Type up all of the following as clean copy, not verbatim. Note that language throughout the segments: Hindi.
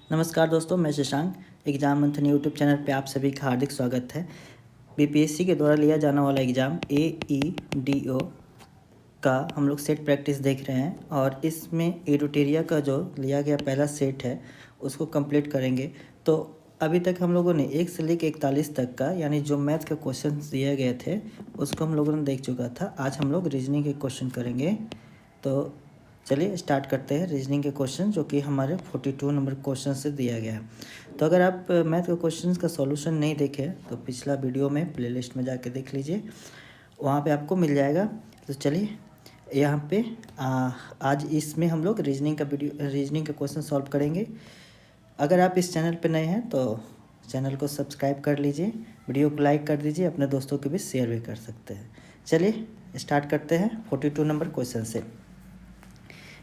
नमस्कार दोस्तों, मैं शशांक। एग्ज़ाम मंथन यूट्यूब चैनल पे आप सभी का हार्दिक स्वागत है। बीपीएससी के द्वारा लिया जाने वाला एग्ज़ाम AEDO का हम लोग सेट प्रैक्टिस देख रहे हैं और इसमें एडोटेरिया का जो लिया गया पहला सेट है उसको कंप्लीट करेंगे। तो अभी तक हम लोगों ने 1 से लेकर 41 तक का यानी जो मैथ के क्वेश्चन दिए गए थे उसको हम लोगों ने देख चुका था। आज हम लोग रीजनिंग के क्वेश्चन करेंगे। तो चलिए स्टार्ट करते हैं रीजनिंग के क्वेश्चन जो कि हमारे 42 नंबर क्वेश्चन से दिया गया है। तो अगर आप मैथ के क्वेश्चंस का सॉल्यूशन नहीं देखे तो पिछला वीडियो में प्लेलिस्ट में जाके देख लीजिए, वहाँ पे आपको मिल जाएगा। तो चलिए यहाँ पे आज इसमें हम लोग रीजनिंग का क्वेश्चन सॉल्व करेंगे। अगर आप इस चैनल पे नए हैं तो चैनल को सब्सक्राइब कर लीजिए, वीडियो को लाइक कर दीजिए, अपने दोस्तों के बीच शेयर भी कर सकते हैं। चलिए स्टार्ट करते हैं 42 नंबर क्वेश्चन से।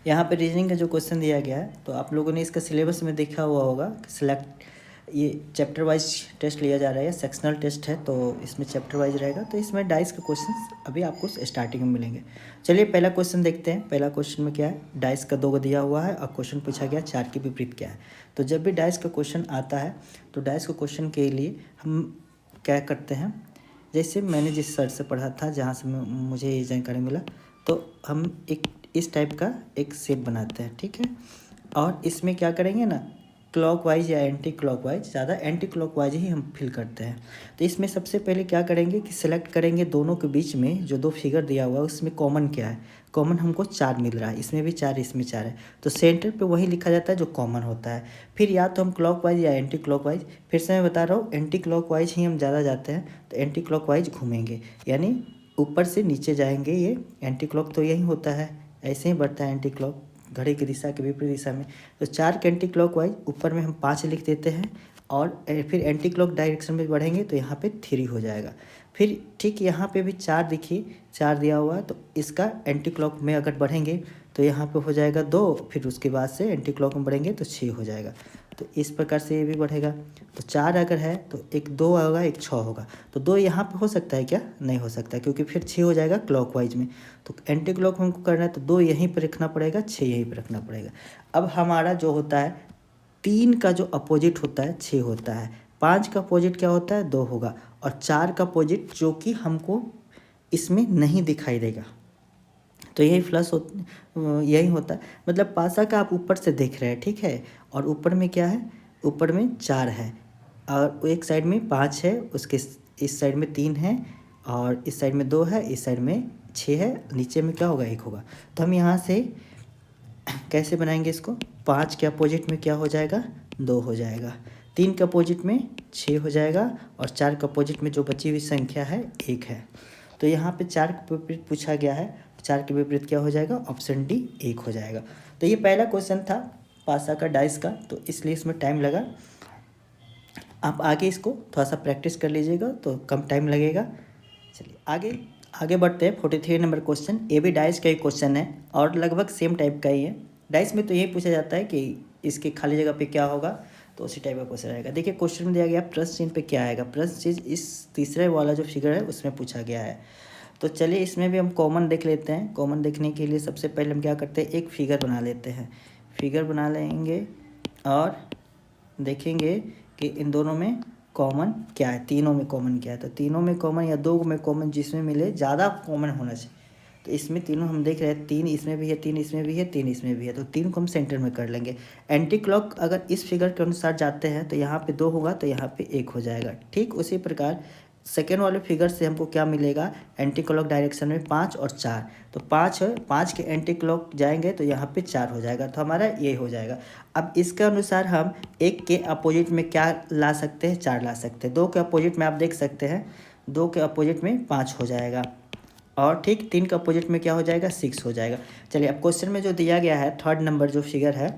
यहाँ पे रीजनिंग का जो क्वेश्चन दिया गया है तो आप लोगों ने इसका सिलेबस में देखा हुआ होगा कि सिलेक्ट ये चैप्टर वाइज टेस्ट लिया जा रहा है, सेक्शनल टेस्ट है तो इसमें चैप्टर वाइज रहेगा। तो इसमें डाइस के क्वेश्चंस अभी आपको स्टार्टिंग में मिलेंगे। चलिए पहला क्वेश्चन देखते हैं। पहला क्वेश्चन में क्या है, डाइस का 2 दिया हुआ है और क्वेश्चन पूछा गया 4 के विपरीत क्या है। तो जब भी डाइस का क्वेश्चन आता है तो डाइस के क्वेश्चन के लिए हम क्या करते हैं, जैसे मैंने जिस सर से पढ़ा था जहाँ से मुझे ये जानकारी मिला, तो हम एक इस टाइप का एक शेप बनाते हैं, ठीक है। और इसमें क्या करेंगे ना, क्लॉकवाइज या एंटी क्लॉकवाइज, ज़्यादा एंटी क्लॉकवाइज ही हम फिल करते हैं। तो इसमें सबसे पहले क्या करेंगे कि सिलेक्ट करेंगे दोनों के बीच में जो 2 फिगर दिया हुआ है उसमें कॉमन क्या है। कॉमन हमको 4 मिल रहा है, इसमें भी 4 इसमें 4 है, तो सेंटर पे वही लिखा जाता है जो कॉमन होता है। फिर या तो हम क्लॉकवाइज या एंटी क्लॉकवाइज, फिर से मैं बता रहा हूँ एंटी क्लॉकवाइज ही हम ज़्यादा जाते हैं, तो एंटी क्लॉकवाइज घूमेंगे यानी ऊपर से नीचे जाएंगे। ये एंटी क्लॉक तो यही होता है, ऐसे ही बढ़ता है एंटी क्लॉक घड़ी की दिशा के विपरीत दिशा में। तो 4 के एंटी क्लॉक वाइज ऊपर में हम 5 लिख देते हैं और फिर एंटी क्लॉक डायरेक्शन में बढ़ेंगे तो यहाँ पे 3 हो जाएगा। फिर ठीक यहाँ पे भी 4 देखिए, 4 दिया हुआ है तो इसका एंटी क्लॉक में अगर बढ़ेंगे तो यहाँ पे हो जाएगा 2, फिर उसके बाद से एंटी क्लॉक में बढ़ेंगे तो 6 हो जाएगा। तो इस प्रकार से ये भी बढ़ेगा। तो 4 अगर है तो एक 2 होगा, एक 6 होगा। तो 2 यहाँ पे हो सकता है क्या, नहीं हो सकता क्योंकि फिर 6 हो जाएगा क्लॉकवाइज में। तो एंटी क्लॉक हमको करना है तो 2 यहीं पर रखना पड़ेगा, 6 यहीं पर रखना पड़ेगा। अब हमारा जो होता है 3 का जो अपोजिट होता है 6 होता है, 5 का अपोजिट क्या होता है 2 होगा, और 4 का अपोजिट जो कि हमको इसमें नहीं दिखाई देगा तो यही यही होता है। मतलब पासा का आप ऊपर से देख रहे हैं, ठीक है, और ऊपर में क्या है, ऊपर में 4 है और एक साइड में 5 है, उसके इस साइड में 3 है और इस साइड में 2 है, इस साइड में 6 है, नीचे में क्या होगा 1 होगा। तो हम यहाँ से कैसे बनाएंगे इसको, 5 के अपोजिट में क्या हो जाएगा 2 हो जाएगा, 3 के अपोजिट में 6 हो जाएगा और 4 के अपोजिट में जो बची हुई संख्या है 1 है। तो यहाँ पे 4 के विपरीत पूछा गया है, 4 के विपरीत क्या हो जाएगा, ऑप्शन डी 1 हो जाएगा। तो ये पहला क्वेश्चन था पासा का डाइस का, तो इसलिए इसमें टाइम लगा। आप आगे इसको थोड़ा सा प्रैक्टिस कर लीजिएगा तो कम टाइम लगेगा। चलिए आगे बढ़ते हैं। 43 नंबर क्वेश्चन, ये भी डाइस का ही क्वेश्चन है और लगभग सेम टाइप का ही है। डाइस में तो यही पूछा जाता है कि इसके खाली जगह पे क्या होगा, तो उसी टाइप का क्वेश्चन आएगा। देखिए क्वेश्चन में दिया गया प्रश्न चिन्ह पे क्या आएगा, प्रश्न चिन्ह इस तीसरे वाला जो फिगर है उसमें पूछा गया है। तो चलिए इसमें भी हम कॉमन देख लेते हैं। कॉमन देखने के लिए सबसे पहले हम क्या करते हैं, एक फिगर बना लेते हैं। फिगर बना लेंगे और देखेंगे कि इन दोनों में कॉमन क्या है, तीनों में कॉमन क्या है। तो तीनों में कॉमन या 2 में कॉमन जिसमें मिले, ज़्यादा कॉमन होना चाहिए। तो इसमें तीनों हम देख रहे हैं, 3 इसमें भी है, 3 इसमें भी है, 3 इसमें भी है, तो 3 को हम सेंटर में कर लेंगे। एंटी क्लॉक अगर इस फिगर के अनुसार जाते हैं तो यहाँ पे 2 होगा तो यहाँ पे 1 हो जाएगा। ठीक उसी प्रकार सेकेंड वाले फिगर से हमको क्या मिलेगा, एंटी क्लॉक डायरेक्शन में 5 और 4, तो 5 है, 5 के एंटी क्लॉक जाएंगे तो यहाँ पे 4 हो जाएगा, तो हमारा ये हो जाएगा। अब इसके अनुसार हम 1 के अपोजिट में क्या ला सकते हैं, 4 ला सकते हैं। 2 के अपोजिट में आप देख सकते हैं 2 के अपोजिट में 5 हो जाएगा और ठीक 3 के अपोजिट में क्या हो जाएगा 6 हो जाएगा। चलिए अब क्वेश्चन में जो दिया गया है थर्ड नंबर जो फिगर है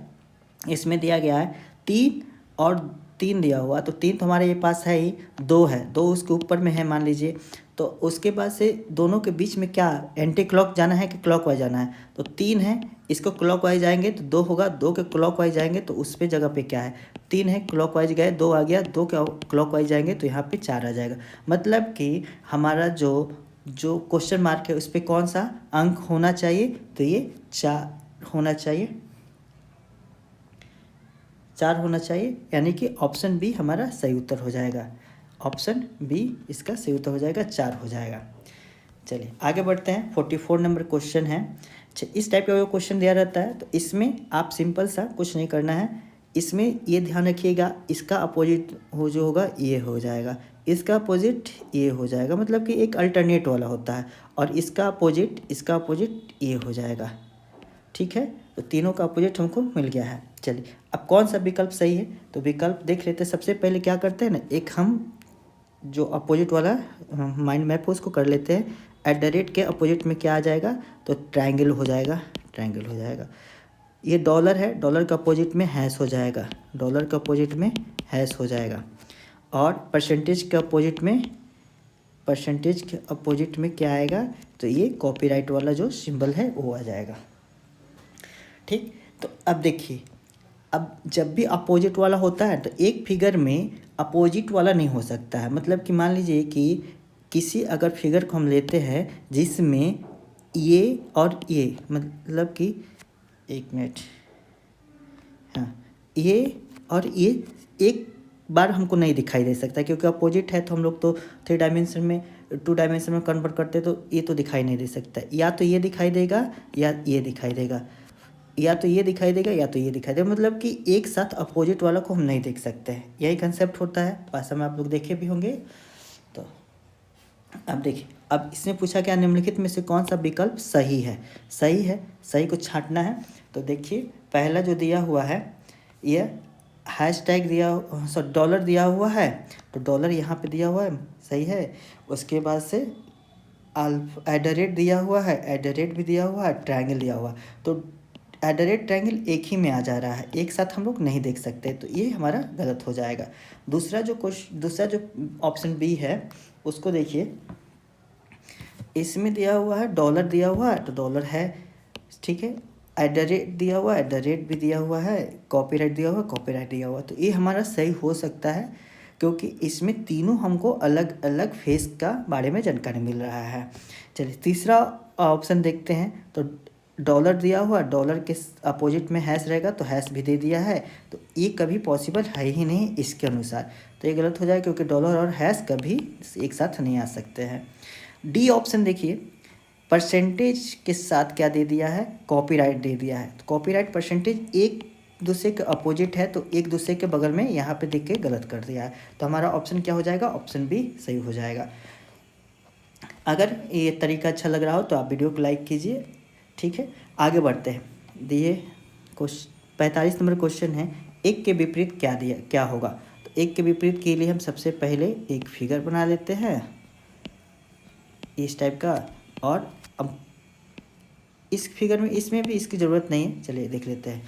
इसमें दिया गया है 3 और 3 दिया हुआ, तो 3 तो हमारे ये पास है ही, 2 है, 2 उसके ऊपर में है मान लीजिए। तो उसके बाद से दोनों के बीच में क्या एंटी क्लॉक जाना है कि क्लॉक वाइज जाना है, तो 3 है, इसको क्लॉक वाइज जाएंगे तो 2 होगा, 2 के क्लॉक वाइज जाएंगे तो उस पर जगह पे क्या है 3 है, क्लॉक वाइज गए 2 आ गया, 2 के क्लॉक वाइज जाएंगे तो यहाँ पे 4 आ जाएगा। मतलब कि हमारा जो क्वेश्चन मार्क है उस पर कौन सा अंक होना चाहिए, तो ये 4 होना चाहिए। 4 होना चाहिए, यानी कि ऑप्शन बी हमारा सही उत्तर हो जाएगा। ऑप्शन बी इसका सही उत्तर हो जाएगा, 4 हो जाएगा। चलिए आगे बढ़ते हैं। 44 नंबर क्वेश्चन है। अच्छा, इस टाइप का क्वेश्चन दिया रहता है तो इसमें आप सिंपल सा कुछ नहीं करना है। इसमें ये ध्यान रखिएगा, इसका अपोजिट हो जो होगा ये हो जाएगा, इसका अपोजिट ये हो जाएगा, मतलब कि एक अल्टरनेट वाला होता है, और इसका अपोजिट ये हो जाएगा। ठीक है, तो तीनों का अपोजिट हमको मिल गया है। चलिए अब कौन सा विकल्प सही है, तो विकल्प देख लेते हैं। सबसे पहले क्या करते हैं ना, एक हम जो अपोजिट वाला माइंड मैप है उसको कर लेते हैं। एट द रेट के अपोजिट में क्या आ जाएगा, तो ट्रायंगल हो जाएगा, ट्रायंगल हो जाएगा। ये डॉलर है, डॉलर का अपोजिट में हैश हो जाएगा, डॉलर का अपोजिट में हैश हो जाएगा। और परसेंटेज के अपोजिट में क्या आएगा, तो ये कॉपीराइट वाला जो सिंबल है वो आ जाएगा। ठीक, तो अब देखिए, अब जब भी अपोजिट वाला होता है तो एक फिगर में अपोजिट वाला नहीं हो सकता है। मतलब कि मान लीजिए कि किसी अगर फिगर को हम लेते हैं जिसमें ये और ये, मतलब कि एक मिनट, हाँ, ये और ये एक बार हमको नहीं दिखाई दे सकता, क्योंकि अपोजिट है तो हम लोग तो 3 डायमेंशन में 2 डायमेंशन में कन्वर्ट करते तो ये तो दिखाई नहीं दे सकता। या तो ये दिखाई देगा या ये दिखाई देगा, या तो ये दिखाई देगा या तो ये दिखाई देगा, मतलब कि एक साथ अपोजिट वाला को हम नहीं देख सकते हैं। यही कंसेप्ट होता है, भाषा में आप लोग देखे भी होंगे। तो अब देखिए, अब इसमें पूछा क्या, निम्नलिखित में से कौन सा विकल्प सही है। सही है, सही को छांटना है। तो देखिए पहला जो दिया हुआ है ये हैशटैग दिया, सॉरी डॉलर दिया हुआ है, तो डॉलर यहाँ पे दिया हुआ है, सही है। उसके बाद से एट द रेट दिया हुआ है, एट द रेट भी दिया हुआ है, ट्रायंगल दिया हुआ है, तो एट द रेट ट्रायंगल एक ही में आ जा रहा है, एक साथ हम लोग नहीं देख सकते, तो ये हमारा गलत हो जाएगा। दूसरा जो ऑप्शन बी है उसको देखिए, इसमें दिया हुआ है डॉलर दिया हुआ है, तो डॉलर है, ठीक है। एट द रेट दिया हुआ है, एट द रेट भी दिया हुआ है, कॉपीराइट दिया हुआ है, कॉपीराइट दिया हुआ है, तो ये हमारा सही हो सकता है, क्योंकि इसमें तीनों हमको अलग अलग फेस का बारे में जानकारी मिल रहा है। चलिए तीसरा ऑप्शन देखते हैं। तो डॉलर दिया हुआ, डॉलर के अपोजिट में हैश रहेगा, तो हैश भी दे दिया है, तो ये कभी पॉसिबल है ही नहीं इसके अनुसार, तो ये गलत हो जाएगा, क्योंकि डॉलर और हैश कभी एक साथ नहीं आ सकते हैं। डी ऑप्शन देखिए, परसेंटेज के साथ क्या दे दिया है, कॉपीराइट दे दिया है, तो कॉपीराइट परसेंटेज एक दूसरे के अपोजिट है, तो एक दूसरे के बगल में यहाँ पे देख के गलत कर दिया है, तो हमारा ऑप्शन क्या हो जाएगा, ऑप्शन बी सही हो जाएगा। अगर ये तरीका अच्छा लग रहा हो तो आप वीडियो को लाइक कीजिए। ठीक है, आगे बढ़ते हैं। दिए 45 नंबर क्वेश्चन है, एक के विपरीत क्या होगा। तो एक के विपरीत के लिए हम सबसे पहले एक फिगर बना लेते हैं इस टाइप का, और अब इस फिगर में इसमें भी इसकी ज़रूरत नहीं है, चलिए देख लेते हैं।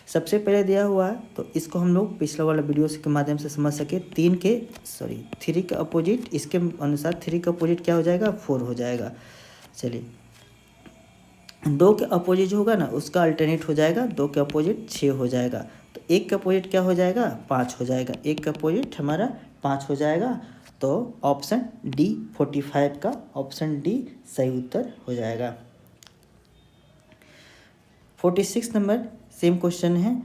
सबसे पहले दिया हुआ है, तो इसको हम लोग पिछला वाला वीडियो के माध्यम से समझ सके। 3 का अपोजिट, इसके अनुसार 3 का अपोजिट क्या हो जाएगा, 4 हो जाएगा। चलिए 2 के अपोजिट जो होगा ना उसका अल्टरनेट हो जाएगा, 2 के अपोजिट 6 हो जाएगा, तो 1 का अपोजिट क्या हो जाएगा, 5 हो जाएगा, 1 का अपोजिट हमारा 5 हो जाएगा, तो ऑप्शन डी 45 का ऑप्शन डी सही उत्तर हो जाएगा। 46 नंबर सेम क्वेश्चन है,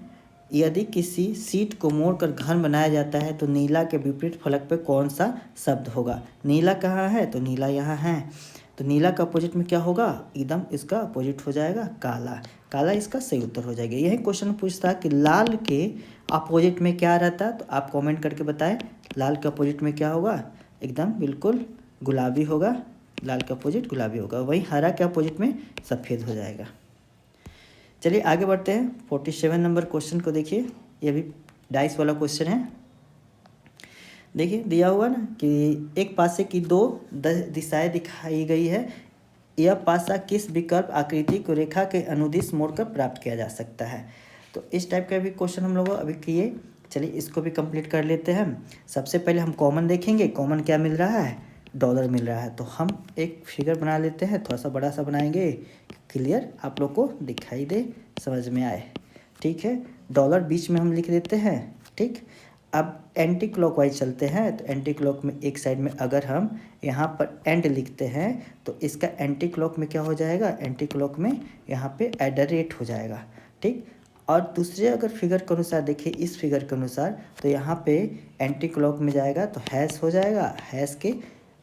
यदि किसी सीट को मोड़कर घर बनाया जाता है तो नीला के विपरीत फलक पे कौन सा शब्द होगा। नीला कहाँ है, तो नीला यहाँ है, तो नीला का अपोजिट में क्या होगा, एकदम इसका अपोजिट हो जाएगा काला, काला इसका सही उत्तर हो जाएगा। यही क्वेश्चन पूछता है कि लाल के अपोजिट में क्या रहता है, तो आप कमेंट करके बताएं लाल के अपोजिट में क्या होगा, एकदम बिल्कुल गुलाबी होगा, लाल का अपोजिट गुलाबी होगा। वहीं हरा के अपोजिट में सफ़ेद हो जाएगा। चलिए आगे बढ़ते हैं। 47 नंबर क्वेश्चन को देखिए, ये भी डाइस वाला क्वेश्चन है। देखिए दिया हुआ ना कि एक पासे की 2 दिशाएं दिखाई गई है, यह पासा किस विकल्प आकृति को रेखा के अनुदिश मोड़कर प्राप्त किया जा सकता है। तो इस टाइप का भी क्वेश्चन हम लोग अभी किए। चलिए इसको भी कंप्लीट कर लेते हैं। सबसे पहले हम कॉमन देखेंगे, कॉमन क्या मिल रहा है, डॉलर मिल रहा है, तो हम एक फिगर बना लेते हैं, थोड़ा सा बड़ा सा बनाएंगे, क्लियर आप लोग को दिखाई दे, समझ में आए। ठीक है, डॉलर बीच में हम लिख देते हैं। ठीक, अब एंटी क्लॉकवाइज चलते हैं, तो एंटी क्लॉक में एक साइड में अगर हम यहाँ पर एंड लिखते हैं तो इसका एंटी क्लॉक में क्या हो जाएगा, एंटी क्लॉक में यहाँ पे एट द रेट हो जाएगा। ठीक, और दूसरे अगर फिगर के अनुसार देखिए, इस फिगर के अनुसार तो यहाँ पे एंटी क्लॉक में जाएगा तो हैश हो जाएगा, हैश के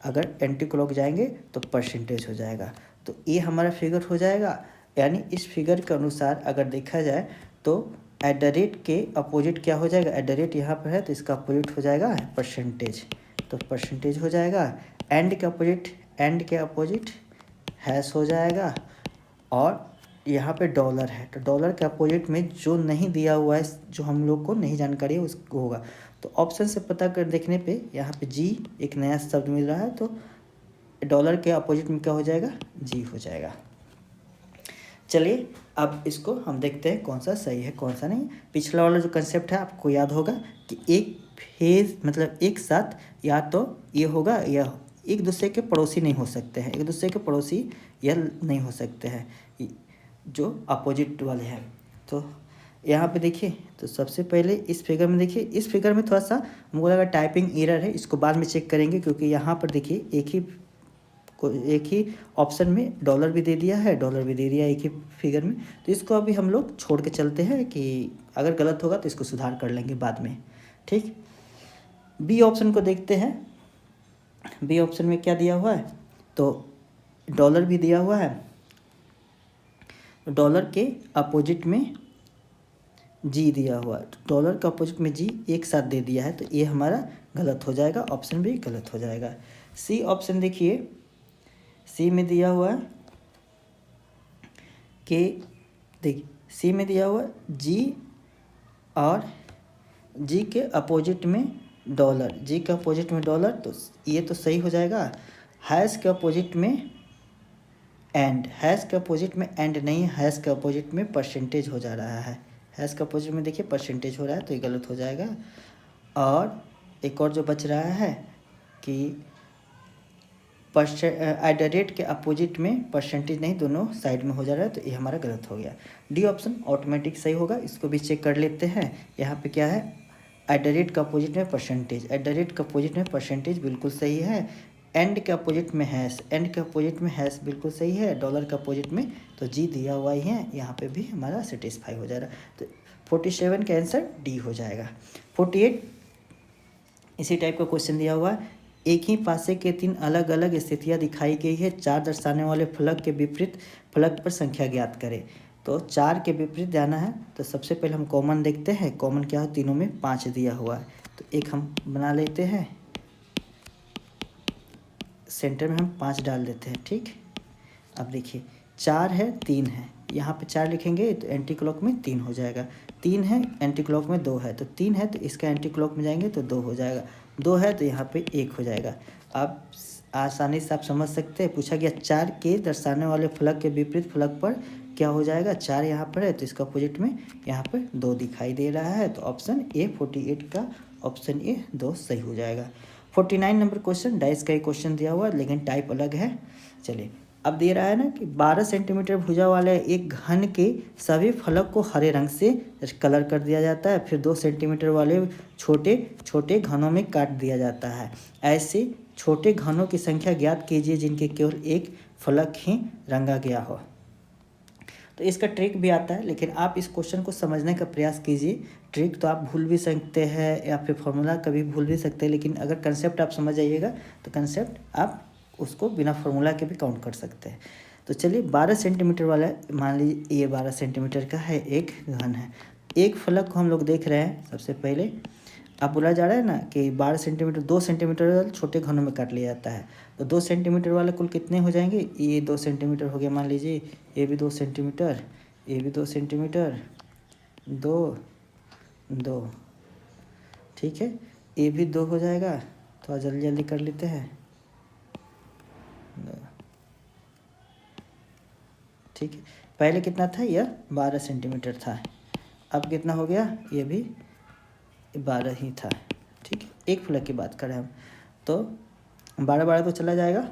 अगर एंटी क्लॉक जाएंगे तो परसेंटेज हो जाएगा। तो ये हमारा फिगर हो जाएगा। यानी इस फिगर के अनुसार अगर देखा जाए तो एट द रेट के अपोजिट क्या हो जाएगा, एट द रेट यहाँ पर है तो इसका अपोजिट हो जाएगा परसेंटेज, तो परसेंटेज हो जाएगा। एंड के अपोजिट हैश हो जाएगा। और यहाँ पे डॉलर है तो डॉलर के अपोजिट में जो नहीं दिया हुआ है, जो हम लोग को नहीं जानकारी है, उसको होगा। तो ऑप्शन से पता कर देखने पे यहाँ पे जी एक नया शब्द मिल रहा है, तो डॉलर के अपोजिट में क्या हो जाएगा, जी हो जाएगा। चलिए अब इसको हम देखते हैं कौन सा सही है कौन सा नहीं। पिछला वाला जो कंसेप्ट है आपको याद होगा कि एक फेज मतलब एक साथ या तो ये होगा या एक दूसरे के पड़ोसी नहीं हो सकते हैं, एक दूसरे के पड़ोसी या नहीं हो सकते हैं जो अपोजिट वाले हैं। तो यहाँ पे देखिए, तो सबसे पहले इस फिगर में देखिए, इस फिगर में थोड़ा सा हमको लगा टाइपिंग एरर है, इसको बाद में चेक करेंगे क्योंकि यहाँ पर देखिए एक ही ऑप्शन में डॉलर भी दे दिया है, डॉलर भी दे दिया एक ही फिगर में। तो इसको अभी हम लोग छोड़ के चलते हैं कि अगर गलत होगा तो इसको सुधार कर लेंगे बाद में, ठीक। बी ऑप्शन को देखते हैं। बी ऑप्शन में क्या दिया हुआ है, तो डॉलर भी दिया हुआ है, डॉलर के अपोजिट में जी दिया हुआ है, डॉलर के अपोजिट में जी एक साथ दे दिया है, तो ये हमारा गलत हो जाएगा, ऑप्शन भी गलत हो जाएगा। सी ऑप्शन देखिए, सी में दिया हुआ है कि देखिए सी में दिया हुआ है जी और जी के अपोजिट में डॉलर, जी के अपोजिट में डॉलर, तो ये तो सही हो जाएगा। हैश के अपोजिट में एंड, हैश के अपोजिट में एंड नहीं, हैश के अपोजिट में परसेंटेज हो जा रहा है, हैश के अपोजिट में देखिए परसेंटेज हो रहा है, तो ये गलत हो जाएगा। और एक और जो बच रहा है कि एट द रेट के अपोजिट में परसेंटेज नहीं, दोनों साइड में हो जा रहा है, तो ये हमारा गलत हो गया। डी ऑप्शन ऑटोमेटिक सही होगा, इसको भी चेक कर लेते हैं। यहाँ पे क्या है, एट द रेट के अपोजिट में परसेंटेज, एट द रेट के अपोजिट में परसेंटेज बिल्कुल सही है। एंड के अपोजिट में हैश, एंड के अपोजिट में हैश बिल्कुल सही है। डॉलर के अपोजिट में तो जी दिया हुआ ही है, यहाँ पे भी हमारा सेटिस्फाई हो जा रहा है, तो 47 का आंसर डी हो जाएगा। 48 इसी टाइप का क्वेश्चन दिया हुआ है। एक ही पासे के 3 अलग अलग स्थितियाँ दिखाई गई है, 4 दर्शाने वाले फलक के विपरीत फलक पर संख्या ज्ञात करें। तो 4 के विपरीत जाना है, तो सबसे पहले हम कॉमन देखते हैं, कॉमन क्या है, तीनों में 5 दिया हुआ है, तो एक हम बना लेते हैं, सेंटर में हम 5 डाल देते हैं, ठीक। अब देखिए 4 है 3 है, यहाँ पे 4 लिखेंगे तो एंटी क्लॉक में 3 हो जाएगा, 3 है एंटी क्लॉक में 2 है, तो 3 है तो इसका एंटी क्लॉक में जाएंगे तो 2 हो जाएगा, 2 है तो यहाँ पे 1 हो जाएगा। अब आसानी से आप समझ सकते हैं, पूछा गया 4 के दर्शाने वाले फलक के विपरीत फलक पर क्या हो जाएगा, 4 यहाँ पर है तो इसका अपोजिट में यहाँ पर 2 दिखाई दे रहा है, तो ऑप्शन ए 48 का ऑप्शन ए 2 सही हो जाएगा। 49 नंबर क्वेश्चन, डाइस का एक क्वेश्चन दिया हुआ है लेकिन टाइप अलग है। चलिए अब दे रहा है ना कि 12 सेंटीमीटर भुजा वाले एक घन के सभी फलक को हरे रंग से कलर कर दिया जाता है, फिर 2 सेंटीमीटर वाले छोटे छोटे घनों में काट दिया जाता है। ऐसे छोटे घनों की संख्या ज्ञात कीजिए जिनके केवल एक फलक ही रंगा गया हो। तो इसका ट्रिक भी आता है, लेकिन आप इस क्वेश्चन को समझने का प्रयास कीजिए। ट्रिक तो आप भूल भी सकते हैं या फिर फॉर्मूला कभी भूल भी सकते हैं, लेकिन अगर कंसेप्ट आप समझ जाइएगा तो कंसेप्ट आप उसको बिना फॉर्मूला के भी काउंट कर सकते हैं। तो चलिए 12 सेंटीमीटर वाला, मान लीजिए ये 12 सेंटीमीटर का है, एक घन है, एक फलक को हम लोग देख रहे हैं। सबसे पहले अब बोला जा रहा है ना कि 12 सेंटीमीटर 2 सेंटीमीटर वाले छोटे घनों में काट लिया जाता है, तो 2 सेंटीमीटर वाले कुल कितने हो जाएंगे, ये 2 सेंटीमीटर हो गया, मान लीजिए ये भी 2 सेंटीमीटर, ये भी 2 सेंटीमीटर, 2 2, ठीक है, ये भी 2 हो जाएगा। थोड़ा जल्दी जल्दी कर लेते हैं, ठीक है। पहले कितना था, यह 12 सेंटीमीटर था, अब कितना हो गया, ये भी 12 ही था, ठीक है। एक फलक की बात करें हम तो 12 तो चला जाएगा,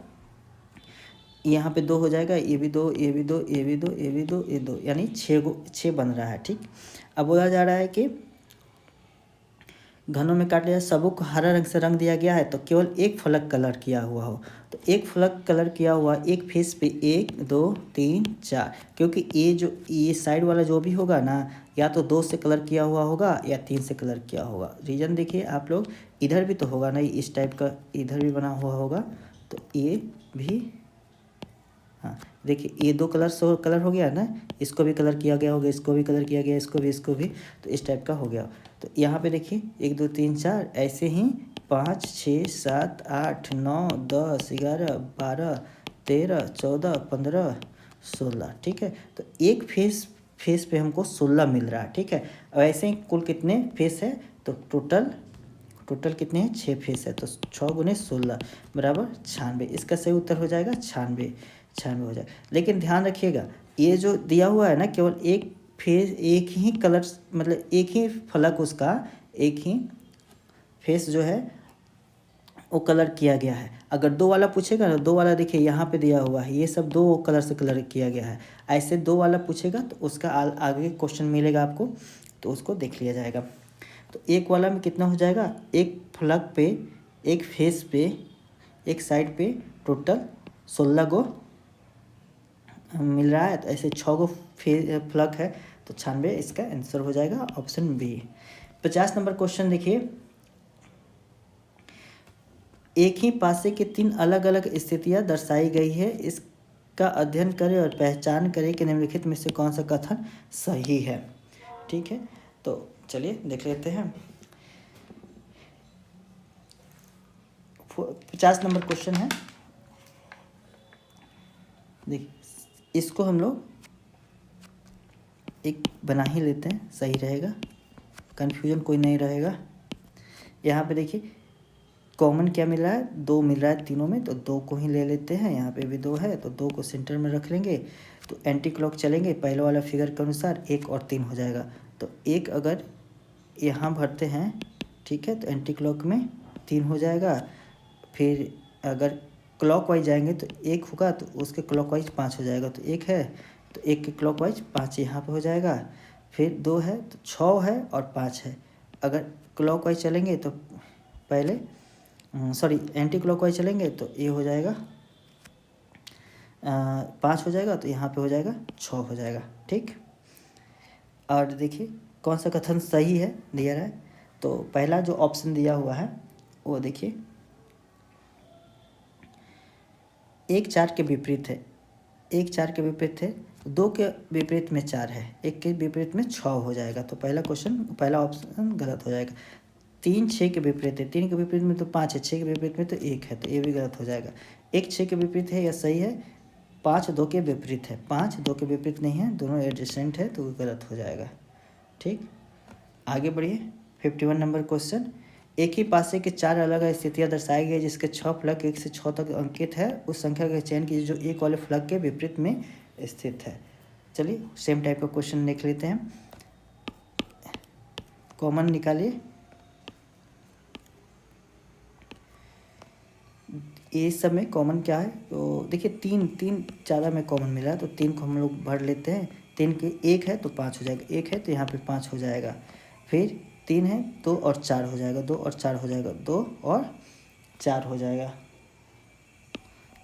यहाँ पे 2 हो जाएगा, ये भी 2, ये भी 2, ये भी 2, ये भी 2, ये 2, यानी 6 बन रहा है, ठीक। अब बोला जा रहा है कि घनों में काट लिया, सबों को हरा रंग से रंग दिया गया है, तो केवल एक फलक कलर किया हुआ हो। तो एक फलक कलर किया हुआ एक फेस पे 1 2 3 4, क्योंकि ये साइड वाला जो भी होगा ना, या तो 2 से कलर किया हुआ होगा या 3 से कलर किया होगा। रीजन देखिए आप लोग, इधर भी तो होगा ना इस टाइप का, इधर भी बना हुआ होगा, तो ये भी, हाँ देखिए ये 2 कलर हो गया ना, इसको भी कलर किया गया होगा, इसको भी कलर किया गया, इसको भी, तो इस टाइप का हो गया। तो यहाँ पे देखिए 1 2 3 4, ऐसे ही 5 6 7 8 9 10 11 12 13 14 15 16, ठीक है। तो एक फेस पे हमको 16 मिल रहा है, ठीक है। अब ऐसे ही कुल कितने फेस है, तो टोटल कितने हैं, 6 फेस है, तो 6 गुने 16 बराबर 96। इसका सही उत्तर हो जाएगा 96 हो जाएगा। लेकिन ध्यान रखिएगा, ये जो दिया हुआ है ना, केवल एक फेस, एक ही कलर, मतलब एक ही फलक, उसका एक ही फेस जो है वो कलर किया गया है। अगर 2 वाला पूछेगा ना, 2 वाला देखिए यहाँ पे दिया हुआ है, ये सब 2 कलर से कलर किया गया है। ऐसे 2 वाला पूछेगा तो उसका आगे क्वेश्चन मिलेगा आपको, तो उसको देख लिया जाएगा। तो एक वाला में कितना हो जाएगा, एक फलक पे, एक फेस पे, एक साइड पे टोटल 16 गो मिल रहा है। तो ऐसे 6 गो फलक है, तो 96 इसका आंसर हो जाएगा, ऑप्शन बी। 50 नंबर क्वेश्चन देखिए, एक ही पासे की 3 अलग अलग स्थितियां दर्शाई गई है, इसका अध्ययन करें और पहचान करें कि निम्नलिखित में से कौन सा कथन सही है, ठीक है। तो चलिए देख लेते हैं। 50 नंबर क्वेश्चन है, देखिए इसको हम लोग एक बना ही लेते हैं, सही रहेगा, कन्फ्यूजन कोई नहीं रहेगा। यहाँ पे देखिए कॉमन क्या मिल रहा है, 2 मिल रहा है तीनों में, तो 2 को ही ले लेते हैं। यहाँ पे भी 2 है, तो 2 को सेंटर में रख लेंगे। तो एंटी क्लॉक चलेंगे, पहले वाला फिगर के अनुसार 1 और 3 हो जाएगा। तो 1 अगर यहाँ भरते हैं, ठीक है, तो एंटी क्लॉक में 3 हो जाएगा। फिर अगर क्लॉक वाइज जाएंगे तो 1 होगा, तो उसके क्लॉक वाइज 5 हो जाएगा। तो 1 है, तो 1 के क्लॉक वाइज 5 यहाँ पे हो जाएगा। फिर 2 है, तो 6 है और 5 है। अगर क्लॉक वाइज चलेंगे तो पहले सॉरी एंटी क्लॉकवाइज चलेंगे तो ये हो जाएगा 5 हो जाएगा, तो यहाँ पे हो जाएगा 6 हो जाएगा, ठीक। और देखिए कौन सा कथन सही है दिया है, तो पहला जो ऑप्शन दिया हुआ है वो देखिए 1 4 के विपरीत है, 1 4 के विपरीत है, 2 के विपरीत में 4 है, 1 के विपरीत में 6 हो जाएगा। तो पहला ऑप्शन गलत हो जाएगा। 3 6 के विपरीत है, 3 के विपरीत में तो 5 है, 6 के विपरीत में तो 1 है, तो ये भी गलत हो जाएगा। 1 6 के विपरीत है, यह सही है। 5 2 के विपरीत है, 5 2 के विपरीत नहीं है, दोनों एडजेसेंट है, तो गलत हो जाएगा, ठीक। आगे बढ़िए। 51 नंबर क्वेश्चन, एक ही पासे के 4 अलग अलग स्थितियाँ दर्शाई गई, जिसके 6 फलक 1 से 6 तक अंकित है, उस संख्या का चयन कीजिए जो एक वाले फलक के विपरीत में स्थित है। चलिए सेम टाइप का क्वेश्चन देख लेते हैं। कॉमन निकालिए, ये सब में कॉमन क्या है, तो देखिए 3 ज़्यादा में कॉमन मिला है, तो 3 को हम लोग भर लेते हैं। 3 के 1 है तो 5 हो जाएगा, 1 है तो यहाँ पे 5 हो जाएगा। फिर 3 है, 2 और 4 हो जाएगा, 2 और 4 हो जाएगा, 2 और 4 हो जाएगा,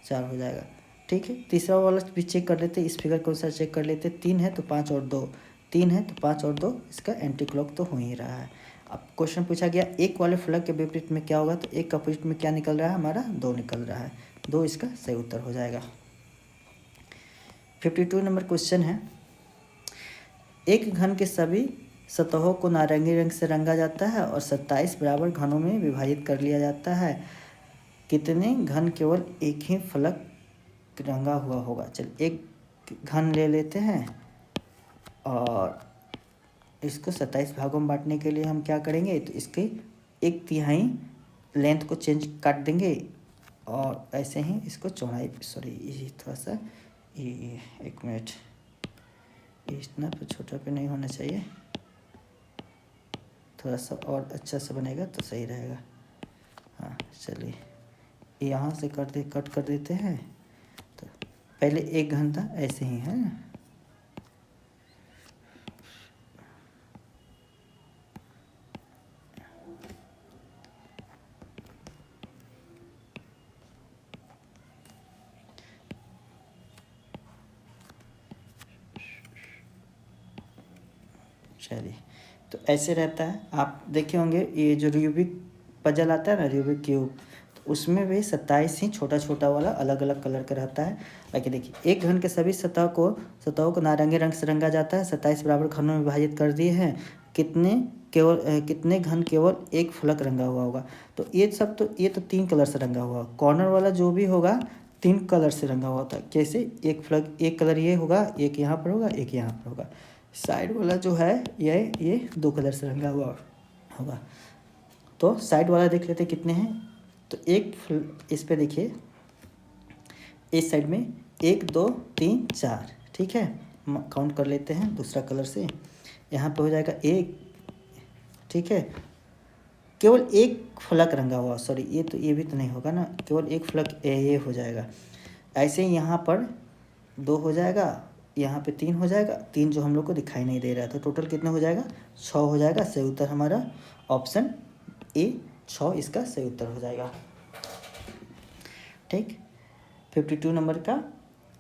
4 हो जाएगा, ठीक है। तीसरा वाला भी चेक कर लेते, इस फिगर के अनुसार चेक कर लेते। 3 है तो 5 और 2, 3 है तो 5 और 2, इसका एंटी क्लॉक तो हो ही रहा है। अब क्वेश्चन पूछा गया एक वाले फलक के विपरीत में क्या होगा, तो एक का अपोजिट में क्या निकल रहा है हमारा, 2 निकल रहा है, 2 इसका सही उत्तर हो जाएगा। 52 नंबर क्वेश्चन है, एक घन के सभी सतहों को नारंगी रंग से रंगा जाता है और 27 बराबर घनों में विभाजित कर लिया जाता है, कितने घन केवल एक ही फलक रंगा हुआ होगा। चलिए एक घन ले लेते हैं और इसको 27 भागों में बांटने के लिए हम क्या करेंगे, तो इसके 1/3 लेंथ को काट देंगे और ऐसे ही इसको चौड़ाई, सॉरी ये थोड़ा सा ये 1 मिनट, इतना तो छोटा पे नहीं होना चाहिए, थोड़ा सा और अच्छा सा बनेगा तो सही रहेगा। हाँ चलिए यहाँ से कट कर देते हैं। तो पहले 1 घन था, ऐसे ही है ना, चलिए, तो ऐसे रहता है। आप देखे होंगे ये जो रूबिक पजल आता है ना, रूबिक क्यूब, तो उसमें भी 27 ही छोटा छोटा वाला अलग अलग कलर का रहता है। बाकी देखिए, एक घन के सभी सतहों को नारंगी रंग से रंगा जाता है। 27 बराबर घनों में विभाजित कर दिए हैं। कितने घन केवल एक फलक रंगा हुआ होगा? तो ये तो 3 कलर से रंगा हुआ। कॉर्नर वाला जो भी होगा 3 कलर से रंगा हुआ होता है। कैसे? एक कलर ये होगा, एक यहाँ पर होगा, एक यहाँ पर होगा। साइड वाला जो है ये 2 कलर से रंगा हुआ होगा। तो साइड वाला देख लेते कितने हैं। तो इस पे देखिए, इस साइड में 1 2 3 4, ठीक है। काउंट कर लेते हैं दूसरा कलर से। यहाँ पे हो जाएगा 1, ठीक है। केवल एक फलक रंगा हुआ, सॉरी ये भी तो नहीं होगा ना, केवल एक फलक ये हो जाएगा। ऐसे ही यहाँ पर 2 हो जाएगा, यहाँ पे 3 हो जाएगा। 3 जो हम लोग को दिखाई नहीं दे रहा था। टोटल कितना हो जाएगा? 6 हो जाएगा। सही उत्तर हमारा ऑप्शन ए 6 इसका सही उत्तर हो जाएगा। ठीक, 52 नंबर का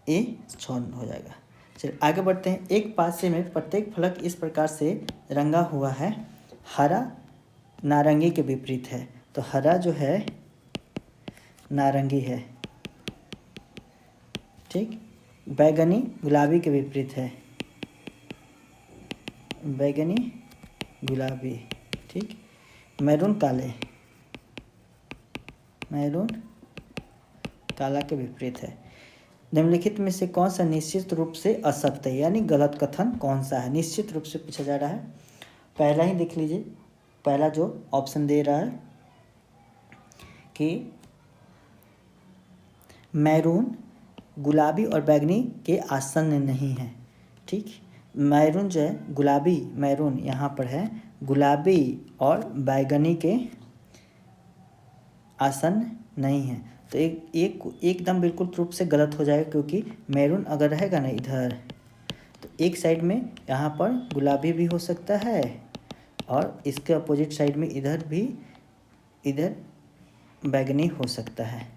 ए 6 हो जाएगा। चलिए आगे बढ़ते हैं। एक पासे में प्रत्येक फलक इस प्रकार से रंगा हुआ है। हरा नारंगी के विपरीत है। तो हरा जो है नारंगी है, ठीक। बैगनी गुलाबी के विपरीत है, बैगनी गुलाबी, ठीक। मैरून काला के विपरीत है। निम्नलिखित में से कौन सा निश्चित रूप से असत्य है, यानी गलत कथन कौन सा है? निश्चित रूप से पूछा जा रहा है। पहला ही देख लीजिए, पहला जो ऑप्शन दे रहा है कि मैरून गुलाबी और बैगनी के आसन्न नहीं है, ठीक। मैरून जो है गुलाबी, मैरून यहाँ पर है, गुलाबी और बैगनी के आसन्न नहीं है। तो एकदम बिल्कुल रूप से गलत हो जाएगा, क्योंकि मैरून अगर रहेगा ना इधर, तो एक साइड में यहाँ पर गुलाबी भी हो सकता है और इसके अपोजिट साइड में इधर बैगनी हो सकता है।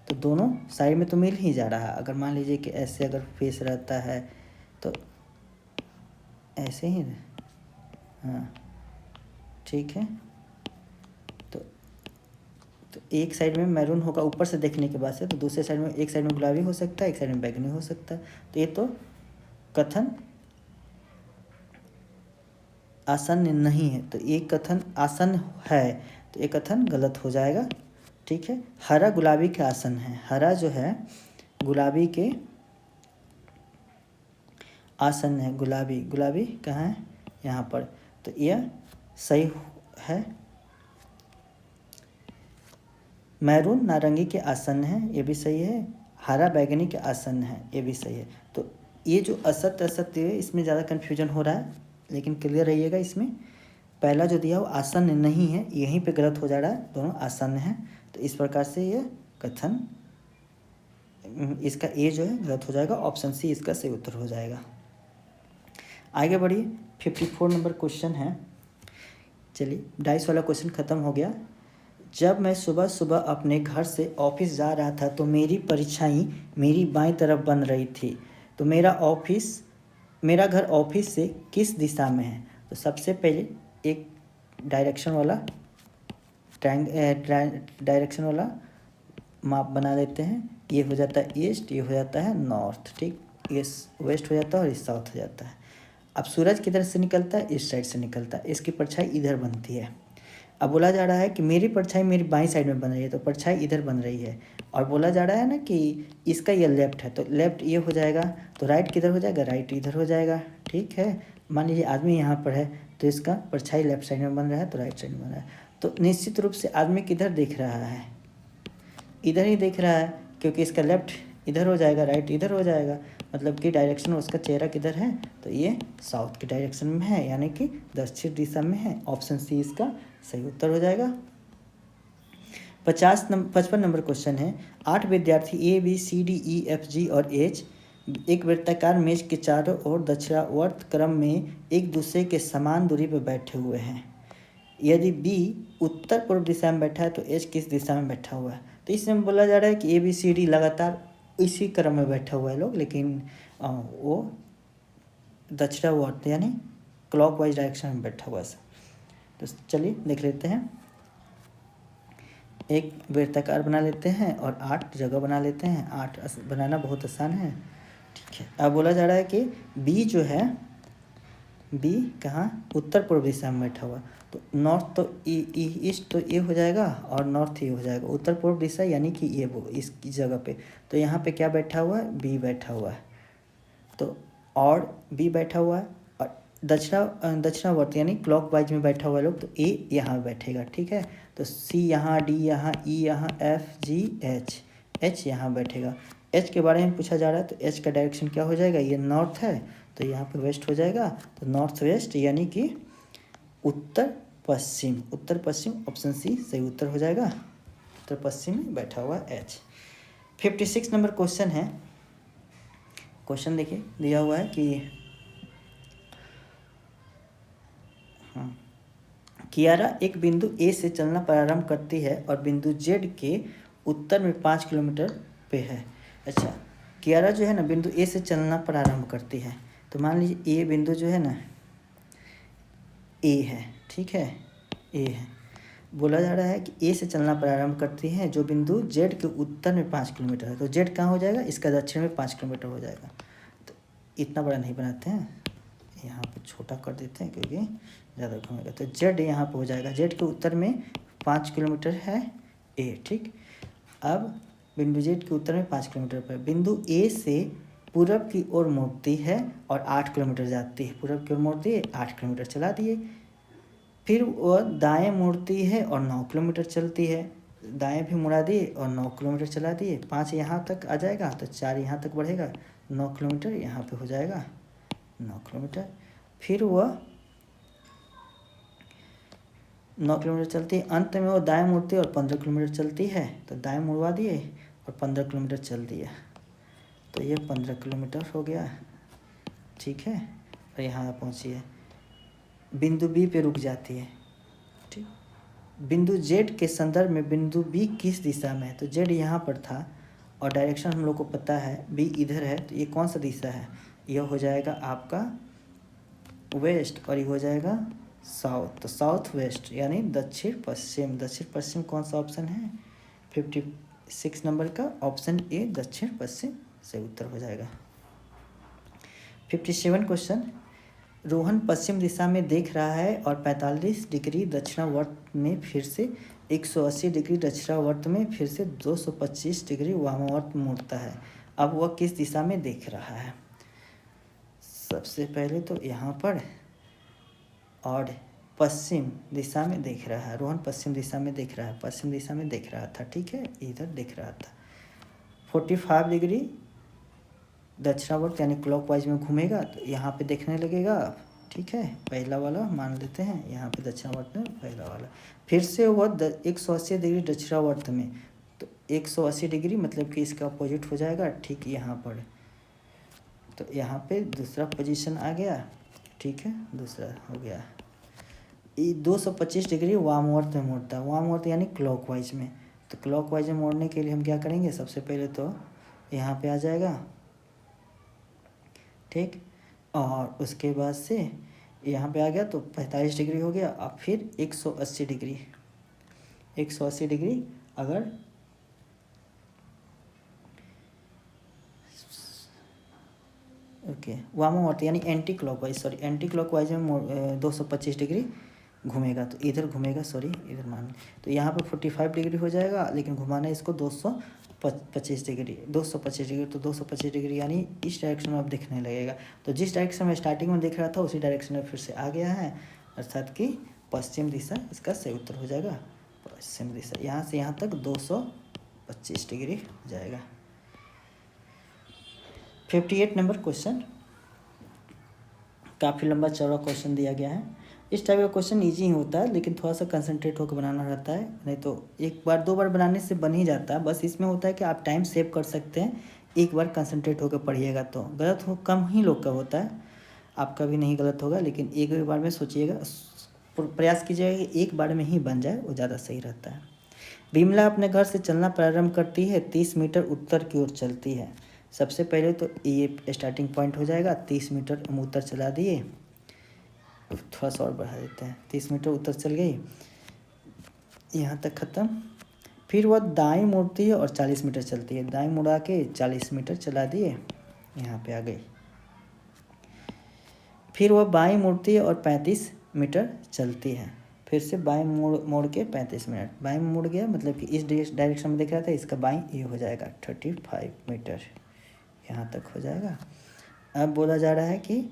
तो दोनों साइड में तो मिल ही जा रहा है। अगर मान लीजिए कि ऐसे अगर फेस रहता है तो ऐसे ही, हाँ ठीक है। तो एक साइड में मैरून होगा ऊपर से देखने के बाद से, तो दूसरे साइड में एक साइड में गुलाबी हो सकता है, एक साइड में बैगनी हो सकता है। तो ये तो कथन आसन्न नहीं है, तो ये कथन आसन्न है, तो ये कथन गलत हो जाएगा, ठीक है। हरा गुलाबी के आसन्न है, हरा जो है गुलाबी के आसन्न है, गुलाबी कहाँ है? यहाँ पर। तो यह सही है। मैरून नारंगी के आसन्न है, ये भी सही है। हरा बैगनी के आसन्न है, ये भी सही है। तो ये जो असत्य है, इसमें ज़्यादा कन्फ्यूजन हो रहा है, लेकिन क्लियर रहिएगा। इसमें पहला जो दिया वो आसन्न नहीं है, यहीं पे गलत हो जा रहा है, दोनों आसन्न है। तो इस प्रकार से ये कथन, इसका ए जो है गलत हो जाएगा, ऑप्शन सी इसका सही उत्तर हो जाएगा। आगे बढ़िए, 54 नंबर क्वेश्चन है। चलिए, डाइस वाला क्वेश्चन ख़त्म हो गया। जब मैं सुबह सुबह अपने घर से ऑफिस जा रहा था तो मेरी परछाई मेरी बाईं तरफ बन रही थी। तो मेरा घर ऑफिस से किस दिशा में है? तो सबसे पहले एक डायरेक्शन वाला माप बना लेते हैं। ये हो जाता है ईस्ट, ये हो जाता है नॉर्थ, ठीक। ये वेस्ट हो जाता है और ये साउथ हो जाता है। अब सूरज किधर से निकलता है? इस साइड से निकलता है, इसकी परछाई इधर बनती है। अब बोला जा रहा है कि मेरी परछाई मेरी बाईं साइड में बन रही है, तो परछाई इधर बन रही है। और बोला जा रहा है ना कि इसका ये लेफ्ट है, तो लेफ्ट ये हो जाएगा। तो राइट किधर हो जाएगा? राइट इधर हो जाएगा, ठीक है। मान लीजिए आदमी यहाँ पर है, तो इसका परछाई लेफ्ट साइड में बन रहा है, तो राइट साइड में बन रहा है। तो निश्चित रूप से आदमी किधर देख रहा है? इधर ही देख रहा है, क्योंकि इसका लेफ्ट इधर हो जाएगा, राइट इधर हो जाएगा। मतलब कि डायरेक्शन उसका चेहरा किधर है? तो ये साउथ के डायरेक्शन में है, यानी कि दक्षिण दिशा में है। ऑप्शन सी इसका सही उत्तर हो जाएगा। 55 नंबर क्वेश्चन है। 8 विद्यार्थी A B C D E F G और एच एक वृत्ताकार मेज के चारों ओर दक्षिणावर्त क्रम में एक दूसरे के समान दूरी पर बैठे हुए हैं। यदि बी उत्तर पूर्व दिशा में बैठा है तो एच किस दिशा में बैठा हुआ है? तो इसमें बोला जा रहा है कि ए बी सी डी लगातार इसी क्रम में बैठा हुआ है लोग, लेकिन वो दक्षिणावर्त यानी क्लॉकवाइज डायरेक्शन में बैठा हुआ है। तो चलिए देख लेते हैं। एक वृत्ताकार बना लेते हैं और 8 जगह बना लेते हैं। 8 बनाना बहुत आसान है, ठीक है। अब बोला जा रहा है कि बी जो है, बी कहाँ, उत्तर पूर्व दिशा में बैठा हुआ। तो नॉर्थ तो ईस्ट तो ये हो जाएगा और नॉर्थ ये हो जाएगा। उत्तर पूर्व दिशा यानी कि ये वो इस जगह पे। तो यहाँ पे क्या बैठा हुआ है, बी बैठा हुआ है। तो और बी बैठा हुआ है और दक्षिणावर्त यानी क्लॉकवाइज में बैठा हुआ लोग, तो ए यहाँ बैठेगा, ठीक है। तो सी यहाँ, डी यहाँ, ई यहाँ, एफ, जी, एच यहाँ बैठेगा। एच के बारे में पूछा जा रहा है, तो एच का डायरेक्शन क्या हो जाएगा, ये नॉर्थ है तो यहाँ पे वेस्ट हो जाएगा। तो नॉर्थ वेस्ट यानी कि उत्तर पश्चिम, उत्तर पश्चिम, ऑप्शन सी सही उत्तर हो जाएगा। उत्तर पश्चिम में बैठा हुआ एच। 56 नंबर क्वेश्चन है। क्वेश्चन देखिए दिया हुआ है कि कियारा एक बिंदु ए से चलना प्रारंभ करती है और बिंदु जेड के उत्तर में 5 किलोमीटर पे है। अच्छा, कियारा जो है ना बिंदु ए से चलना प्रारंभ करती है। तो मान लीजिए ये बिंदु जो है ना ए है, ठीक है, ए है। बोला जा रहा है कि ए से चलना प्रारंभ करती है जो बिंदु जेड के उत्तर में 5 किलोमीटर है। तो जेड कहाँ हो जाएगा, इसका दक्षिण में 5 किलोमीटर हो जाएगा। तो इतना बड़ा नहीं बनाते हैं, यहाँ पे छोटा कर देते हैं क्योंकि ज़्यादा घूमेगा। तो जेड यहाँ पे हो जाएगा, जेड के उत्तर में 5 किलोमीटर है ए, ठीक। अब बिंदु जेड के उत्तर में 5 किलोमीटर पर बिंदु ए से पूरब की ओर मुड़ती है और 8 किलोमीटर जाती है। पूरब की ओर मुड़ती है, 8 किलोमीटर चला दिए। फिर वह दाएं मुड़ती है और 9 किलोमीटर चलती है। दाएं भी मुड़ा दिए और 9 किलोमीटर चला दिए। 5 यहाँ तक आ जाएगा तो 4 यहाँ तक बढ़ेगा, 9 किलोमीटर यहाँ पे हो जाएगा, 9 किलोमीटर। फिर वह 9 किलोमीटर चलती है, अंत में वो दाएं मुड़ती है और 15 किलोमीटर चलती है। तो दाएं मुड़वा दिए और 15 किलोमीटर चल दिया, तो ये 15 किलोमीटर हो गया, ठीक है। और यहाँ पहुँची है, बिंदु बी पे रुक जाती है, ठीक। बिंदु जेड के संदर्भ में बिंदु बी किस दिशा में है। तो जेड यहाँ पर था और डायरेक्शन हम लोग को पता है, बी इधर है। तो ये कौन सा दिशा है, यह हो जाएगा आपका वेस्ट और ये हो जाएगा साउथ। तो साउथ वेस्ट यानी दक्षिण पश्चिम। दक्षिण पश्चिम कौन सा ऑप्शन है, 56 नंबर का ऑप्शन ए दक्षिण पश्चिम से उत्तर हो जाएगा। 57 क्वेश्चन, रोहन पश्चिम दिशा में देख रहा है और 45 डिग्री दक्षिणावर्त में फिर से 180 डिग्री दक्षिणावर्त में फिर से 225 डिग्री वामावर्त मुड़ता है। अब वह किस दिशा में देख रहा है। सबसे पहले तो यहाँ पर और पश्चिम दिशा में देख रहा है। रोहन पश्चिम दिशा में देख रहा है, पश्चिम दिशा में देख रहा था, ठीक है, इधर देख रहा था। 45 डिग्री दक्षिणावर्त यानी क्लॉकवाइज में घूमेगा तो यहाँ पे देखने लगेगा, ठीक है। पहला वाला मान लेते हैं, यहाँ पे दक्षिणावर्त में पहला वाला। फिर से वह 180 डिग्री दक्षिणावर्त में, तो 180 डिग्री मतलब कि इसका अपोजिट हो जाएगा, ठीक यहाँ पर। तो यहाँ पे दूसरा पोजीशन आ गया, ठीक है, दूसरा हो गया। 225 डिग्री वामवर्त में मोड़ता है, वामवर्त यानी क्लॉकवाइज में। तो क्लॉकवाइज में मोड़ने के लिए हम क्या करेंगे, सबसे पहले तो यहाँ पे आ जाएगा, ठीक। और उसके बाद से यहाँ पे आ गया तो 45 डिग्री हो गया। अब फिर 180 डिग्री, 180 डिग्री अगर ओके वामावर्त यानी anti clockwise, sorry anti clockwise में 225 डिग्री घूमेगा। तो इधर घूमेगा, सॉरी इधर मान, तो यहाँ पे 45 डिग्री हो जाएगा, लेकिन घुमाना इसको 225 डिग्री, 225 डिग्री। तो 225 डिग्री यानी इस डायरेक्शन में अब दिखने लगेगा। तो जिस डायरेक्शन में स्टार्टिंग में दिख रहा था उसी डायरेक्शन में फिर से आ गया है, अर्थात कि पश्चिम दिशा इसका सही उत्तर हो जाएगा, पश्चिम दिशा। यहाँ से यहाँ तक 225 डिग्री हो जाएगा। 58 नंबर क्वेश्चन, काफ़ी लंबा चौड़ा क्वेश्चन दिया गया है। इस टाइप का क्वेश्चन इजी ही होता है, लेकिन थोड़ा सा कंसंट्रेट होकर बनाना रहता है, नहीं तो एक बार दो बार बनाने से बन ही जाता है। बस इसमें होता है कि आप टाइम सेव कर सकते हैं, एक बार कंसंट्रेट होकर पढ़िएगा तो। गलत हो कम ही लोग का होता है, आपका भी नहीं गलत होगा, लेकिन एक बार में सोचिएगा, प्रयास कीजिएगा कि एक बार में ही बन जाए, वो ज़्यादा सही रहता है। विमला अपने घर से चलना प्रारंभ करती है, 30 मीटर उत्तर की ओर चलती है। सबसे पहले तो ये स्टार्टिंग पॉइंट हो जाएगा, 30 मीटर हम उत्तर चला दिए, थोड़ा सा और बढ़ा देते हैं। 30 मीटर उत्तर चल गई, यहाँ तक ख़त्म। फिर वह दाएं मुड़ती है और 40 मीटर चलती है। दाएं मुड़ा के 40 मीटर चला दिए, यहाँ पे आ गई। फिर वह बाएं मुड़ती है और 35 मीटर चलती है। फिर से बाएं मोड़ के 35 मिनट। बाएं मुड़ गया मतलब कि इस डायरेक्शन में दिख रहा था, इसका बाएं ये हो जाएगा 35 मीटर, यहाँ तक हो जाएगा। अब बोला जा रहा है कि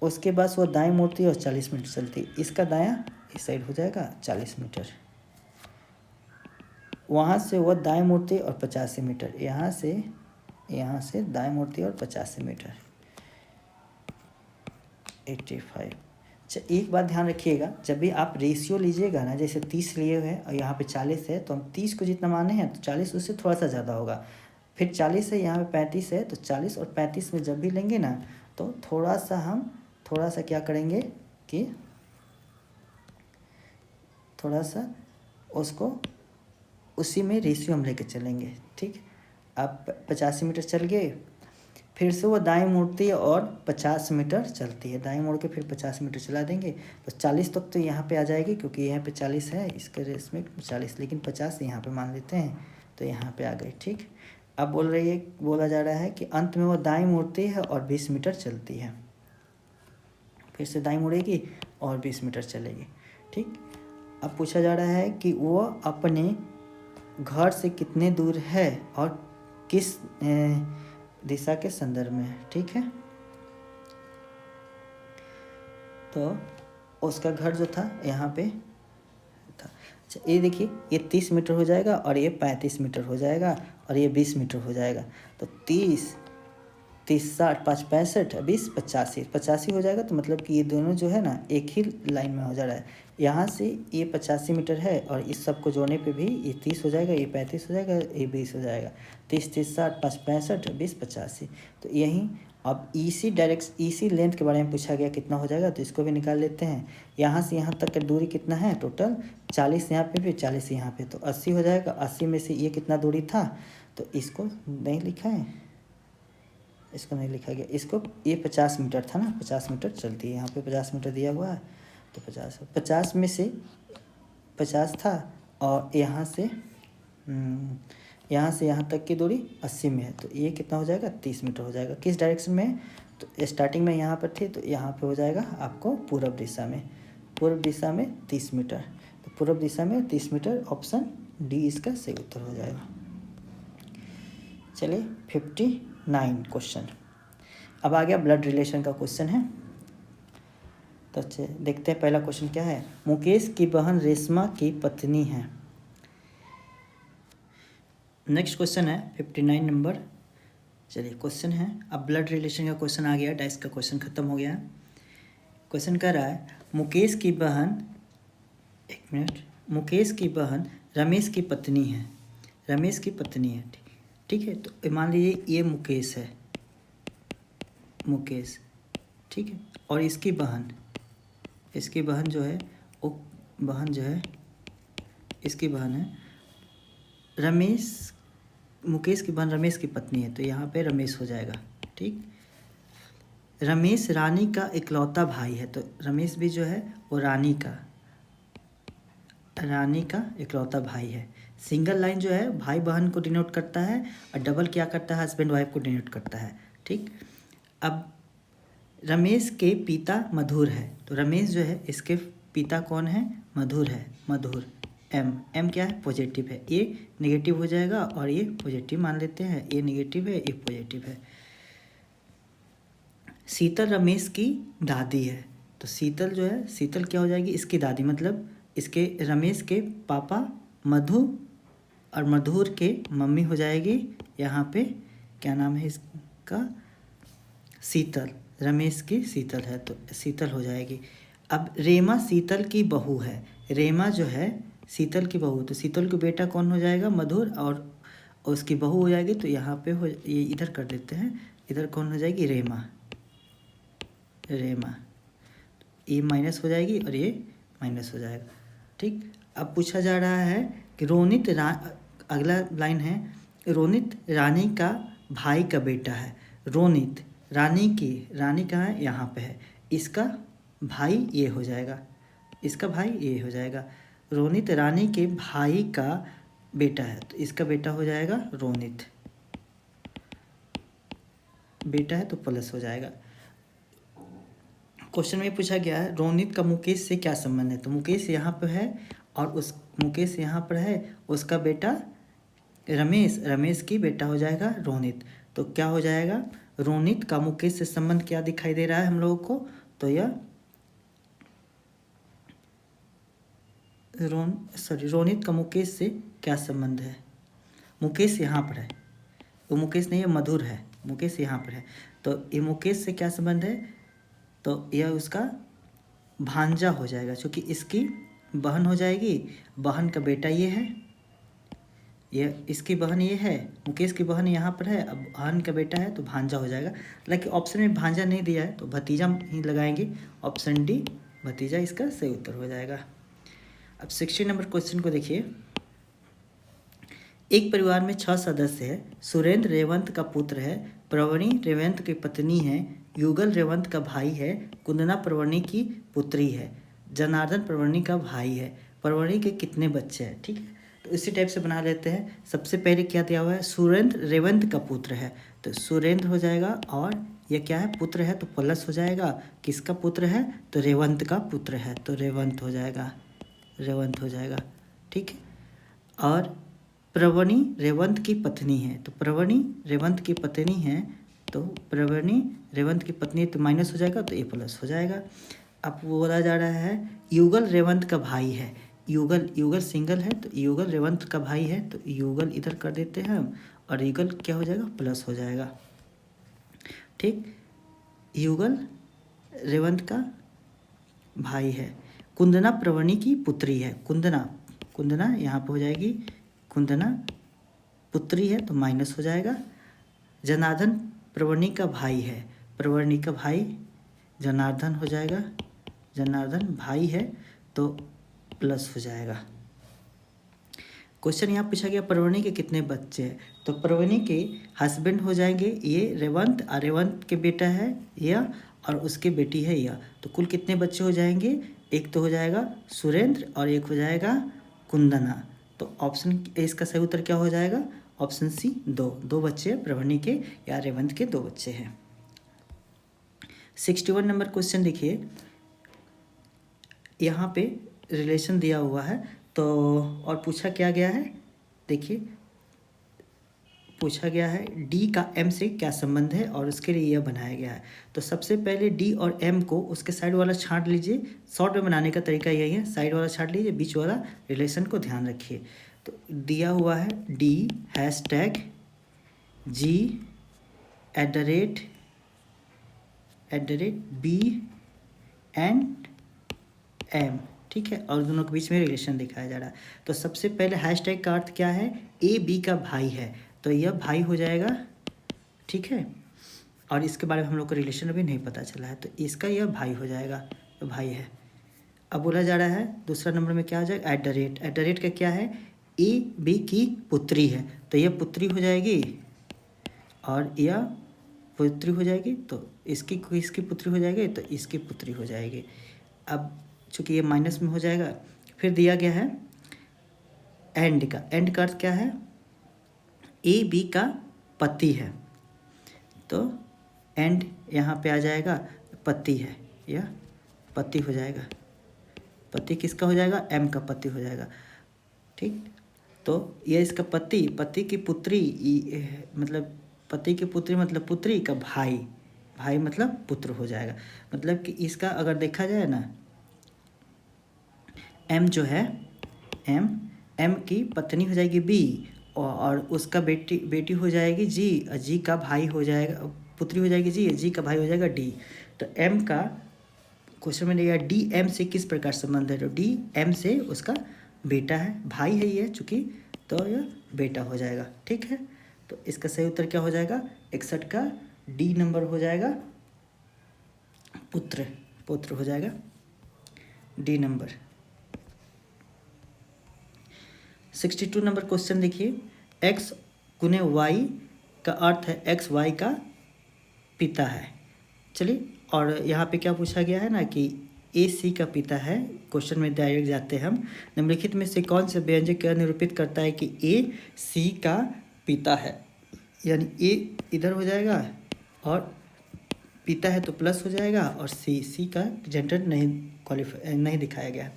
उसके बाद वो दाएं मुड़ती है और 40 मीटर चलती है। इसका दायां इस साइड हो जाएगा 40 मीटर। वहाँ से वह दाएं मुड़ती है और 85 मीटर। यहाँ से दाएं मुड़ती है और 85 मीटर, 85। अच्छा, एक बात ध्यान रखिएगा, जब भी आप रेशियो लीजिएगा ना, जैसे 30 लिए हुए हैं और यहाँ पे 40 है, तो हम 30 को जितना माने हैं तो 40 उससे थोड़ा सा ज़्यादा होगा। फिर 40 है, यहाँ पे 35 है, तो 40 और 35 में जब भी लेंगे ना, तो थोड़ा सा क्या करेंगे कि थोड़ा सा उसको उसी में रेशियो हम लेके चलेंगे। ठीक, आप 85 मीटर चल गए, फिर से वो दाएं मुड़ती है और 50 मीटर चलती है। दाएं मुड़ के फिर 50 मीटर चला देंगे तो 40 तक तो यहाँ पे आ जाएगी, क्योंकि यहाँ पे 40 है, इसके रेस में 40, लेकिन 50 यहाँ पे मान लेते हैं, तो यहाँ पे आ गई। ठीक, अब बोला जा रहा है कि अंत में वो दाएं मुड़ती है और 20 मीटर चलती है। फिर से दाएं मुड़ेगी और 20 मीटर चलेगी। ठीक, अब पूछा जा रहा है कि वो अपने घर से कितने दूर है और किस दिशा के संदर्भ में है। ठीक है, तो उसका घर जो था यहाँ पे था। अच्छा, ये देखिए, ये 30 मीटर हो जाएगा और ये 35 मीटर हो जाएगा और ये 20 मीटर हो जाएगा। तो 30 60 5 65 20 85 85 हो जाएगा। तो मतलब कि ये दोनों जो है ना एक ही लाइन में हो जा रहा है। यहाँ से ये 85 मीटर है और इस सब को जोड़ने पे भी ये 30 हो जाएगा, ये 35 हो जाएगा, ये 20 हो जाएगा। 30 60 5 65 20 85। तो यहीं अब इसी लेंथ के बारे में पूछा गया कितना हो जाएगा, तो इसको भी निकाल लेते हैं। यहाँ से यहाँ तक का दूरी कितना है टोटल, 40 यहाँ पे भी 40 यहाँ पे, तो 80 हो जाएगा। 80 में से ये कितना दूरी था, तो इसको नहीं लिखा है, इसको नहीं लिखा गया। इसको ये 50 मीटर था ना, 50 मीटर चलती है, यहाँ पे 50 मीटर दिया हुआ है, तो 50 में से 50 था और यहाँ से यहाँ तक की दूरी 80 में है, तो ये कितना हो जाएगा 30 मीटर हो जाएगा। किस डायरेक्शन में है, तो स्टार्टिंग में यहाँ पर थे, तो यहाँ पे हो जाएगा आपको पूर्व दिशा में 30 मीटर। तो पूर्व दिशा में 30 मीटर, ऑप्शन डी इसका सही उत्तर हो जाएगा। चलिए 59 क्वेश्चन। अब आ गया ब्लड रिलेशन का क्वेश्चन है। तो अच्छे देखते हैं पहला क्वेश्चन क्या है। मुकेश की बहन रेशमा की पत्नी है। नेक्स्ट क्वेश्चन है 59 नंबर। चलिए क्वेश्चन है, अब ब्लड रिलेशन का क्वेश्चन आ गया, डाइस का क्वेश्चन खत्म हो गया। क्वेश्चन कर रहा है मुकेश की बहन रमेश की पत्नी है। ठीक है, तो मान लीजिए ये मुकेश है, ठीक है, और इसकी बहन जो है इसकी बहन है मुकेश की बहन रमेश की पत्नी है, तो यहाँ पे रमेश हो जाएगा। ठीक, रमेश रानी का इकलौता भाई है, तो रमेश भी जो है वो रानी का इकलौता भाई है। सिंगल लाइन जो है भाई बहन को डिनोट करता है और डबल क्या करता है, हस्बैंड वाइफ को डिनोट करता है। ठीक, अब रमेश के पिता मधुर है, तो रमेश जो है इसके पिता कौन है, मधुर है। एम क्या है, पॉजिटिव है, ये नेगेटिव हो जाएगा और ये पॉजिटिव मान लेते हैं, ये नेगेटिव है ये पॉजिटिव है। शीतल रमेश की दादी है, तो शीतल क्या हो जाएगी, इसकी दादी, मतलब इसके रमेश के पापा मधु और मधुर के मम्मी हो जाएगी। यहाँ पे क्या नाम है इसका, शीतल, रमेश की शीतल है, तो शीतल हो जाएगी। अब रेमा शीतल की बहू है, रेमा जो है शीतल की बहू, तो शीतल का बेटा कौन हो जाएगा, मधुर, और उसकी बहू हो जाएगी, तो यहाँ पे ये इधर कर देते हैं, इधर कौन हो जाएगी, रेमा, ये माइनस हो जाएगी और ये माइनस हो जाएगा। ठीक, अब पूछा जा रहा है कि अगला लाइन है, रोनित रानी का भाई का बेटा है। रोनित रानी कहाँ है, यहाँ पे है, इसका भाई ये हो जाएगा, इसका भाई ये हो जाएगा। रोनित रानी के भाई का बेटा है, तो इसका बेटा हो जाएगा रोनित, बेटा है तो प्लस हो जाएगा। क्वेश्चन में पूछा गया है रोनित का मुकेश से क्या संबंध है, तो मुकेश यहाँ पर है और उस मुकेश यहाँ पर है, उसका बेटा रमेश, रमेश की बेटा हो जाएगा रोनित। तो क्या हो जाएगा, रोनित का मुकेश से संबंध क्या दिखाई दे रहा है हम लोगों को, तो यह रोनित का मुकेश से क्या संबंध है, मुकेश यहाँ पर है, वो मुकेश नहीं है मधुर है, मुकेश यहाँ पर है, तो ये मुकेश से क्या संबंध है, तो यह उसका भांजा हो जाएगा, क्योंकि इसकी बहन हो जाएगी, बहन का बेटा ये है, यह इसकी बहन ये है, मुकेश की बहन यहाँ पर है, अब बहन का बेटा है तो भांजा हो जाएगा। लेकिन ऑप्शन में भांजा नहीं दिया है तो भतीजा ही लगाएंगे, ऑप्शन डी भतीजा इसका सही उत्तर हो जाएगा। अब 60 नंबर क्वेश्चन को देखिए। एक परिवार में 6 सदस्य है, सुरेंद्र रेवंत का पुत्र है, प्रवणी रेवंत की पत्नी है, युगल रेवंत का भाई है, कुंदना प्रवणी की पुत्री है, जनार्दन प्रवणी का भाई है, प्रवणी के कितने बच्चे हैं। ठीक है, तो इसी टाइप से बना लेते हैं। सबसे पहले क्या दिया हुआ है, सुरेंद्र रेवंत का पुत्र है, तो सुरेंद्र हो जाएगा, और यह क्या है, पुत्र है तो प्लस हो जाएगा, किसका पुत्र है, तो रेवंत का पुत्र है, तो रेवंत हो जाएगा, रेवंत हो जाएगा। ठीक है, और प्रवणी रेवंत की पत्नी है, तो प्रवणी रेवंत की पत्नी है, तो प्रवणी रेवंत की पत्नी तो माइनस हो जाएगा, तो ये प्लस हो जाएगा। अब बोला जा रहा है युगल रेवंत का भाई है, युगल, युगल सिंगल है तो युगल रेवंत का भाई है, तो युगल इधर कर देते हैं हम, और युगल क्या हो जाएगा, प्लस हो जाएगा। ठीक, युगल रेवंत का भाई है, कुंदना प्रवणी की पुत्री है, कुंदना, कुंदना यहाँ पे हो जाएगी, कुंदना पुत्री है तो माइनस हो जाएगा। जनार्दन प्रवणी का भाई है, प्रवणी का भाई जनार्दन हो जाएगा, जनार्दन भाई है तो प्लस हो जाएगा। क्वेश्चन यहाँ पूछा गया प्रवणी के कितने बच्चे हैं, तो प्रवणी के हस्बैंड हो जाएंगे ये रेवंत, और रेवंत के बेटा है यह, और उसकी बेटी है यह, तो कुल कितने बच्चे हो जाएंगे, एक तो हो जाएगा सुरेंद्र और एक हो जाएगा कुंदना, तो ऑप्शन इसका सही उत्तर क्या हो जाएगा, ऑप्शन सी, दो बच्चे प्रवणी के या रेवंत के 2 बच्चे हैं। 61 नंबर क्वेश्चन देखिए, यहाँ पे रिलेशन दिया हुआ है, तो और पूछा क्या गया है, देखिए पूछा गया है डी का एम से क्या संबंध है, और उसके लिए यह बनाया गया है। तो सबसे पहले डी और एम को उसके साइड वाला छांट लीजिए, शॉर्ट में बनाने का तरीका यही है, साइड वाला छांट लीजिए, बीच वाला रिलेशन को ध्यान रखिए। तो दिया हुआ है D hashtag G @ B and M, ठीक है, और दोनों के बीच में रिलेशन दिखाया जा रहा है। तो सबसे पहले हैशटैग का अर्थ क्या है, ए बी का भाई है, तो यह भाई हो जाएगा, ठीक है, और इसके बारे में हम लोग को रिलेशन अभी नहीं पता चला है, तो इसका यह भाई हो जाएगा, तो भाई है। अब बोला जा रहा है दूसरा नंबर में क्या हो जाएगा, @ का क्या है, ए बी की पुत्री है, तो यह पुत्री हो जाएगी, और यह पुत्री हो जाएगी, तो इसकी पुत्री हो जाएगी, तो इसकी पुत्री हो जाएगी। अब चूँकि ये माइनस में हो जाएगा, फिर दिया गया है एंड का अर्थ क्या है, ए बी का पति है, तो एंड यहाँ पे आ जाएगा, पति है, यह पति हो जाएगा, पति किसका हो जाएगा, एम का पति हो जाएगा। ठीक, तो यह इसका पति की पुत्री, मतलब पति की पुत्री मतलब पुत्री का भाई मतलब पुत्र हो जाएगा। मतलब कि इसका अगर देखा जाए ना, एम जो है, एम की पत्नी हो जाएगी बी, और उसका बेटी हो जाएगी जी का भाई हो जाएगा, पुत्री हो जाएगी जी का भाई हो जाएगा डी। तो एम का क्वेश्चन में दिया डी एम से किस प्रकार संबंध है, तो डी एम से उसका बेटा है, भाई है ये चूँकि, तो यह बेटा हो जाएगा। ठीक है, तो इसका सही उत्तर क्या हो जाएगा, 61 का डी नंबर हो जाएगा, पुत्र हो जाएगा, डी नंबर। 62 नंबर क्वेश्चन देखिए, x गुने y का अर्थ है x y का पिता है। चलिए, और यहाँ पे क्या पूछा गया है ना कि ए सी का पिता है। क्वेश्चन में डायरेक्ट जाते हैं हम। निम्नलिखित में से कौन सा व्यंजक यह निरूपित करता है कि ए सी का पिता है? यानी ए इधर हो जाएगा और पिता है तो प्लस हो जाएगा, और सी का जेंडर नहीं दिखाया गया।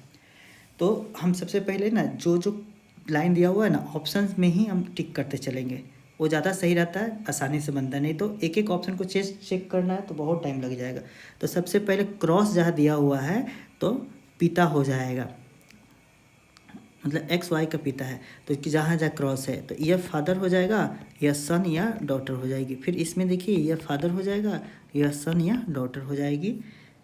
तो हम सबसे पहले ना जो लाइन दिया हुआ है ना ऑप्शंस में ही हम टिक करते चलेंगे, वो ज़्यादा सही रहता है, आसानी से बनता है। नहीं तो एक एक ऑप्शन को चेक करना है तो बहुत टाइम लग जाएगा। तो सबसे पहले क्रॉस जहाँ दिया हुआ है तो पिता हो जाएगा, मतलब एक्स वाई का पिता है तो जहाँ जहाँ क्रॉस है तो यह फादर हो जाएगा, यह सन या डॉटर हो जाएगी। फिर इसमें देखिए यह फादर हो जाएगा, यह सन या डॉटर हो जाएगी।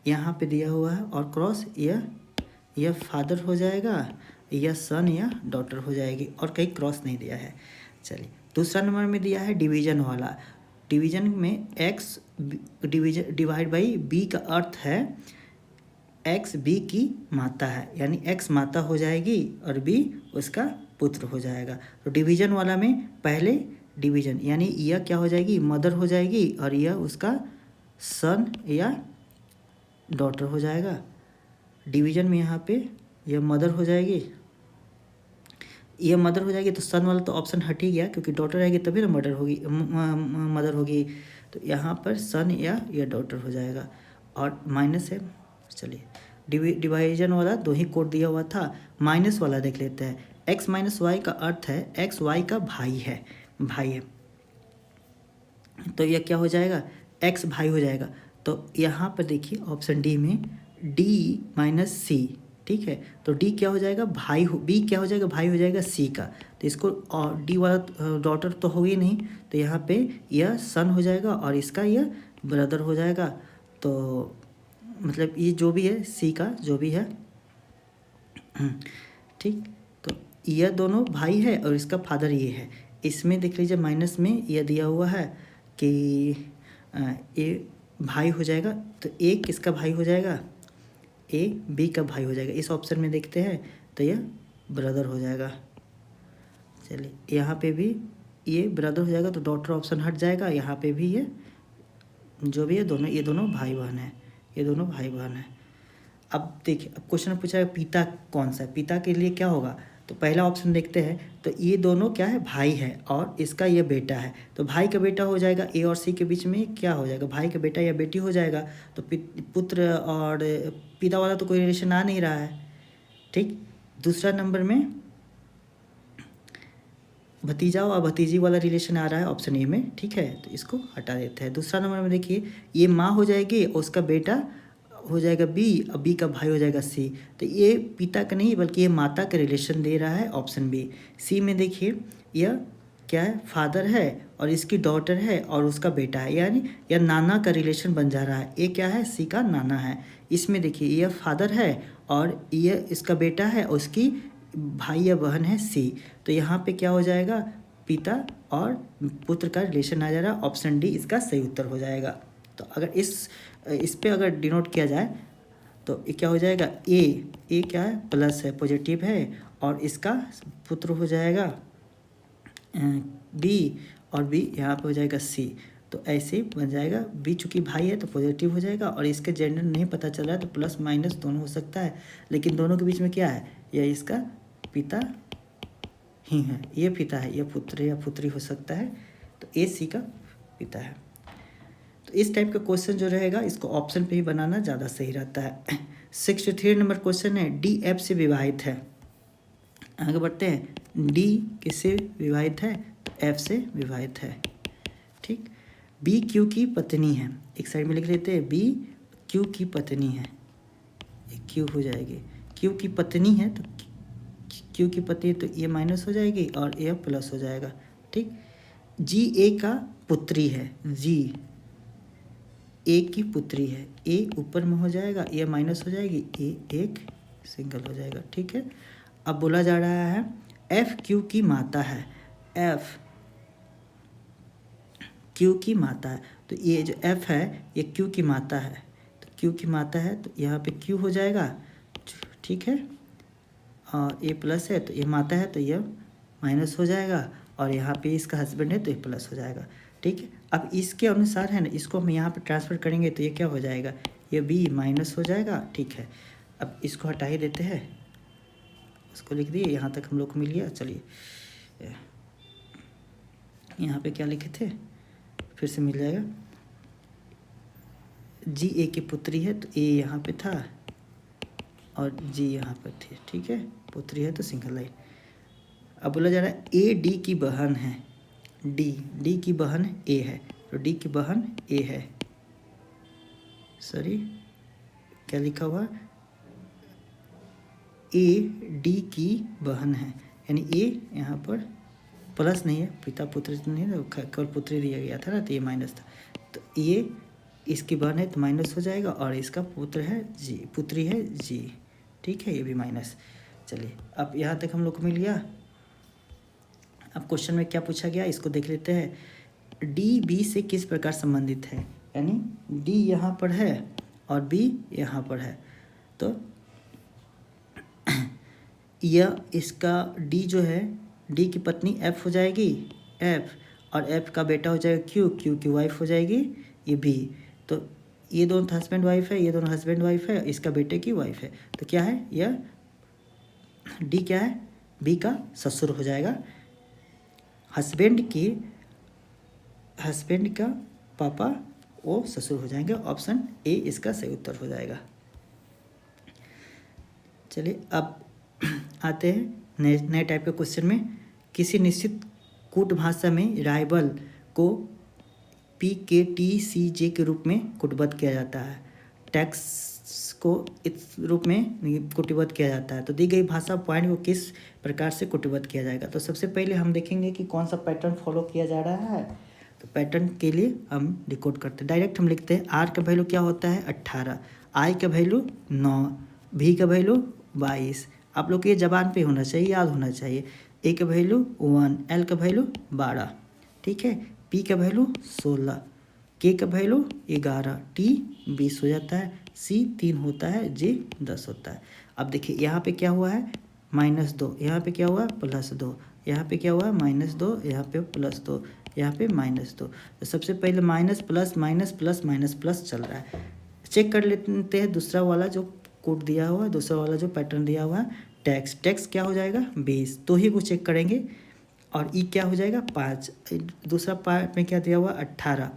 यहाँ पे दिया हुआ है और क्रॉस यह फादर हो जाएगा, यह सन या डॉटर हो जाएगी, और कहीं क्रॉस नहीं दिया है। चलिए दूसरा नंबर में दिया है डिवीजन वाला। डिवीजन में एक्स डिवाइड बाई बी का अर्थ है एक्स बी की माता है, यानी एक्स माता हो जाएगी और बी उसका पुत्र हो जाएगा। तो डिवीजन वाला में पहले डिवीजन यानी यह क्या हो जाएगी, मदर हो जाएगी, और यह उसका सन या डॉटर हो जाएगा। डिवीजन में यहाँ पे यह मदर हो जाएगी, यह मदर हो जाएगी, तो सन वाला तो ऑप्शन हट ही गया, क्योंकि डॉटर आएगी तभी ना मदर होगी। तो यहाँ पर सन या यह डॉटर हो जाएगा, और माइनस है। चलिए डिवाइजन वाला दो ही कोड दिया हुआ था, माइनस वाला देख लेते हैं। एक्स माइनस वाई का अर्थ है एक्स वाई का भाई है, तो यह क्या हो जाएगा, एक्स भाई हो जाएगा। तो यहाँ पर देखिए ऑप्शन डी में डी माइनस सी, ठीक है। तो डी क्या हो जाएगा, भाई हो, बी क्या हो जाएगा, भाई हो जाएगा सी का। तो इसको और डी वाला डॉटर तो होगी नहीं, तो यहाँ पे यह सन हो जाएगा और इसका यह ब्रदर हो जाएगा। तो मतलब ये जो भी है सी का जो भी है, ठीक। तो यह दोनों भाई है और इसका फादर ये है। इसमें देख लीजिए माइनस में यह दिया हुआ है कि ए भाई हो जाएगा, तो ए किसका भाई हो जाएगा, ए बी का भाई हो जाएगा। इस ऑप्शन में देखते हैं तो यह ब्रदर हो जाएगा। चलिए यहाँ पे भी ये ब्रदर हो जाएगा, तो डॉटर ऑप्शन हट जाएगा। यहाँ पे भी ये जो भी है दोनों, ये दोनों भाई बहन है, ये दोनों भाई बहन है। अब देखिए अब क्वेश्चन पूछा है पिता कौन सा है, पिता के लिए क्या होगा। तो पहला ऑप्शन देखते हैं, तो ये दोनों क्या है, भाई है, और इसका ये बेटा है। तो भाई का बेटा हो जाएगा, ए और सी के बीच में क्या हो जाएगा, भाई का बेटा या बेटी हो जाएगा। तो पुत्र और पिता वाला तो कोई रिलेशन आ नहीं रहा है, ठीक। दूसरा नंबर में भतीजा और भतीजी वाला रिलेशन आ रहा है ऑप्शन ए में, ठीक है। तो इसको हटा देते हैं। दूसरा नंबर में देखिए ये माँ हो जाएगी और उसका बेटा हो जाएगा बी, और बी का भाई हो जाएगा सी। तो ये पिता का नहीं बल्कि ये माता का रिलेशन दे रहा है ऑप्शन बी। सी में देखिए यह क्या है, फादर है और इसकी डॉटर है और उसका बेटा है, यानी यह नाना का रिलेशन बन जा रहा है। ये क्या है, सी का नाना है। इसमें देखिए यह फादर है और यह इसका बेटा है, उसकी भाई या बहन है सी। तो यहाँ पे क्या हो जाएगा, पिता और पुत्र का रिलेशन आ जा रहा है। ऑप्शन डी इसका सही उत्तर हो जाएगा। तो अगर इस पे अगर डिनोट किया जाए तो ये क्या हो जाएगा, ए क्या है, प्लस है, पॉजिटिव है, और इसका पुत्र हो जाएगा बी, और बी यहाँ पे हो जाएगा सी। तो ऐसे बन जाएगा, बी चूँकि भाई है तो पॉजिटिव हो जाएगा, और इसके जेंडर नहीं पता चल रहा है तो प्लस माइनस दोनों हो सकता है, लेकिन दोनों के बीच में क्या है, यह इसका पिता ही है, ये पिता है, यह पुत्र या पुत्री हो सकता है। तो ए सी का पिता है। तो इस टाइप का क्वेश्चन जो रहेगा इसको ऑप्शन पे ही बनाना ज़्यादा सही रहता है। 63 नंबर क्वेश्चन है, डी एफ से विवाहित है। आगे बढ़ते हैं, डी किससे विवाहित है, एफ से विवाहित है, ठीक। बी क्यू की पत्नी है, एक साइड में लिख लेते हैं, बी क्यू की पत्नी है, क्यू हो जाएगी, क्यू की पत्नी है, तो क्यू की पत्नी तो ये माइनस हो जाएगी और ये प्लस हो जाएगा, ठीक। जी ए का पुत्री है, जी ए की पुत्री है, ए ऊपर में हो जाएगा, ये माइनस हो जाएगी, ए एक सिंगल हो जाएगा, ठीक है। अब बोला जा रहा है एफ क्यू की माता है, एफ क्यू की माता है। तो ये जो एफ है ये क्यू की माता है, तो क्यू की माता है तो यहाँ पे क्यू हो जाएगा, ठीक है। और ए प्लस है तो ये माता है तो ये माइनस हो जाएगा, और यहाँ पे इसका हस्बैंड है तो ये प्लस हो जाएगा, ठीक है। अब इसके अनुसार है ना, इसको हम यहाँ पे ट्रांसफ़र करेंगे तो ये क्या हो जाएगा, ये बी माइनस हो जाएगा। ठीक है, अब इसको हटा ही देते हैं, इसको लिख दिए, यहाँ तक हम लोग को मिल गया। चलिए यहाँ पे क्या लिखे थे फिर से मिल जाएगा। जी ए की पुत्री है तो ए यहाँ पे था और जी यहाँ पर थी। ठीक है, पुत्री है तो सिंगल लाइन। अब बोला जा रहा है ए डी की बहन है, डी की बहन ए है, तो डी की बहन ए है। सॉरी, क्या लिखा हुआ, ए डी की बहन है, यानी ए यहाँ पर प्लस नहीं है, पिता पुत्र नहीं है, केवल पुत्री दिया गया था ना, तो ये माइनस था। तो ये इसकी बहन है तो माइनस हो जाएगा, और इसका पुत्र है जी, पुत्री है जी। ठीक है, ये भी माइनस। चलिए अब यहाँ तक हम लोग को मिल गया। अब क्वेश्चन में क्या पूछा गया इसको देख लेते हैं। डी बी से किस प्रकार संबंधित है, यानी डी यहाँ पर है और बी यहाँ पर है, तो यह इसका डी जो है, डी की पत्नी एफ हो जाएगी, एफ, और एफ का बेटा हो जाएगा क्यू, क्यू की वाइफ हो जाएगी ये बी। तो ये दोनों हस्बैंड वाइफ है, ये दोनों हस्बैंड वाइफ है, इसका बेटे की वाइफ है, तो क्या है यह डी क्या है, बी का ससुर हो जाएगा। हस्बैंड का पापा वो ससुर हो जाएंगे। ऑप्शन ए इसका सही उत्तर हो जाएगा। चलिए अब आते हैं नए टाइप के क्वेश्चन में। किसी निश्चित कूट भाषा में राइवल को PKTCJ के रूप में कूटबद्ध किया जाता है, टैक्स को इस रूप में कूटबद्ध किया जाता है। तो दी गई भाषा पॉइंट को किस प्रकार से कूटबद्ध किया जाएगा। तो सबसे पहले हम देखेंगे कि कौन सा पैटर्न फॉलो किया जा रहा है। तो पैटर्न के लिए हम डिकोड करते हैं, डायरेक्ट हम लिखते हैं। आर का वैल्यू क्या होता है 18, आई का वैल्यू 9, भी का वैल्यू 22। आप लोग को ये जबान पे होना चाहिए, याद होना चाहिए। ए का वैल्यू 1, एल का वैल्यू 12, ठीक है, पी का वैल्यू 16, के का वैल्यू 11, टी 20 हो जाता है, सी 3 होता है, जे 10 होता है। अब देखिए यहाँ पे क्या हुआ है -2, यहाँ पे क्या हुआ +2, यहाँ पे क्या हुआ -2, यहाँ पे +2, यहाँ पे -2। तो सबसे पहले minus plus minus plus minus plus चल रहा है। चेक कर लेते हैं दूसरा वाला जो कोड दिया हुआ है, दूसरा वाला जो पैटर्न दिया हुआ है, टैक्स क्या हो जाएगा 20, तो ही वो चेक करेंगे। और ई क्या हो जाएगा 5, दूसरा पार्ट में क्या दिया हुआ 18,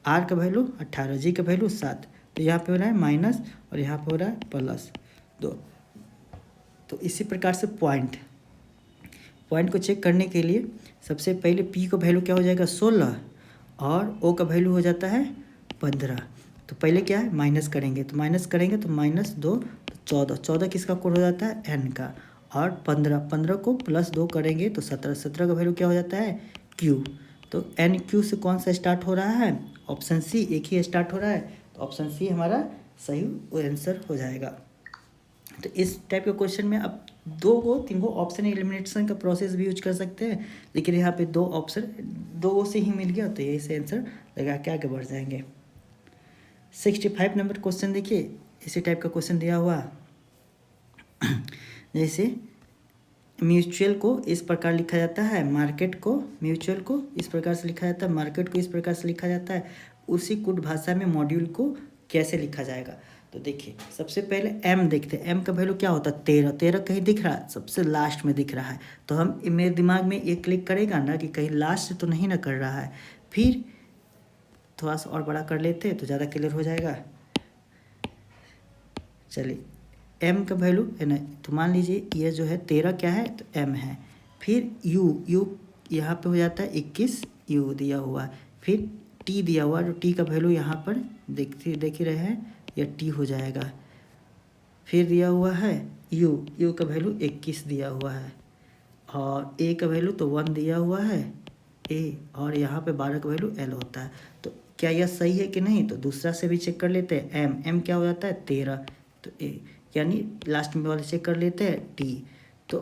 आर का वैल्यू 18, जी का वैल्यू 7, तो यहाँ पे हो रहा है माइनस और यहाँ पे हो रहा है +2। तो इसी प्रकार से पॉइंट को चेक करने के लिए सबसे पहले पी का वैल्यू क्या हो जाएगा 16 और ओ का वैल्यू हो जाता है 15। तो पहले क्या है माइनस करेंगे, तो -2 तो 14 किसका कोड हो जाता है एन का, और 15 को +2 करेंगे तो 17 का वैल्यू क्या हो जाता है क्यू। तो एन क्यू से कौन सा स्टार्ट हो रहा है, ऑप्शन सी, एक ही स्टार्ट हो रहा है, तो ऑप्शन सी हमारा सही आंसर हो जाएगा। तो इस टाइप के क्वेश्चन में आप 3 ऑप्शन एलिमिनेशन का प्रोसेस भी यूज कर सकते हैं, लेकिन यहाँ पे 2 ऑप्शन 2 से ही मिल गया, तो यही से आंसर लगा के आगे बढ़ जाएंगे। 65 नंबर क्वेश्चन देखिए, इसी टाइप का क्वेश्चन दिया हुआ जैसे म्यूचुअल को इस प्रकार लिखा जाता है, मार्केट को, म्यूचुअल को इस प्रकार से लिखा जाता है, मार्केट को इस प्रकार से लिखा जाता है, उसी कूट भाषा में मॉड्यूल को कैसे लिखा जाएगा। तो देखिए सबसे पहले एम देखते हैं, एम का वैल्यू क्या होता है 13 कहीं दिख रहा है, सबसे लास्ट में दिख रहा है, तो हम मेरे दिमाग में ये क्लिक करेगा ना कि कहीं लास्ट से तो नहीं ना कर रहा है। फिर थोड़ा सा और बड़ा कर लेते हैं तो ज़्यादा क्लियर हो जाएगा। चलिए m का वैल्यू है ना, तो मान लीजिए ये जो है 13 क्या है तो m है, फिर u यहाँ पे हो जाता है 21, u दिया हुआ है, फिर t दिया हुआ है, जो t का वैल्यू यहाँ पर देख ही रहे हैं, यह t हो जाएगा। फिर दिया हुआ है u का वैल्यू 21 दिया हुआ है, और a का वैल्यू तो 1 दिया हुआ है a, और यहाँ पे 12 का वैल्यू l होता है। तो क्या यह सही है कि नहीं, तो दूसरा से भी चेक कर लेते हैं। m क्या हो जाता है 13, तो a, यानी लास्ट में वाले चेक कर लेते हैं t। तो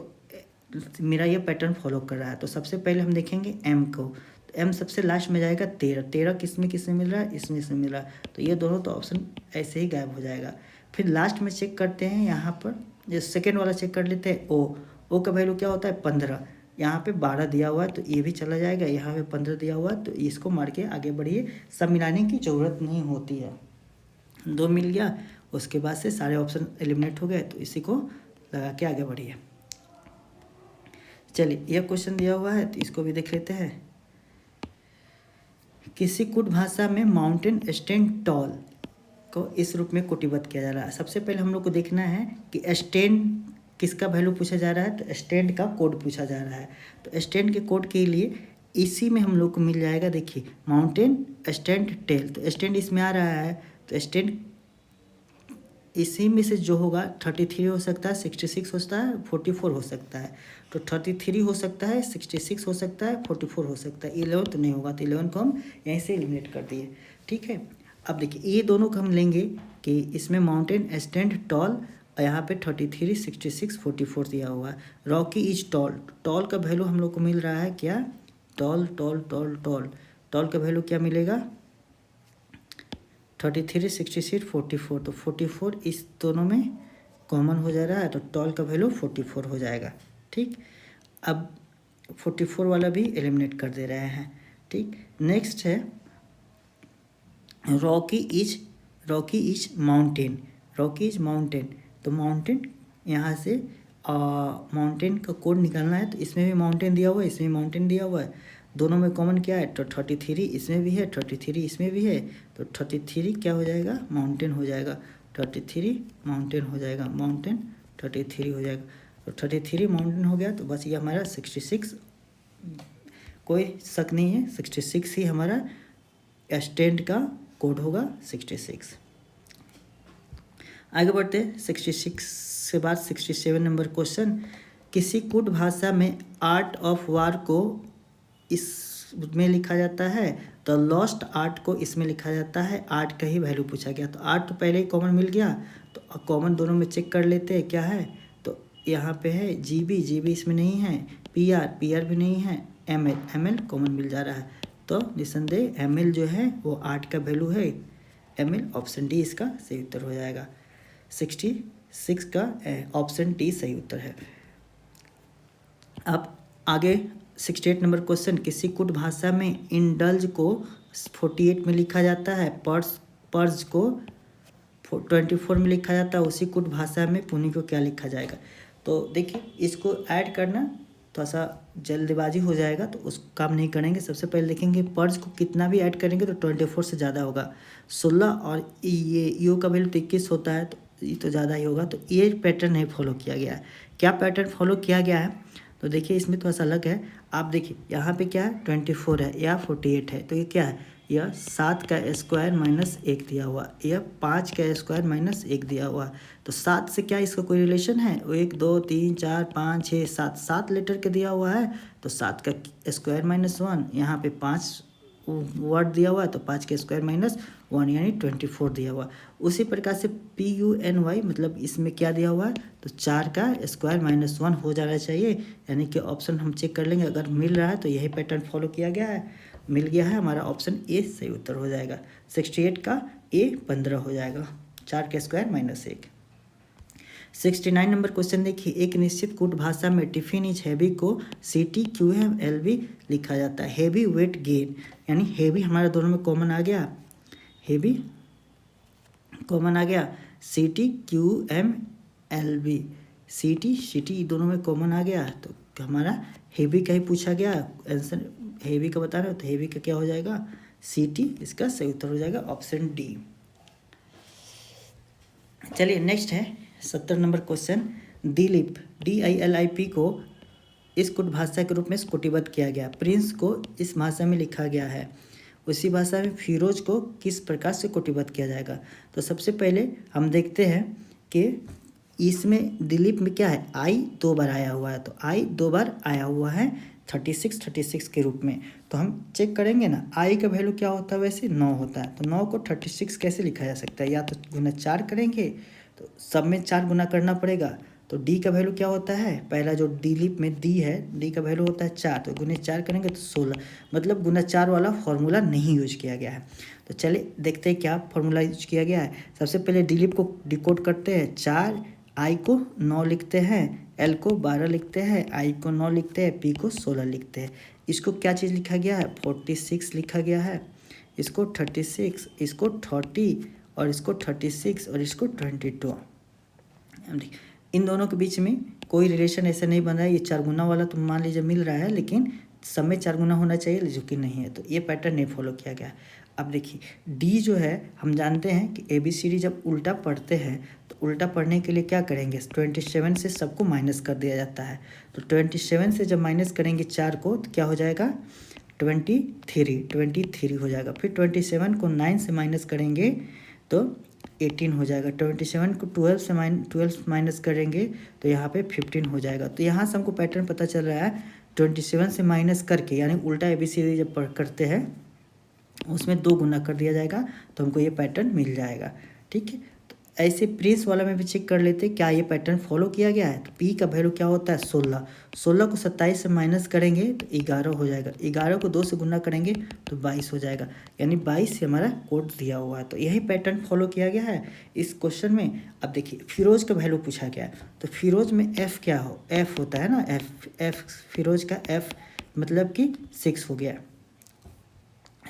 मेरा ये पैटर्न फॉलो कर रहा है। तो सबसे पहले हम देखेंगे m को, तो m सबसे लास्ट में जाएगा 13 किस में मिल रहा है, इसमें से मिल रहा है, तो ये दोनों तो ऑप्शन ऐसे ही गायब हो जाएगा। फिर लास्ट में चेक करते हैं, यहाँ पर ये सेकेंड वाला चेक कर लेते हैं, ओ का वैल्यू क्या होता है 15, यहाँ पे 12 दिया हुआ है तो ये भी चला जाएगा, यहाँ पे 15 दिया हुआ है तो इसको मार के आगे बढ़िए, सब मिलाने की ज़रूरत नहीं होती है। 2 मिल गया, उसके बाद से सारे ऑप्शन एलिमिनेट हो गए, तो इसी को लगा के आगे बढ़िए। चलिए यह क्वेश्चन दिया हुआ है तो इसको भी देख लेते हैं। किसी कुट भाषा में माउंटेन स्टैंड टॉल को इस रूप में कोटिबद्ध किया जा रहा है। सबसे पहले हम लोग को देखना है कि स्टैंड किसका वैल्यू पूछा जा रहा है, तो स्टैंड का कोड पूछा जा रहा है। तो स्टैंड के कोड के लिए इसी में हम लोग को मिल जाएगा, देखिए माउंटेन स्टैंड टेल, तो स्टैंड इसमें आ रहा है, तो स्टैंड इसी में से जो होगा 33 हो सकता है, 66 हो सकता है, 44 हो सकता है। तो 33 हो सकता है, 66 हो सकता है, 44 हो सकता है। 11 तो नहीं होगा, तो 11 को हम यहीं से एलिमिनेट कर दिए। ठीक है, अब देखिए ये दोनों को हम लेंगे कि इसमें माउंटेन स्टैंड टॉल और यहाँ पे 33, 66, 44 दिया हुआ है। रॉकी इज टॉल, टॉल का वैल्यू हम लोग को मिल रहा है क्या, tall tall tall tall, tall का वैल्यू क्या मिलेगा 33, 66, 44, तो 44 इस दोनों में कॉमन हो जा रहा है, तो टॉल का वैल्यू 44 हो जाएगा। ठीक, अब 44 वाला भी एलिमिनेट कर दे रहे हैं। ठीक, नेक्स्ट है Rocky is mountain, Rocky is mountain, तो माउंटेन यहाँ से माउंटेन का कोड निकालना है, तो इसमें भी माउंटेन दिया हुआ है, इसमें भी माउंटेन दिया हुआ है, दोनों में कॉमन क्या है, तो 33 इसमें भी है, 33 इसमें भी है, तो 33 क्या हो जाएगा, माउंटेन हो जाएगा, 33 माउंटेन हो जाएगा, माउंटेन 33 हो जाएगा, तो 33 माउंटेन हो गया। तो बस ये हमारा 66, कोई शक नहीं है, 66 ही हमारा स्टैंड का कोड होगा, 66। आगे बढ़ते 66 के बाद 67 नंबर क्वेश्चन, किसी कुट भाषा में आर्ट ऑफ वार को इसमें लिखा जाता है, तो लॉस्ट आर्ट को इसमें लिखा जाता है। आर्ट का ही वैल्यू पूछा गया, तो आर्ट तो पहले ही कॉमन मिल गया, तो कॉमन दोनों में चेक कर लेते हैं क्या है, तो यहाँ पे है जीबी इसमें नहीं है, पीआर भी नहीं है, एमएल कॉमन मिल जा रहा है, तो निसंदेह एमएल जो है वो आर्ट का वैल्यू है, एमएल ऑप्शन डी इसका सही उत्तर हो जाएगा। 66 का ऑप्शन डी सही उत्तर है। अब आगे 68 नंबर क्वेश्चन, किसी कुट भाषा में इंडल्ज को 48 में लिखा जाता है, पर्ज को 24 में लिखा जाता है, उसी कुट भाषा में पुनी को क्या लिखा जाएगा। तो देखिए इसको ऐड करना थोड़ा सा जल्दबाजी हो जाएगा, तो उस काम नहीं करेंगे। सबसे पहले देखेंगे पर्ज को कितना भी ऐड करेंगे तो 24 से ज़्यादा होगा, 16 और ये यू का वैल्यू 21 होता है, तो ये तो ज़्यादा ही होगा, तो ये पैटर्न नहीं फॉलो किया गया है। क्या पैटर्न फॉलो किया गया है, तो देखिए इसमें थोड़ा सा अलग है। आप देखिए यहाँ पे क्या है 24 है या 48 है, तो ये क्या है, यह 7 का स्क्वायर माइनस 1 दिया हुआ, यह 5 का स्क्वायर माइनस 1 दिया हुआ, तो 7 से क्या इसका कोई रिलेशन है, 1 2 3 4 5 6 7, 7 लेटर के दिया हुआ है, तो 7 का स्क्वायर माइनस 1, यहाँ पे 5 वर्ड दिया हुआ है, तो 5 का स्क्वायर माइनस 1 यानी 24 दिया हुआ। उसी प्रकार से PUNY मतलब इसमें क्या दिया हुआ है, तो 4 का स्क्वायर माइनस 1 हो जाना चाहिए, यानी कि ऑप्शन हम चेक कर लेंगे, अगर मिल रहा है तो यही पैटर्न फॉलो किया गया है, मिल गया है, हमारा ऑप्शन ए सही उत्तर हो जाएगा। 68 का ए 15 हो जाएगा, 4 का स्क्वायर माइनस 1। 69 नंबर क्वेश्चन देखिए, एक निश्चित कूट भाषा में टिफिन इज हैवी को CTQMLV लिखा जाता है, हैवी वेट गेन, यानी हैवी हमारे दोनों में कॉमन आ गया, हैवी कॉमन आ गया, CTQMLV, सिटी दोनों में कॉमन आ गया, तो हमारा हैवी का ही पूछा गया, आंसर हैवी का बता रहे हो, तो हैवी का क्या हो जाएगा, CT इसका सही उत्तर हो जाएगा, ऑप्शन डी। चलिए नेक्स्ट है 70 नंबर क्वेश्चन, दिलीप DILIP को इस कुट भाषा के रूप में कोटिबद्ध किया गया, प्रिंस को इस भाषा में लिखा गया है, उसी भाषा में फिरोज को किस प्रकार से कोटिबद्ध किया जाएगा। तो सबसे पहले हम देखते हैं कि इसमें दिलीप में क्या है, आई 2 बार आया हुआ है, तो आई 2 बार आया हुआ है 36 के रूप में, तो हम चेक करेंगे ना, आई का वैल्यू क्या होता है, वैसे 9 होता है, तो 9 को 36 कैसे लिखा जा सकता है, या तो गुना 4 करेंगे, तो सब में 4 गुना करना पड़ेगा, तो डी का वैल्यू क्या होता है, पहला जो दिलीप में डी है, डी का वैल्यू होता है 4, तो गुने 4 करेंगे तो 16, मतलब गुना 4 वाला फॉर्मूला नहीं यूज किया गया है। तो चलिए देखते हैं क्या फॉर्मूला यूज किया गया है। सबसे पहले दिलीप को डिकोड करते हैं, 4, आई को 9 लिखते हैं, एल को 12 लिखते हैं, आई को 9 लिखते हैं, पी को 16 लिखते हैं। इसको क्या चीज़ लिखा गया है, 46 लिखा गया है, इसको 36, इसको 30 और इसको 36 और इसको 22। इन दोनों के बीच में कोई रिलेशन ऐसा नहीं बन रहा है। ये 4 गुना वाला तो मान लीजिए मिल रहा है, लेकिन सब में 4 गुना होना चाहिए, जो कि नहीं है, तो ये पैटर्न नहीं फॉलो किया गया। अब देखिए डी जो है, हम जानते हैं कि ABCD जब उल्टा पढ़ते हैं तो उल्टा पढ़ने के लिए क्या करेंगे, 27 से सबको माइनस कर दिया जाता है। तो 27 से जब माइनस करेंगे 4 को तो क्या हो जाएगा, 23 हो जाएगा। फिर 27 को 9 से माइनस करेंगे तो 18 हो जाएगा। 27 को 12 माइनस करेंगे तो यहाँ पे 15 हो जाएगा। तो यहाँ से हमको पैटर्न पता चल रहा है, 27 से माइनस करके यानी उल्टा ABCD जब करते हैं उसमें 2 गुना कर दिया जाएगा तो हमको ये पैटर्न मिल जाएगा। ठीक है, तो ऐसे प्रिंस वाला में भी चेक कर लेते क्या ये पैटर्न फॉलो किया गया है। तो P का वैल्यू क्या होता है, 16 को 27 से माइनस करेंगे तो 11 हो जाएगा। 11 को 2 से गुना करेंगे तो 22 हो जाएगा, यानी 22 से हमारा कोड दिया हुआ है। तो यही पैटर्न फॉलो किया गया है इस क्वेश्चन में। अब देखिए फिरोज का वैल्यू पूछा गया है, तो फिरोज में F क्या हो, F होता है ना, F फिरोज का F मतलब कि 6 हो गया।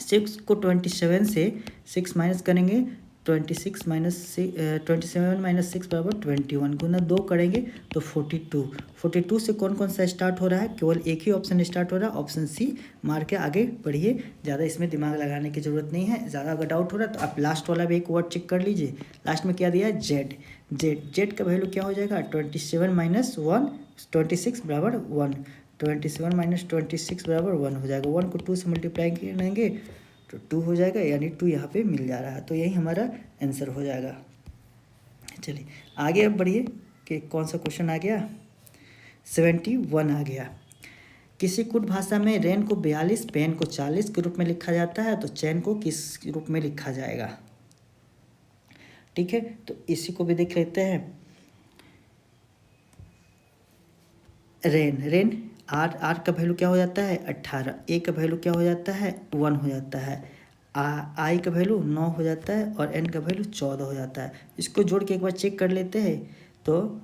6 को 27 से 6 माइनस करेंगे, 27 माइनस 6 बराबर 21, गुना 2 करेंगे तो 42 से कौन कौन सा स्टार्ट हो रहा है, केवल एक ही ऑप्शन स्टार्ट हो रहा है, ऑप्शन सी। मार के आगे बढ़िए, ज़्यादा इसमें दिमाग लगाने की ज़रूरत नहीं है। ज़्यादा अगर डाउट हो रहा है तो आप लास्ट वाला भी एक वर्ड चेक कर लीजिए। लास्ट में क्या दिया है, जेड का वैल्यू क्या हो जाएगा, 27 माइनस 1, 26 बराबर 1, 27 माइनस 26 बराबर 1 हो जाएगा। 1 को 2 से मल्टीप्लाई करेंगे तो 2 हो जाएगा, यानी 2 यहाँ पे मिल जा रहा है। तो यही हमारा आंसर हो जाएगा। चलिए आगे अब बढ़िए कि कौन सा क्वेश्चन आ गया, 71 आ गया। किसी कुट भाषा में रेन को 42, पेन को 40 के रूप में लिखा जाता है, तो चैन को किस रूप में लिखा जाएगा। ठीक है, तो इसी को भी देख लेते हैं। रेन आर का वैल्यू क्या हो जाता है, 18, ए का वैल्यू क्या हो जाता है, 1 हो जाता है, आई का वैल्यू 9 हो जाता है और एन का वैल्यू 14 हो जाता है। इसको जोड़ के एक बार चेक कर लेते हैं। तो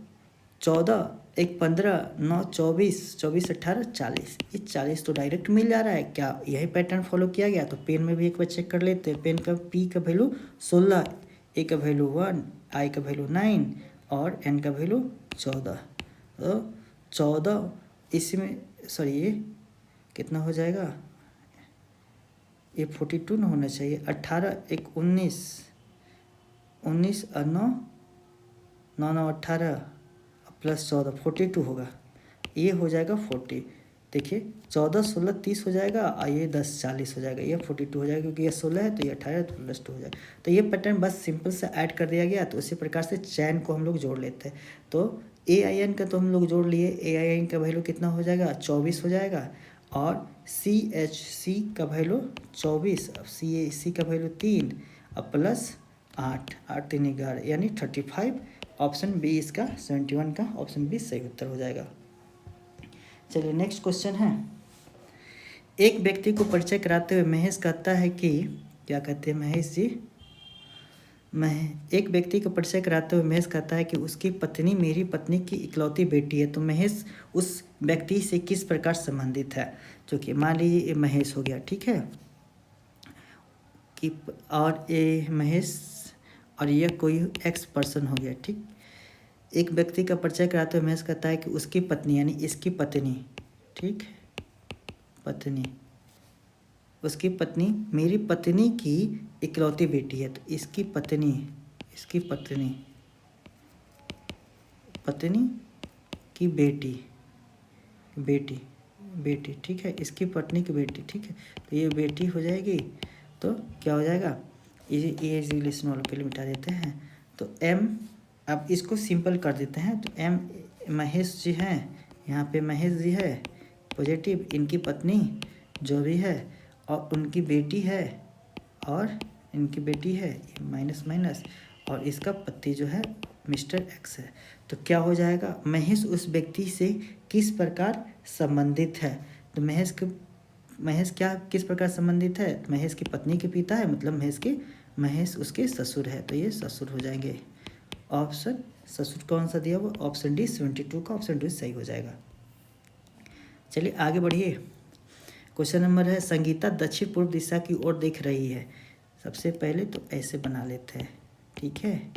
14, 1 15, 9 24, 24 18 40, ये 40 तो डायरेक्ट मिल जा रहा है। क्या यही पैटर्न फॉलो किया गया। तो पेन में भी एक बार चेक कर लेते हैं। पेन का पी का वैल्यू 16, ए का वैल्यू 1, आई का वैल्यू 9 और एन का वैल्यू 14। तो 14 इसमें सॉरी ये कितना हो जाएगा, ये 42 ना होना चाहिए। 18 1 19 19 और 9 9 9 18 प्लस 14 42 होगा, ये हो जाएगा 40। देखिए 14 16 30 हो जाएगा और ये 10 40 हो जाएगा, ये 42 हो जाएगा क्योंकि ये 16 है तो ये 18 है तो प्लस 2 हो जाएगा। तो ये पैटर्न बस सिंपल से ऐड कर दिया गया। तो उसी प्रकार से चैन को हम लोग जोड़ लेते हैं। तो AIN का तो हम लोग जोड़ लिए, AIN का वैल्यू कितना हो जाएगा, 24 हो जाएगा और CHC का वैल्यू 24, अब CAC का वैल्यू 3 अब प्लस 8 8 3 11 यानी 35। ऑप्शन बी इसका 71 का ऑप्शन बी सही उत्तर हो जाएगा। चलिए नेक्स्ट क्वेश्चन है। एक व्यक्ति को परिचय कराते हुए महेश कहता है कि, क्या कहते हैं महेश जी, एक व्यक्ति को परिचय कराते हुए महेश कहता है कि उसकी पत्नी मेरी पत्नी की इकलौती बेटी है। तो महेश उस व्यक्ति से किस प्रकार संबंधित है, जो कि मान लीजिए ये महेश हो गया, ठीक है कि, और ये महेश और ये कोई एक्स पर्सन हो गया, ठीक। एक व्यक्ति का परिचय कराते हुए महेश कहता है कि उसकी पत्नी यानी इसकी पत्नी, ठीक, पत्नी, उसकी पत्नी मेरी पत्नी की इकलौती बेटी है। तो इसकी पत्नी की बेटी, ठीक है, इसकी पत्नी की बेटी, ठीक है, तो ये बेटी हो जाएगी। तो क्या हो जाएगा, ये रिलेशन वालों के लिए मिटा देते हैं। तो एम, अब इसको सिंपल कर देते हैं। तो एम महेश जी हैं, यहाँ पे महेश जी है पॉजिटिव, इनकी पत्नी जो भी है और उनकी बेटी है और इनकी बेटी है माइनस माइनस और इसका पति जो है मिस्टर एक्स है। तो क्या हो जाएगा, महेश उस व्यक्ति से किस प्रकार संबंधित है। तो महेश क्या किस प्रकार संबंधित है, महेश की पत्नी के पिता है, मतलब महेश उसके ससुर है। तो ये ससुर हो जाएंगे। ऑप्शन ससुर कौन सा दिया हुआ, ऑप्शन डी 72 का ऑप्शन डी सही हो जाएगा। चलिए आगे बढ़िए। क्वेश्चन नंबर है, संगीता दक्षिण पूर्व दिशा की ओर देख रही है। सबसे पहले तो ऐसे बना लेते हैं, ठीक है।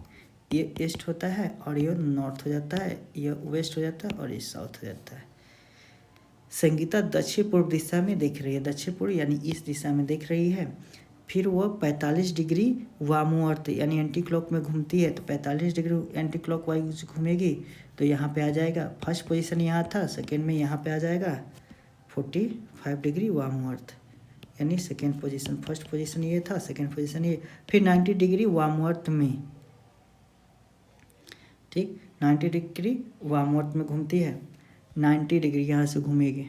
ये ईस्ट होता है और ये नॉर्थ हो जाता है, ये वेस्ट हो जाता है और ये साउथ हो जाता है। संगीता दक्षिण पूर्व दिशा में देख रही है, दक्षिण पूर्व यानी इस दिशा में देख रही है। फिर वह 45 डिग्री वामोअर्थ यानी एंटी क्लॉक में घूमती है, तो 45 डिग्री एंटी क्लॉक वाइज घूमेगी तो यहाँ पे आ जाएगा, फर्स्ट पोजीशन यहाँ था, सेकेंड में यहाँ पे आ जाएगा 45 डिग्री वामोअर्थ यानी सेकेंड पोजीशन, फर्स्ट पोजीशन ये था, सेकेंड पोजीशन ये। फिर 90 डिग्री वामोअर्थ में, ठीक, 90 डिग्री वामोअर्थ में घूमती है, 90 डिग्री यहाँ से घूमेगी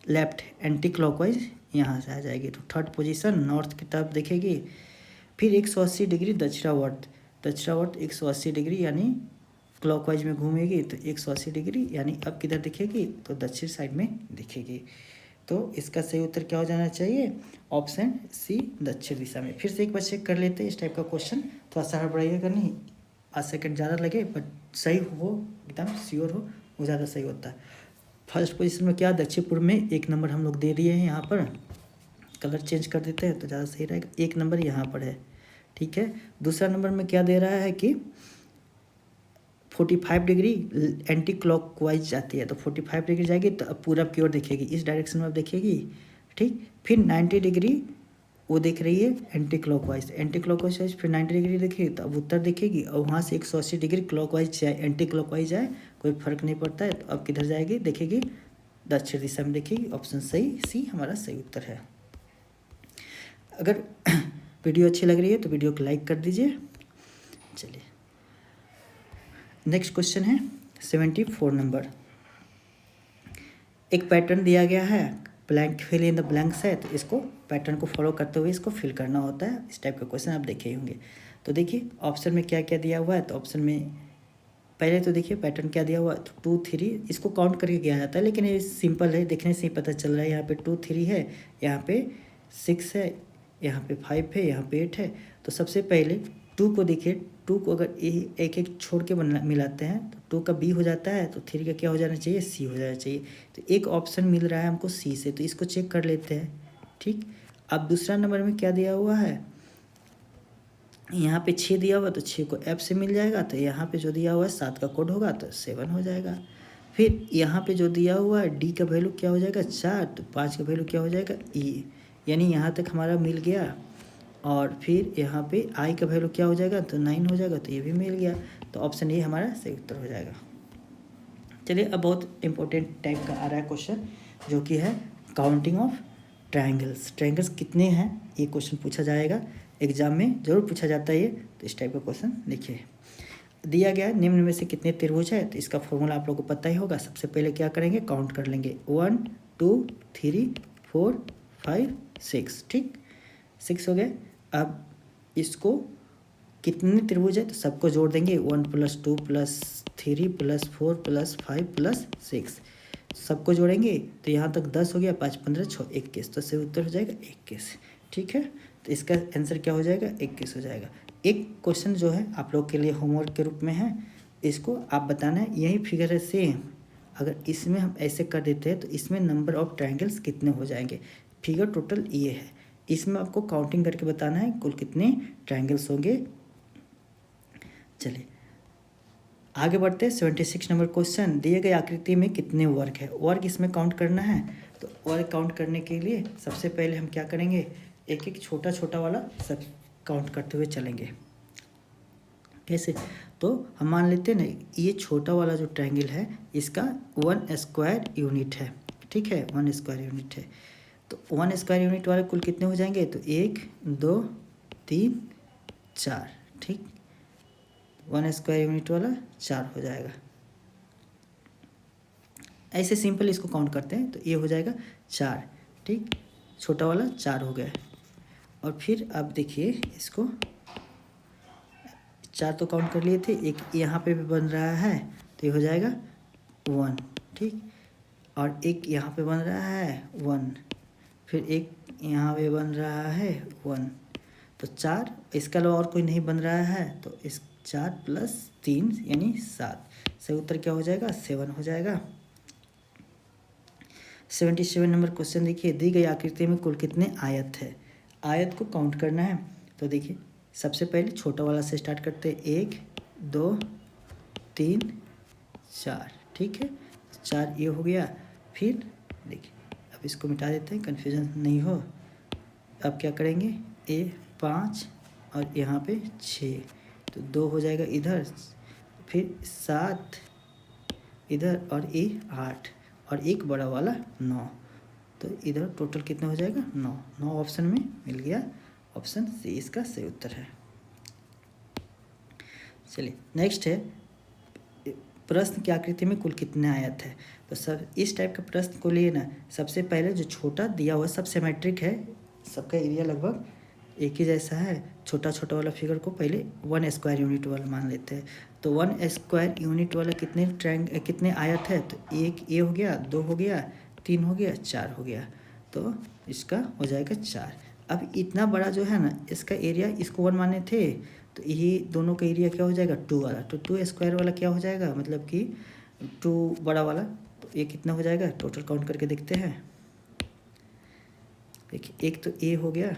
लेफ्ट एंटी क्लॉकवाइज यहाँ से आ जाएगी, तो थर्ड पोजीशन नॉर्थ की तरफ देखेगी। फिर 180 डिग्री दक्षिणावर्त, दक्षिणावर्त 180 डिग्री यानी क्लॉकवाइज में घूमेगी, तो 180 डिग्री यानी अब किधर दिखेगी, तो दक्षिण साइड में दिखेगी। तो इसका सही उत्तर क्या हो जाना चाहिए, ऑप्शन सी दक्षिण दिशा में। फिर से एक बार चेक कर लेते हैं इस टाइप का क्वेश्चन, थोड़ा सा हड़बड़ाइएगा नहीं, 5 सेकेंड ज़्यादा लगे बट सही हो, एकदम श्योर हो, वो ज़्यादा सही होता है। फर्स्ट पोजीशन में क्या, दक्षिण पूर्व में 1 नंबर हम लोग दे दिए हैं, यहाँ पर कलर चेंज कर देते हैं तो ज़्यादा सही रहेगा, 1 नंबर यहाँ पर है, ठीक है। दूसरा नंबर में क्या दे रहा है कि 45 डिग्री एंटी क्लॉक वाइज जाती है, तो 45 डिग्री जाएगी तो अब पूरब की ओर देखेगी, इस डायरेक्शन में अब देखेगी, ठीक। फिर 90 डिग्री वो देख रही है एंटी क्लॉकवाइज, एंटी क्लॉकवाइज, फिर 90 डिग्री देखिए तो अब उत्तर देखेगी, और वहाँ से 180 डिग्री क्लॉकवाइज जाए, एंटी क्लॉकवाइज जाए, कोई फर्क नहीं पड़ता है। तो अब किधर जाएगी, देखेगी दक्षिण दिशा में देखेगी, ऑप्शन सही सी हमारा सही उत्तर है। अगर वीडियो अच्छी लग रही है तो वीडियो को लाइक कर दीजिए। चलिए नेक्स्ट क्वेश्चन है 74 नंबर। एक पैटर्न दिया गया है, blank fill in the blanks है, तो इसको पैटर्न को फॉलो करते हुए इसको फिल करना होता है। इस टाइप का क्वेश्चन आप देखे ही होंगे। तो देखिए ऑप्शन में क्या क्या दिया हुआ है, तो ऑप्शन में पहले तो देखिए पैटर्न क्या दिया हुआ है, तो 2 3 इसको काउंट करके किया जाता है, लेकिन ये सिंपल है, देखने से ही पता चल रहा है। यहाँ पे 2 3 है, यहाँ पे 6 है, यहाँ पे 5 है, यहाँ पे 8 है। तो सबसे पहले 2 को देखिए, 2 को अगर एक एक छोड़ के मिलाते हैं तो 2 का बी हो जाता है, तो 3 का क्या हो जाना चाहिए, सी हो जाना चाहिए। तो एक ऑप्शन मिल रहा है हमको सी से, तो इसको चेक कर लेते हैं, ठीक। अब दूसरा नंबर में क्या दिया हुआ है, यहाँ पे 6 दिया हुआ, तो 6 को एफ से मिल जाएगा, तो यहाँ पे जो दिया हुआ है 7 का कोड होगा तो 7 हो जाएगा। फिर यहाँ पे जो दिया हुआ है डी का वैल्यू क्या हो जाएगा 4, तो 5 का वैल्यू क्या हो जाएगा ई, यानी यहाँ तक हमारा मिल गया। और फिर यहाँ पे आई का वैल्यू क्या हो जाएगा, तो 9 हो जाएगा, तो ये भी मिल गया। तो ऑप्शन ए हमारा सही उत्तर हो जाएगा। चलिए अब बहुत इंपॉर्टेंट टाइप का आ रहा है क्वेश्चन, जो कि है काउंटिंग ऑफ ट्रायंगल्स। ट्रायंगल्स कितने हैं ये क्वेश्चन पूछा जाएगा, एग्जाम में जरूर पूछा जाता है ये। तो इस टाइप का क्वेश्चन देखिए, दिया गया है निम्न में से कितने त्रिभुज है, तो इसका फॉर्मूला आप लोगों को पता ही होगा। सबसे पहले क्या करेंगे, काउंट कर लेंगे, 1 2 3 4 5 6, ठीक, 6 हो गए। अब इसको कितने त्रिभुज है, तो सबको जोड़ देंगे, 1 + 2 + 3 + 4 + 5 + 6, सबको जोड़ेंगे तो यहाँ तक 10 हो गया, 5 15 6 21, तो सही उत्तर हो जाएगा 21, ठीक है। तो इसका आंसर क्या हो जाएगा, 21 हो जाएगा। एक क्वेश्चन जो है आप लोग के लिए होमवर्क के रूप में है, इसको आप बताना है, यही फिगर है सेम, अगर इसमें हम ऐसे कर देते हैं तो इसमें नंबर ऑफ ट्रायंगल्स कितने हो जाएंगे। फिगर टोटल ये है, इसमें आपको काउंटिंग करके बताना है कुल कितने ट्रायंगल्स होंगे। चलिए आगे बढ़ते हैं। 76 नंबर क्वेश्चन, दिए गए आकृति में कितने वर्ग है, वर्ग इसमें काउंट करना है। तो वर्ग काउंट करने के लिए सबसे पहले हम क्या करेंगे, एक एक छोटा छोटा वाला सब काउंट करते हुए चलेंगे। कैसे, तो हम मान लेते हैं ना, ये छोटा वाला जो ट्रायंगल है इसका 1 स्क्वायर यूनिट है, ठीक है, 1 स्क्वायर यूनिट है। तो 1 स्क्वायर यूनिट वाले कुल कितने हो जाएंगे, तो 1 2 3 4, ठीक, 1 स्क्वायर यूनिट वाला 4 हो जाएगा। ऐसे सिंपल इसको काउंट करते हैं तो ये हो जाएगा 4, ठीक, छोटा वाला 4 हो गया। और फिर अब देखिए इसको 4 तो काउंट कर लिए थे, एक यहाँ पे भी बन रहा है तो ये हो जाएगा 1, ठीक, और एक यहाँ पे बन रहा है 1, फिर एक यहाँ पे बन रहा है 1, तो 4, इसके अलावा और कोई नहीं बन रहा है, तो इस 4 + 3 यानी 7, सही उत्तर क्या हो जाएगा, 7 हो जाएगा। 77 नंबर क्वेश्चन देखिए, दी गई आकृति में कुल कितने आयत है, आयत को काउंट करना है। तो देखिए सबसे पहले छोटा वाला से स्टार्ट करते हैं, 1 2 3 4, ठीक है, 4 ये हो गया। फिर देखिए अब इसको मिटा देते हैं, कन्फ्यूजन नहीं हो। अब क्या करेंगे, ए 5 और यहाँ पे 6, तो 2 हो जाएगा इधर, फिर 7 इधर और ए 8 और एक बड़ा वाला 9, तो इधर टोटल कितना हो जाएगा 9। 9 ऑप्शन में मिल गया, ऑप्शन सी इसका सही उत्तर है। चलिए नेक्स्ट है, प्रश्न की आकृति में कुल कितने आयत है। तो सब इस टाइप के प्रश्न को लिए ना, सबसे पहले जो छोटा दिया हुआ सब सिमेट्रिक है, सबका एरिया लगभग एक ही जैसा है। छोटा छोटा वाला फिगर को पहले 1 स्क्वायर यूनिट वाला मान लेते हैं। तो 1 स्क्वायर यूनिट वाला कितने आयत है, तो 1 ये हो गया, 2 हो गया, 3 हो गया, 4 हो गया, तो इसका हो जाएगा 4। अब इतना बड़ा जो है ना, इसका एरिया इसको 1 माने थे, तो ये दोनों का एरिया क्या हो जाएगा 2 वाला, तो 2 स्क्वायर वाला क्या हो जाएगा, मतलब कि 2 बड़ा वाला, तो ये कितना हो जाएगा, टोटल काउंट करके देखते हैं। देखिए एक तो ए हो गया,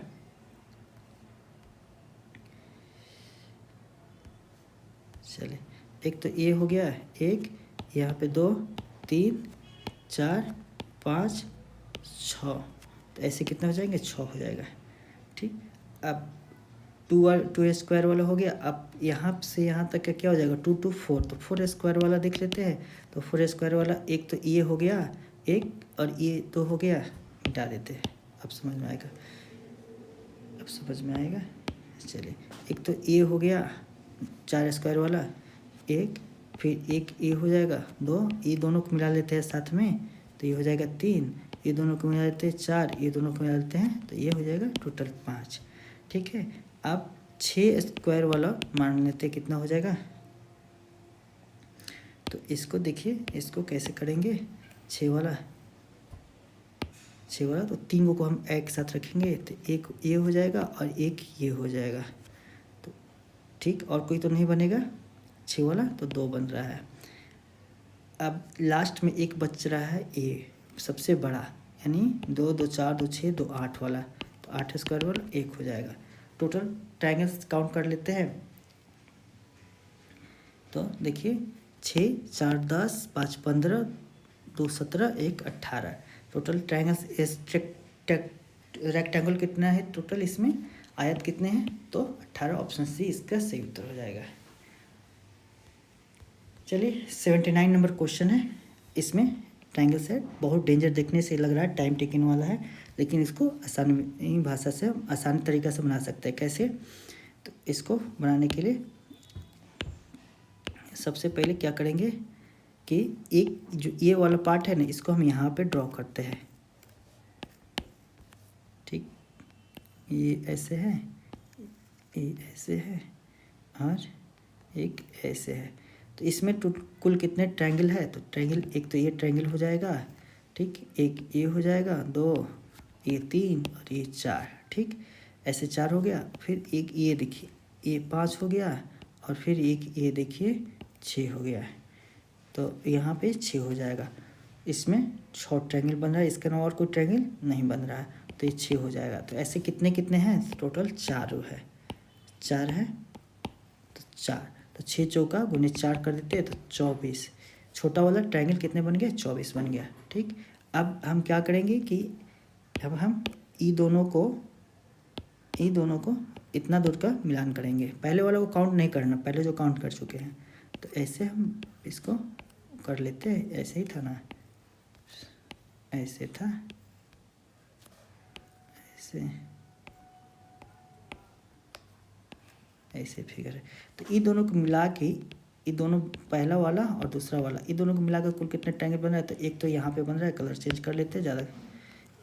चलिए एक तो ए हो गया, एक यहाँ पे 2 3 4 5 6, तो ऐसे कितना हो जाएंगे 6 हो जाएगा, ठीक। अब 2 स्क्वायर वाला हो गया। अब यहाँ से यहाँ तक का क्या हो जाएगा 2 2 4, तो 4 स्क्वायर वाला देख लेते हैं। तो 4 स्क्वायर वाला एक तो ये हो गया एक, और ये 2 हो गया, मिटा देते हैं, अब समझ में आएगा, अब समझ में आएगा। चलिए एक तो ये हो गया 4 स्क्वायर वाला एक, फिर एक ये हो जाएगा 2, ये दोनों को मिला लेते हैं साथ में, तो ये हो जाएगा 3, ये दोनों को मिला लेते हैं 4, ये दोनों को मिला लेते हैं, तो ये हो जाएगा टोटल 5, ठीक है। अब 6 स्क्वायर वाला मान लेते कितना हो जाएगा, तो इसको देखिए, इसको कैसे करेंगे, 6 वाला तो 3 को हम एक साथ रखेंगे, तो एक ये हो जाएगा और एक ये हो जाएगा, तो ठीक, और कोई तो नहीं बनेगा 6 वाला, तो 2 बन रहा है। अब लास्ट में एक बच रहा है ए, सबसे बड़ा, यानी 2 2 4 2 6 2 8 वाला, तो 8 स्क्वायर वाला 1 हो जाएगा। टोटल ट्रायंगल्स काउंट कर लेते हैं, तो देखिए 6 4 10 5 15 2 17 1 18, टोटल ट्रायंगल्स रेक्टेंगल कितना है टोटल, इसमें आयत कितने हैं, तो 18, ऑप्शन सी इसका सही उत्तर हो जाएगा। चलिए 79 नंबर क्वेश्चन है, इसमें ट्रायंगल सेट बहुत डेंजर देखने से लग रहा है, टाइम टेकिंग वाला है, लेकिन इसको आसान भाषा से आसान तरीका से बना सकते हैं। कैसे, तो इसको बनाने के लिए सबसे पहले क्या करेंगे कि एक जो ये वाला पार्ट है ना, इसको हम यहाँ पे ड्रॉ करते हैं, ठीक, ये ऐसे है, ये ऐसे है, और एक ऐसे है, तो इसमें कुल कितने ट्रायंगल है, तो ट्रायंगल एक तो ये ट्रायंगल हो जाएगा, ठीक, एक ये हो जाएगा, 2 ये 3 और ये 4, ठीक, ऐसे 4 हो गया। फिर एक ये देखिए ये 5 हो गया, और फिर एक ये देखिए 6 हो गया, तो यहाँ पे 6 हो जाएगा। इसमें शॉर्ट ट्रायंगल बन रहा है, इसके अलावा और कोई ट्रायंगल नहीं बन रहा है, तो ये 6 हो जाएगा। तो ऐसे कितने कितने हैं, टोटल 4 है, 4 है, तो 4, तो 6 चौका गुने 4 कर देते हैं, तो 24, छोटा वाला ट्रायंगल कितने बन गया 24 बन गया, ठीक। अब हम क्या करेंगे कि अब हम ई दोनों को इतना दूर का मिलान करेंगे, पहले वाला को काउंट नहीं करना, पहले जो काउंट कर चुके हैं, तो ऐसे हम इसको कर लेते हैं, ऐसे ही था ना, ऐसे था, ऐसे फिगर है। तो ये दोनों को मिला के, ये दोनों पहला वाला और दूसरा वाला, ये दोनों को मिलाकर कुल कितने ट्रायंगल बन रहा है, तो एक तो यहाँ पे बन रहा है, कलर चेंज कर लेते हैं ज़्यादा,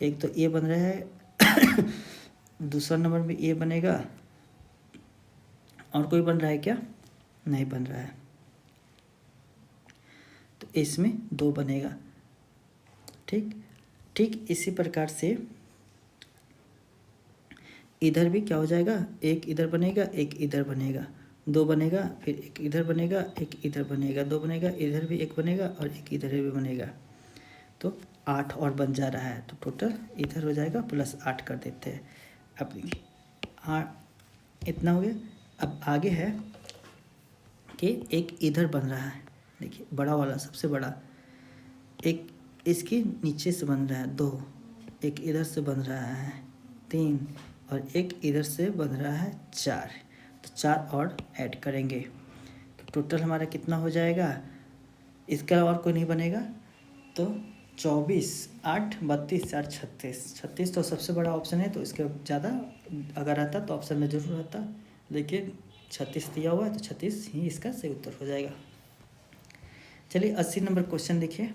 एक तो ये बन रहा है दूसरा नंबर में ये बनेगा, और कोई बन रहा है क्या, नहीं बन रहा है, तो इसमें 2 बनेगा, ठीक। इसी प्रकार से इधर भी क्या हो जाएगा, एक इधर बनेगा, एक इधर बनेगा, 2 बनेगा, फिर एक इधर बनेगा, एक इधर बनेगा, 2 बनेगा, इधर भी एक बनेगा और एक इधर भी बनेगा, तो 8 और बन जा रहा है, तो टोटल इधर हो जाएगा +8 कर देते हैं। अब देखिए इतना हो गया। अब आगे है कि एक इधर बन रहा है, देखिए बड़ा वाला सबसे बड़ा, एक इसके नीचे से बन रहा है 2, एक इधर से बन रहा है 3 और एक इधर से बन रहा है 4। तो 4 और ऐड करेंगे तो टोटल हमारा कितना हो जाएगा, इसका और कोई नहीं बनेगा। तो 24, 8, 32, 4, 36। 36 तो सबसे बड़ा ऑप्शन है, तो इसके ज़्यादा अगर आता तो ऑप्शन में जरूर आता, लेकिन 36 दिया हुआ है तो 36 ही इसका सही उत्तर हो जाएगा। चलिए 80 नंबर क्वेश्चन देखिए।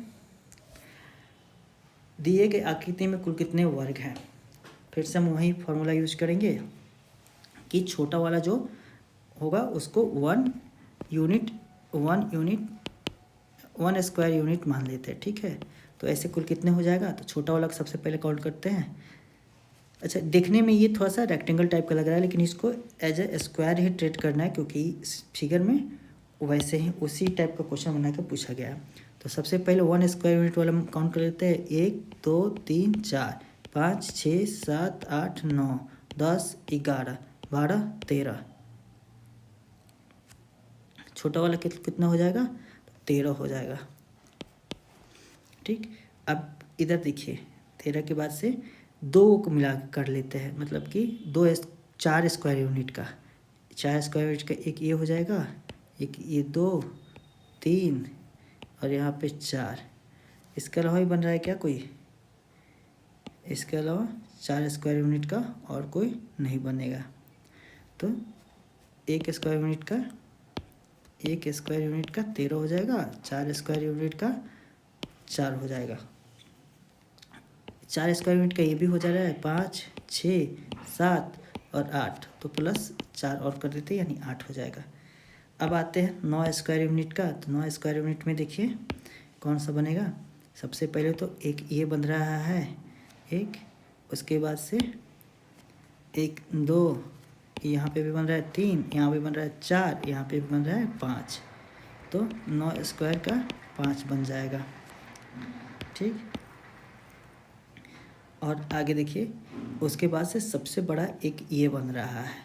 दिए गए आकृति में कुल कितने वर्ग हैं। फिर से हम वही फॉर्मूला यूज करेंगे कि छोटा वाला जो होगा उसको 1 यूनिट 1 स्क्वायर यूनिट मान लेते हैं, ठीक है। तो ऐसे कुल कितने हो जाएगा, तो छोटा वाला सबसे पहले काउंट करते हैं। अच्छा, देखने में ये थोड़ा सा रेक्टेंगल टाइप का लग रहा है, लेकिन इसको एज ए स्क्वायर ही ट्रीट करना है, क्योंकि इस फिगर में वैसे ही उसी टाइप का क्वेश्चन बना के पूछा गया है। तो सबसे पहले 1 स्क्वायर यूनिट वाला हम काउंट कर लेते हैं। 1 2 3 4 5 6 7 8 9 10 11 12 13। छोटा वाला कितना हो जाएगा, 13 हो जाएगा, ठीक। अब इधर देखिए 13 के बाद से 2 को मिला कर लेते हैं, मतलब कि 4 स्क्वायर यूनिट का, 4 स्क्वायर यूनिट का एक ये हो जाएगा, एक ये 2 3 और यहाँ पे 4। इसके अलावा ही बन रहा है क्या कोई, इसके अलावा 4 स्क्वायर यूनिट का और कोई नहीं बनेगा। तो 1 स्क्वायर यूनिट का 13 हो जाएगा, 4 स्क्वायर यूनिट का 4 हो जाएगा। 4 स्क्वायर यूनिट का ये भी हो जा रहा है 5 6 7 और 8, तो प्लस 4 और कर देते हैं, यानी 8 हो जाएगा। अब आते हैं 9 स्क्वायर यूनिट का। तो 9 स्क्वायर यूनिट में देखिए कौन सा बनेगा। सबसे पहले तो एक ये बन रहा है एक, उसके बाद से 1 2, यहाँ पे भी बन रहा है 3, यहाँ पे बन रहा है 4, यहाँ पे भी बन रहा है 5। तो 9 स्क्वायर का 5 बन जाएगा, ठीक। और आगे देखिए उसके बाद से सबसे बड़ा एक ये बन रहा है,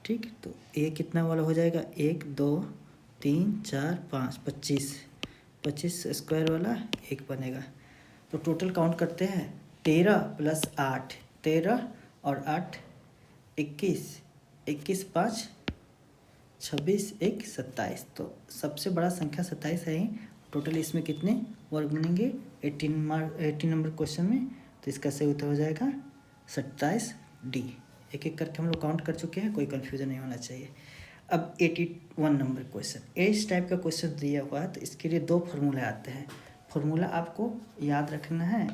ठीक। तो ये कितना वाला हो जाएगा, 1 2 3 4 5 25 स्क्वायर वाला एक बनेगा। तो टोटल काउंट करते हैं, 13 + 8 13 और 8 21, 21 5 26 1 27। तो सबसे बड़ा संख्या 27 है ही। टोटल इसमें कितने वर्ग बनेंगे 18 नंबर क्वेश्चन में। तो इसका सही उत्तर हो जाएगा 27 डी। एक एक करके हम लोग काउंट कर चुके हैं, कोई कन्फ्यूजन नहीं होना चाहिए। अब 81 नंबर क्वेश्चन, इस टाइप का क्वेश्चन दिया हुआ है, तो इसके लिए 2 फार्मूले आते हैं। फार्मूला आपको याद रखना है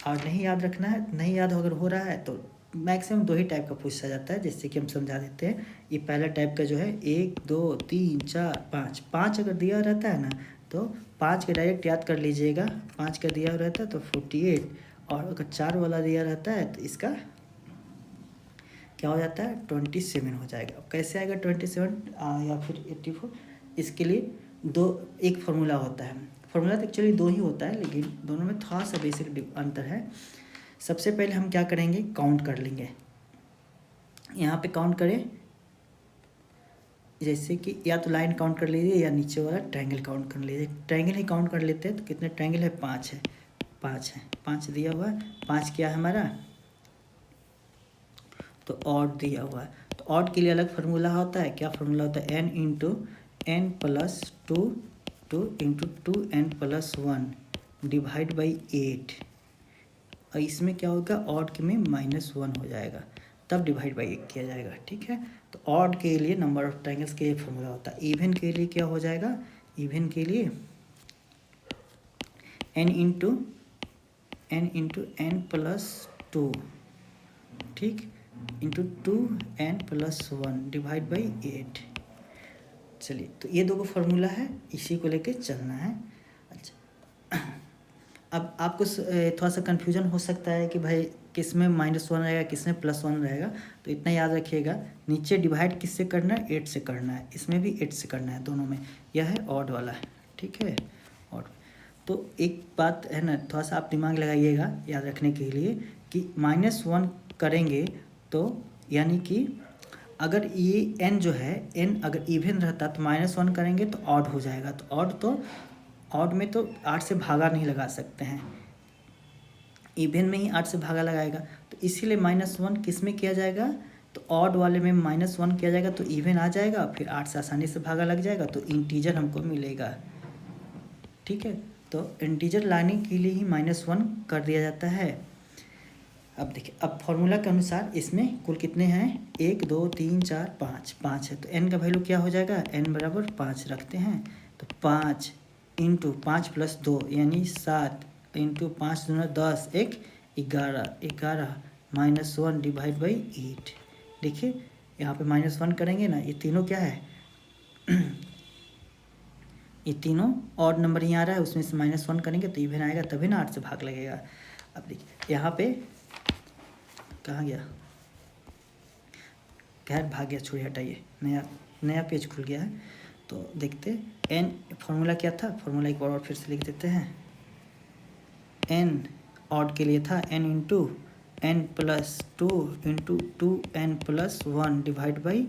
और नहीं याद रखना है। नहीं याद अगर हो रहा है तो मैक्सिमम 2 ही टाइप का पूछा जाता है, जैसे कि हम समझा देते हैं। ये पहला टाइप का जो है 1 2 3 4 5 अगर दिया रहता है ना, तो 5 के डायरेक्ट याद कर लीजिएगा। 5 का दिया रहता है तो 48, और अगर 4 वाला दिया रहता है तो इसका क्या हो जाता है 27 हो जाएगा। अब कैसे आएगा 27 या फिर 84, इसके लिए एक फार्मूला होता है। फार्मूला तो एक्चुअली 2 ही होता है, लेकिन दोनों में थोड़ा सा बेसिक अंतर है। सबसे पहले हम क्या करेंगे, काउंट कर लेंगे। यहाँ पे काउंट करें, जैसे कि या तो लाइन काउंट कर लीजिए या नीचे वाला ट्रायंगल काउंट कर लीजिए। ट्रायंगल ही काउंट कर लेते हैं। तो कितने ट्रायंगल है, 5 है। 5 दिया हुआ है। 5 क्या है हमारा, तो ऑड दिया हुआ है। तो ऑड के लिए अलग फार्मूला होता है। क्या फार्मूला होता है, n × n + 2 × 2n + 1 divide by 8। और इसमें क्या होगा, ऑड के में -1 हो जाएगा, तब डिवाइड बाई 1 किया जाएगा, ठीक है। तो ऑड के लिए नंबर ऑफ ट्रायंगल्स के लिए फार्मूला होता है। इवन के लिए क्या हो जाएगा, इवन के लिए n × n + 2, ठीक, इंटू 2n + 1 डिवाइड बाई 8। चलिए, तो ये 2 फार्मूला है, इसी को लेके चलना है। अच्छा, अब आपको थोड़ा सा कन्फ्यूजन हो सकता है कि भाई किस में -1 रहेगा, किस में +1 रहेगा। तो इतना याद रखिएगा, नीचे डिवाइड किससे करना है, 8 से करना है। इसमें भी 8 से करना है, दोनों में। यह है ऑड वाला, ठीक है, ऑड। तो एक बात है ना, थोड़ा सा आप दिमाग लगाइएगा याद रखने के लिए कि -1 करेंगे तो यानी कि अगर ये n जो है n अगर इवन रहता तो -1 करेंगे तो ऑड हो जाएगा, तो ऑड में तो 8 से भागा नहीं लगा सकते हैं, इवन में ही 8 से भागा लगाएगा, तो इसीलिए -1 किस में किया जाएगा, तो ऑड वाले में -1 किया जाएगा तो इवन आ जाएगा, फिर 8 से आसानी से भागा लग जाएगा तो इंटीजर हमको मिलेगा। ठीक है, तो इंटीजर लाने के लिए ही -1 कर दिया जाता है। अब देखिए, अब फॉर्मूला के अनुसार इसमें कुल कितने हैं, 1 2 3 4 5 है, तो n का वैल्यू क्या हो जाएगा, n बराबर 5 रखते हैं, तो 5 इंटू 5 प्लस 2 यानी 7 इंटू 5 दूना 10 1 11 -1 डिवाइड बाई 8। देखिए यहाँ पे -1 करेंगे ना, ये तीनों क्या है ये तीनों ऑड नंबर ही आ रहा है, उसमें से -1 करेंगे तो इवन आएगा, तभी ना 8 से भाग लगेगा। अब देखिए यहाँ पे कहाँ गया, खैर भाग गया, छोड़िए हटाइए, नया पेज खुल गया है। तो देखते n फॉर्मूला क्या था, फॉर्मूला एक बार और फिर से लिख देते हैं। n ऑड के लिए था n into n plus 2 into 2n plus 1 divide by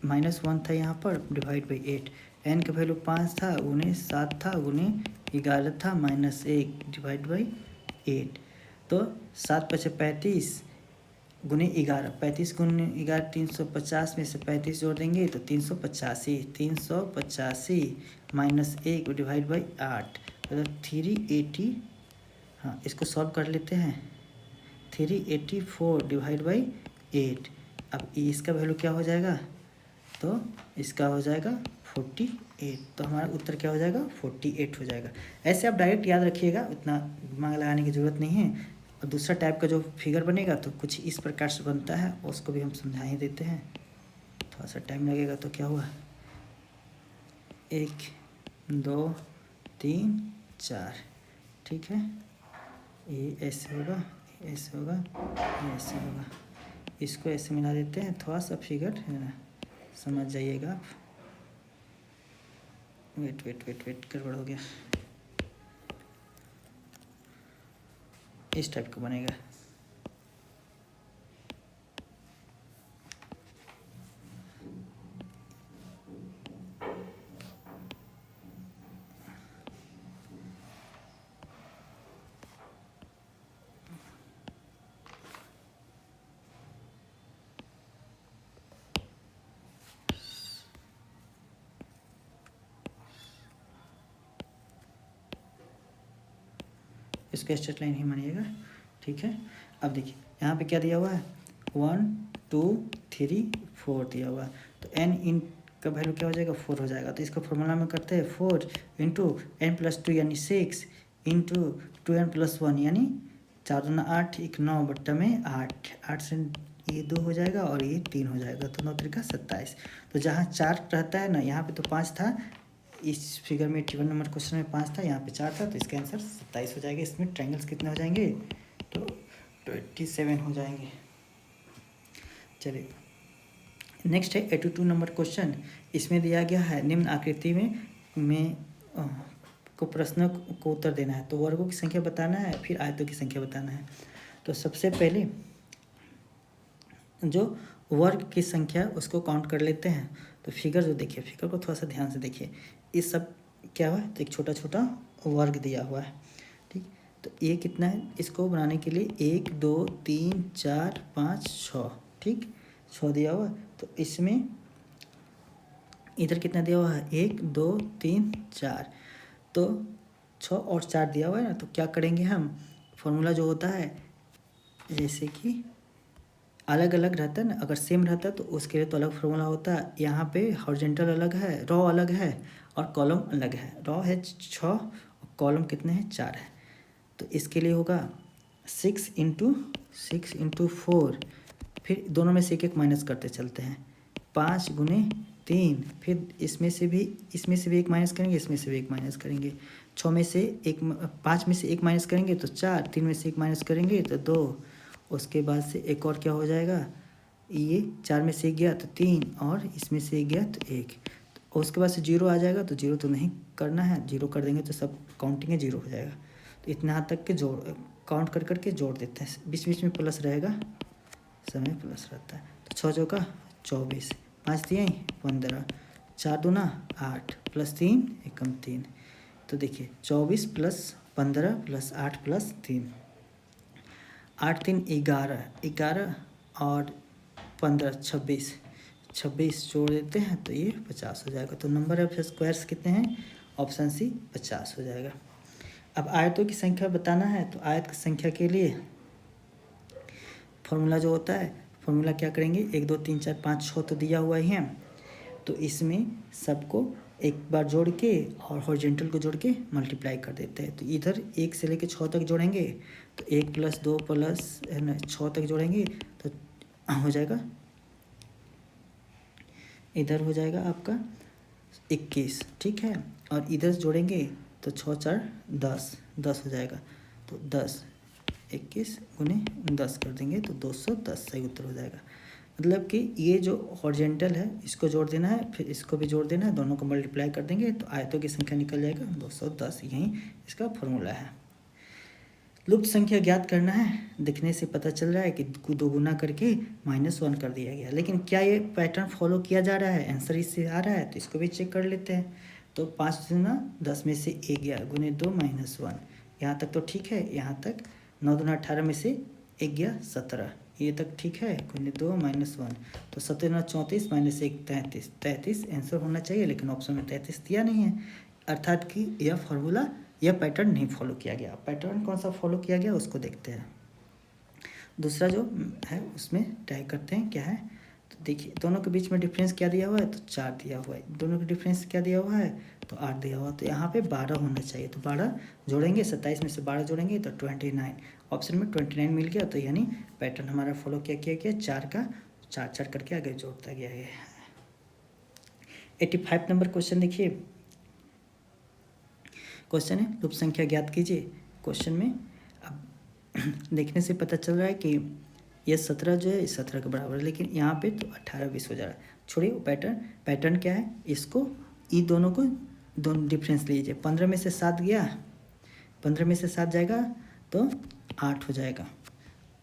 -1 था यहाँ पर, डिवाइड बाई 8। n का वैल्यू 5 था, गुने 7 था, गुने 11 था, -1 डिवाइड बाई 8। तो 7 5 35 गुने 11, 35 गुने 11 350 में से 35 जोड़ देंगे तो 385 -1 डिवाइड बाई 8 मतलब 380। हाँ, इसको सॉल्व कर लेते हैं, 384 डिवाइड बाई 8। अब इसका वैल्यू क्या हो जाएगा, तो इसका हो जाएगा 48, तो हमारा उत्तर क्या हो जाएगा, 48 हो जाएगा। ऐसे आप डायरेक्ट याद रखिएगा, उतना दिमाग लगाने की ज़रूरत नहीं है। और दूसरा टाइप का जो फिगर बनेगा तो कुछ इस प्रकार से बनता है, उसको भी हम समझा ही देते हैं, थोड़ा सा टाइम लगेगा। तो क्या हुआ, 1 2 3 4, ठीक है, ये ऐसे होगा, ऐसे होगा, ये ऐसे होगा, इसको ऐसे मिला देते हैं, थोड़ा सा फिगर है ना, समझ जाइएगा आप। वेट गड़बड़ हो गया, इस टाइप का बनेगा। इसको स्ट्रेट लाइन ही मानिएगा, ठीक है। अब देखिए यहाँ पे क्या दिया हुआ है, 1 2 3 4 दिया हुआ है, तो n इन का वैल्यू क्या हो जाएगा, 4 हो जाएगा। तो इसको फॉर्मूला में करते हैं, 4 इंटू n प्लस 2 यानी 6 इंटू 2n प्लस 1 यानी 4 दूना 8 1 9 बट्टा में 8 से ये 2 हो जाएगा और ये 3 हो जाएगा, तो 9 त्रिका 27। तो जहाँ 4 रहता है ना, यहाँ पे तो 5 था, इस फिगर में 81 नंबर क्वेश्चन में 5 था, यहाँ पे 4 था, तो इसका आंसर 27 हो जाएगा। इसमें ट्रायंगल्स कितने हो जाएंगे, तो 27 हो जाएंगे। चलिए नेक्स्ट है 82 नंबर क्वेश्चन। इसमें दिया गया है निम्न आकृति में को प्रश्न को उत्तर देना है, तो वर्गों की संख्या बताना है, फिर आयतों की संख्या बताना है। तो सबसे पहले जो वर्ग की संख्या उसको काउंट कर लेते हैं। तो फिगर जो देखिए, फिगर को थोड़ा सा ध्यान से देखिए, इस सब क्या हुआ है, तो एक छोटा छोटा वर्ग दिया हुआ है, ठीक। तो ये कितना है, इसको बनाने के लिए 1 2 3 4 5 6, ठीक, 6 दिया हुआ है। तो इसमें इधर कितना दिया हुआ है, 1 2 3 4, तो 6 और 4 दिया हुआ है ना। तो क्या करेंगे हम, फॉर्मूला जो होता है, जैसे कि अलग अलग रहता है ना, अगर सेम रहता है तो उसके लिए तो अलग फार्मूला होता है। यहाँ पे हॉरिजॉन्टल अलग है, रो अलग है और कॉलम अलग है। रो है 6 और कॉलम कितने हैं, 4 है। तो इसके लिए होगा 6 इंटू 4, फिर दोनों में से एक एक माइनस करते चलते हैं, 5 गुने 3, फिर इसमें से भी एक माइनस करेंगे, इसमें से भी एक माइनस करेंगे, 6 में से एक, 5 में से एक माइनस करेंगे तो 4, 3 में से एक माइनस करेंगे तो 2, उसके बाद से एक और क्या हो जाएगा, ये 4 में से एक गया तो 3 और इसमें से एक गया तो 1, तो उसके बाद से 0 आ जाएगा। तो 0 तो नहीं करना है, 0 कर देंगे तो सब काउंटिंग है 0 हो जाएगा। तो इतना हद तक के जोड़ काउंट कर के जोड़ देते हैं, बीच बीच में प्लस रहेगा, समय प्लस रहता है। तो 6 चौका 24, 5 दिए 15, 4 दूना 8 प्लस 3 एकम 3। तो देखिए 24 प्लस 15 प्लस 8 प्लस 3, 8 3 11, 11 और 15 26, 26 जोड़ देते हैं तो ये 50 हो जाएगा। तो नंबर ऑफ स्क्वायर्स कितने हैं? ऑप्शन सी 50 हो जाएगा। अब आयतों की संख्या बताना है तो आयत की संख्या के लिए फॉर्मूला जो होता है, फॉर्मूला क्या करेंगे, 1 2 3 4 5 6 तो दिया हुआ ही है, तो इसमें सबको एक बार जोड़ के और हॉरिजॉन्टल को जोड़ के मल्टीप्लाई कर देते हैं। तो इधर 1 से लेकर 6 तक जोड़ेंगे तो 1 प्लस 2 प्लस 6 तक जोड़ेंगे तो हो जाएगा, इधर हो जाएगा आपका 21, ठीक है। और इधर जोड़ेंगे तो 6 4 10, 10 हो जाएगा। तो 10 21 गुने 10 कर देंगे तो 210 सही उत्तर हो जाएगा। मतलब कि ये जो हॉरिजॉन्टल है इसको जोड़ देना है, फिर इसको भी जोड़ देना है, दोनों को मल्टीप्लाई कर देंगे तो आयतों की संख्या निकल जाएगा 210। यही इसका फॉर्मूला है। लुप्त संख्या ज्ञात करना है। दिखने से पता चल रहा है कि दो गुना करके -1 कर दिया गया, लेकिन क्या ये पैटर्न फॉलो किया जा रहा है? आंसर इससे आ रहा है तो इसको भी चेक कर लेते हैं। तो 5 दूना 10 में से 1 गया गुने 2 -1, यहाँ तक तो ठीक है। यहाँ तक 9 दूना 18 में से 1 गया 17, ये तक ठीक है, गुने 2 -1 तो 17 दूना 34 -1 33, 33 आंसर होना चाहिए, लेकिन ऑप्शन में 33 दिया नहीं है, अर्थात कि यह फॉर्मूला यह पैटर्न नहीं फॉलो किया गया। पैटर्न कौन सा फॉलो किया गया उसको देखते हैं। दूसरा जो है उसमें ट्राई करते हैं क्या है। तो देखिए दोनों के बीच में डिफरेंस क्या दिया हुआ है, तो 4 दिया हुआ है। दोनों का डिफरेंस क्या दिया हुआ है, तो 8 दिया हुआ है। तो यहाँ पे 12 होना चाहिए, तो 12 जोड़ेंगे, 27 में से 12 जोड़ेंगे तो 29, ऑप्शन में 29 मिल गया। तो यानी पैटर्न हमारा फॉलो क्या किया गया, 4 का 4 4 करके आगे जोड़ता गया है। 85 नंबर क्वेश्चन देखिए, क्वेश्चन है लुप्त संख्या ज्ञात कीजिए। क्वेश्चन में अब देखने से पता चल रहा है कि यह 17 जो है 17 के बराबर है, लेकिन यहाँ पे तो 18 20 हो जा रहा है। छोड़िए पैटर्न क्या है, इसको इन दोनों को दोनों डिफरेंस लीजिए। 15 में से 7 गया, 15 में से 7 जाएगा तो 8 हो जाएगा,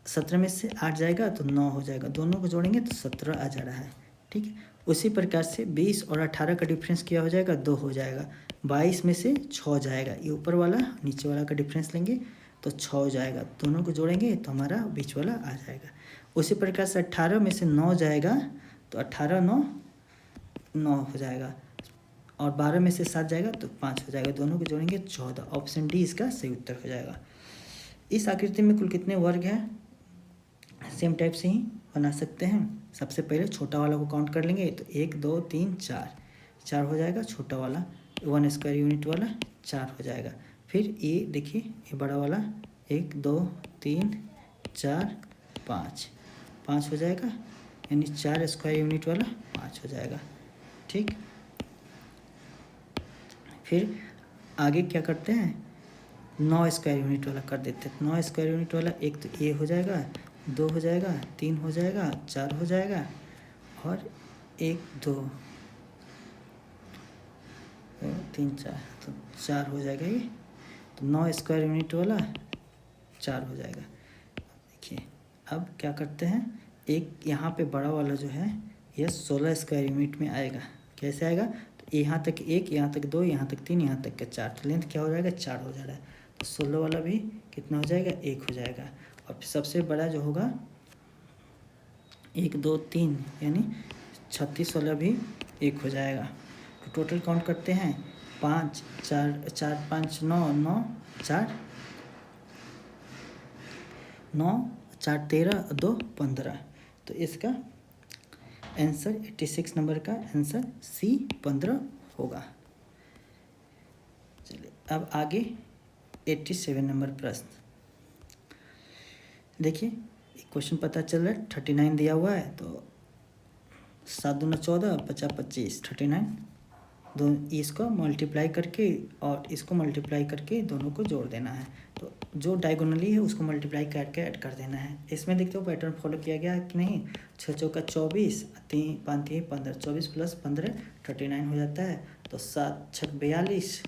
17 में से 8 जाएगा तो 9 हो जाएगा, दोनों को जोड़ेंगे तो 17 आ जा रहा है, ठीक है। उसी प्रकार से 20 और 18 का डिफरेंस क्या हो जाएगा, 2 हो जाएगा। 22 में से 6 जाएगा, ये ऊपर वाला नीचे वाला का डिफरेंस लेंगे तो 6 हो जाएगा, दोनों को जोड़ेंगे तो हमारा बीच वाला आ जाएगा। उसी प्रकार से 18 में से 9 जाएगा तो 18 9 हो जाएगा, और 12 में से 7 जाएगा तो 5 हो जाएगा, दोनों को जोड़ेंगे 14। ऑप्शन डी इसका सही उत्तर हो जाएगा। इस आकृति में कुल कितने वर्ग हैं, सेम टाइप से ही बना सकते हैं। सबसे पहले छोटा वाला को काउंट कर लेंगे तो 1 2 3 4 हो जाएगा, छोटा वाला 1 स्क्वायर यूनिट वाला 4 हो जाएगा। फिर ये देखिए ये बड़ा वाला 1 2 3 4 5 हो जाएगा, यानी 4 स्क्वायर यूनिट वाला 5 हो जाएगा, ठीक। फिर आगे क्या करते हैं, 9 स्क्वायर यूनिट वाला कर देते हैं। 9 स्क्वायर यूनिट वाला एक तो ये हो जाएगा, 2 हो जाएगा, 3 हो जाएगा, 4 हो जाएगा, और 1 2 3 4 तो 4 हो जाएगा ये। तो 9 स्क्वायर यूनिट वाला 4 हो जाएगा। देखिए अब क्या करते हैं, एक यहाँ पे बड़ा वाला जो है यह 16 स्क्वायर यूनिट में आएगा। कैसे आएगा, तो यहाँ तक 1, यहाँ तक 2, यहाँ तक 3, यहाँ तक का 4, तो लेंथ क्या हो जाएगा, 4 हो जा रहा है। तो 16 वाला भी कितना हो जाएगा, 1 हो जाएगा। और फिर सबसे बड़ा जो होगा 1 2 3 यानी 36 वाला भी 1 हो जाएगा। तो टोटल काउंट करते हैं 5 4 4 5 9 9 4 9 4 13 2 15। तो इसका आंसर 86 नंबर का आंसर सी 15 होगा। चलिए अब आगे 87 नंबर प्रश्न देखिए। क्वेश्चन पता चल रहा है 39 दिया हुआ है, तो 7 दूना 14 50 25 39, दो इसको मल्टीप्लाई करके और इसको मल्टीप्लाई करके दोनों को जोड़ देना है। तो जो डायगोनली है उसको मल्टीप्लाई करके ऐड कर देना है। इसमें देखते हो पैटर्न फॉलो किया गया कि नहीं। 6 चौका 24, 3 5 3 15, 24 प्लस 15 39 हो जाता है। तो 7 6 42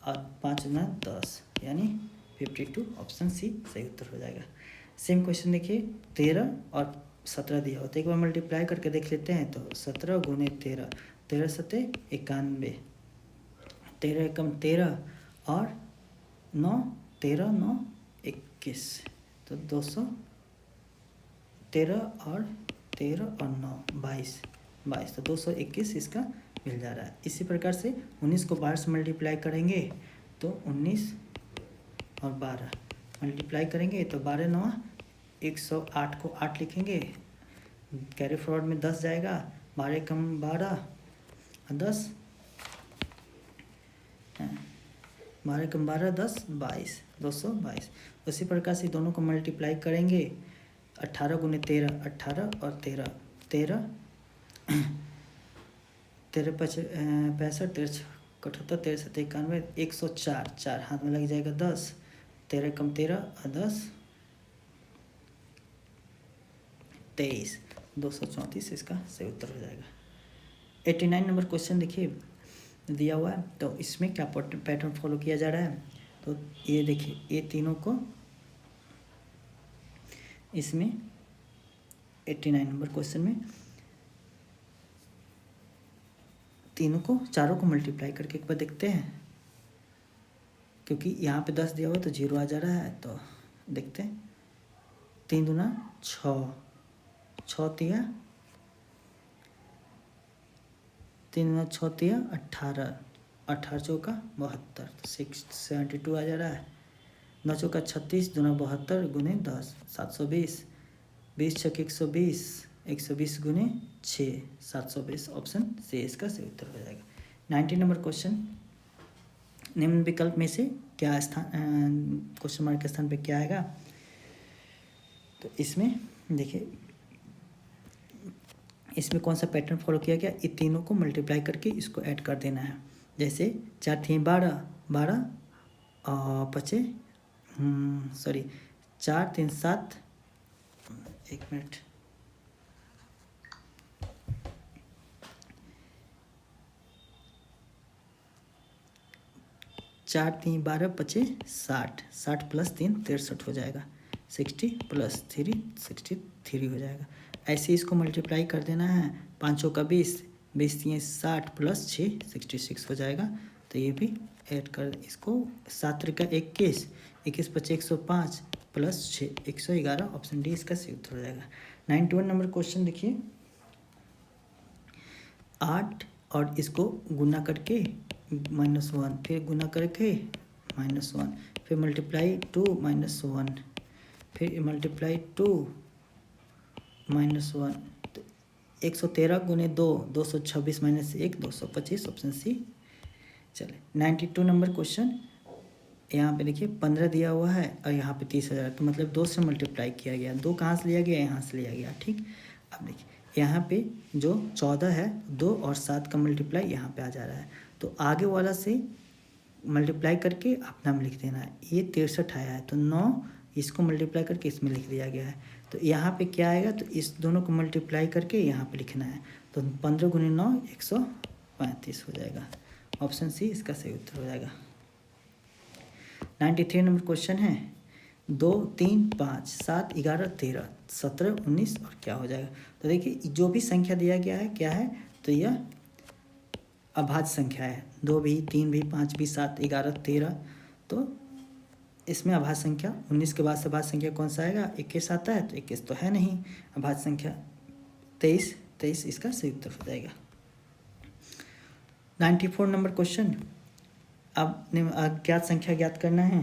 और 5 गुना 10 यानी 52, ऑप्शन सी सही उत्तर हो जाएगा। सेम क्वेश्चन देखिए 13 और 17 दिया होता है। एक बार मल्टीप्लाई करके देख लेते हैं। तो 17 गुने 13, 13 सत्ते 91, 13 एकम 13 और 9, 13 9 21, तो 213 और 13 और 9 22, तो 221 इसका मिल जा रहा है। इसी प्रकार से 19 को 12 से मल्टीप्लाई करेंगे तो 19 और 12 मल्टीप्लाई करेंगे तो 12 9 108 को 8 लिखेंगे, कैरी फॉरवर्ड में 10 जाएगा, 12 कम 12 और 10, 12 कम 12 10 22, 222। उसी प्रकार से दोनों को मल्टीप्लाई करेंगे 18 गुने 13, 18 और 13, 13 13 65 13 78 13 7 91 104, 4 हाथ में लग जाएगा 10, 13 कम 13 और 10 23, 234 इसका सही उत्तर हो जाएगा। 89 नंबर क्वेश्चन देखिए दिया हुआ है। तो इसमें क्या पैटर्न फॉलो किया जा रहा है। तो ये देखिए, ये तीनों को इसमें 89 नंबर क्वेश्चन में तीनों को चारों को मल्टीप्लाई करके एक बार देखते हैं, क्योंकि यहाँ पे 10 दिया हुआ तो 0 आ जा रहा है। तो देखते हैं, 3 दूना 6, 6 तिया 3 दूना 6 तिया 18, 18 चौका 72, 672 आ जा रहा है। 9 चौका 36, दूना 72 गुने 10 720, 20 छक 120, 120 गुने 6 720, ऑप्शन सी इसका सही उत्तर हो जाएगा। 90 नंबर क्वेश्चन, निम्न विकल्प में से क्या स्थान क्वेश्चन मार्क के स्थान पे क्या आएगा। तो इसमें देखिए, इसमें कौन सा पैटर्न फॉलो किया गया, ये तीनों को मल्टीप्लाई करके इसको ऐड कर देना है। जैसे 4 थी 12, 12 और 4 3 7, 1 मिनट, 4 3 12 25 60, 60 प्लस 3 63 हो जाएगा, 60 प्लस 3 63 हो जाएगा। ऐसे इसको मल्टीप्लाई कर देना है। 5 का 20, 20 3 60 प्लस 6 66 हो जाएगा। तो ये भी ऐड कर, इसको 7 3 21, 21 5 105 प्लस 6 111, ऑप्शन डी इसका सही उत्तर हो जाएगा। 91 नंबर क्वेश्चन देखिए, 8 और इसको गुना करके -1, फिर गुना करके -1, फिर मल्टीप्लाई 2 -1, फिर मल्टीप्लाई 2 -1, तो 113 गुने 2 226 -1 225, ऑप्शन सी। चले 92 नंबर क्वेश्चन, यहाँ पे देखिए 15 दिया हुआ है और यहाँ पे 30,000, तो मतलब 2 से मल्टीप्लाई किया गया। 2 कहाँ से लिया गया, यहाँ से लिया गया। ठीक, अब देखिए यहाँ पे जो 14 है, 2 और 7 का मल्टीप्लाई यहाँ पे आ जा रहा है, तो आगे वाला से मल्टीप्लाई करके अपना में लिख देना है। ये 63 आया है, तो 9 इसको मल्टीप्लाई करके इसमें लिख दिया गया है। तो यहाँ पे क्या आएगा, तो इस दोनों को मल्टीप्लाई करके यहाँ पे लिखना है। तो 15 गुने 9 135 हो जाएगा, ऑप्शन सी इसका सही उत्तर हो जाएगा। 93 नंबर क्वेश्चन है, 2 3 5 7 11 13 17 19 और क्या हो जाएगा। तो देखिए जो भी संख्या दिया गया है क्या है, तो यह अभाज्य संख्या है। 2 भी 3 भी 5 भी 7 11 13, तो इसमें अभाज्य संख्या 19 के बाद से अभाज्य संख्या कौन सा आएगा, 21 आता है, तो 21 तो है नहीं। अभाज्य संख्या 23 इसका सही उत्तर हो जाएगा। 94 नंबर क्वेश्चन, अब अज्ञात संख्या ज्ञात करना है।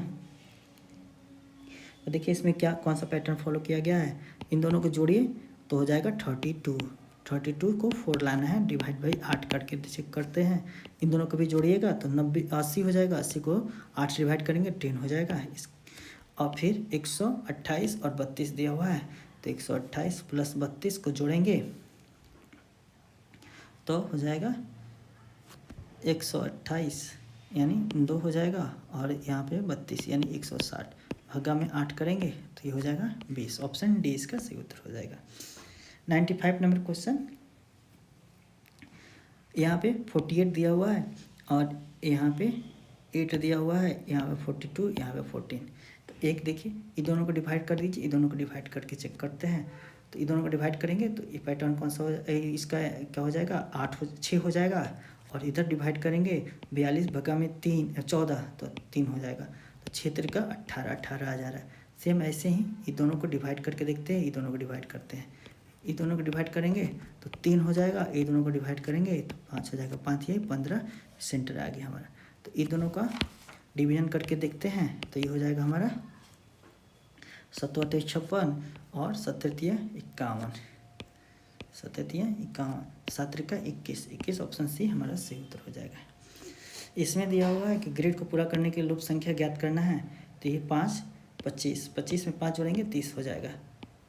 तो देखिए इसमें क्या कौन सा पैटर्न फॉलो किया गया है, इन दोनों को जोड़िए तो हो जाएगा 32 को 4 लाना है, डिवाइड बाई 8 करके चेक करते हैं। इन दोनों को भी जोड़िएगा तो 80 हो जाएगा, 80 को 8 से डिवाइड करेंगे 10 हो जाएगा। और फिर 128 और 32 दिया हुआ है, तो 128 प्लस 32 को जोड़ेंगे तो हो जाएगा 128 यानी 2 हो जाएगा, और यहाँ पे 32 यानी 160, भागा में 8 करेंगे तो ये हो जाएगा 20, ऑप्शन डी इसका सही उत्तर हो जाएगा। 95 नंबर क्वेश्चन, यहाँ पे 48 दिया हुआ है और यहाँ पे 8 दिया हुआ है, यहाँ पे 42, यहाँ पे 14। तो एक देखिए, ये दोनों को डिवाइड कर दीजिए, ये दोनों को डिवाइड करके चेक करते हैं। तो ये दोनों को डिवाइड करेंगे तो ये पैटर्न कौन सा इसका क्या हो जाएगा, 6 हो जाएगा। और इधर डिवाइड करेंगे 42 भगा में 14 तो 3 हो जाएगा। तो 6 त्रिका 18 आ जा रहा है। सेम ऐसे ही ये दोनों को डिवाइड करके देखते हैं, ये दोनों को डिवाइड करते हैं। ये दोनों को डिवाइड करेंगे तो 3 हो जाएगा, ये दोनों को डिवाइड करेंगे तो 5 हो जाएगा। 5 ये 15 सेंटर आ गया हमारा। तो ये दोनों का डिवीजन करके देखते हैं तो ये हो जाएगा हमारा 7 × 8 56 और 7 × 3 51, 7 × 3 51, 7 त्रिका 21 ऑप्शन सी हमारा सही उत्तर हो जाएगा। इसमें दिया हुआ है कि ग्रेड को पूरा करने के लिए लूप संख्या ज्ञात करना है। तो ये 5 25 में 5 जोड़ेंगे 30 हो जाएगा।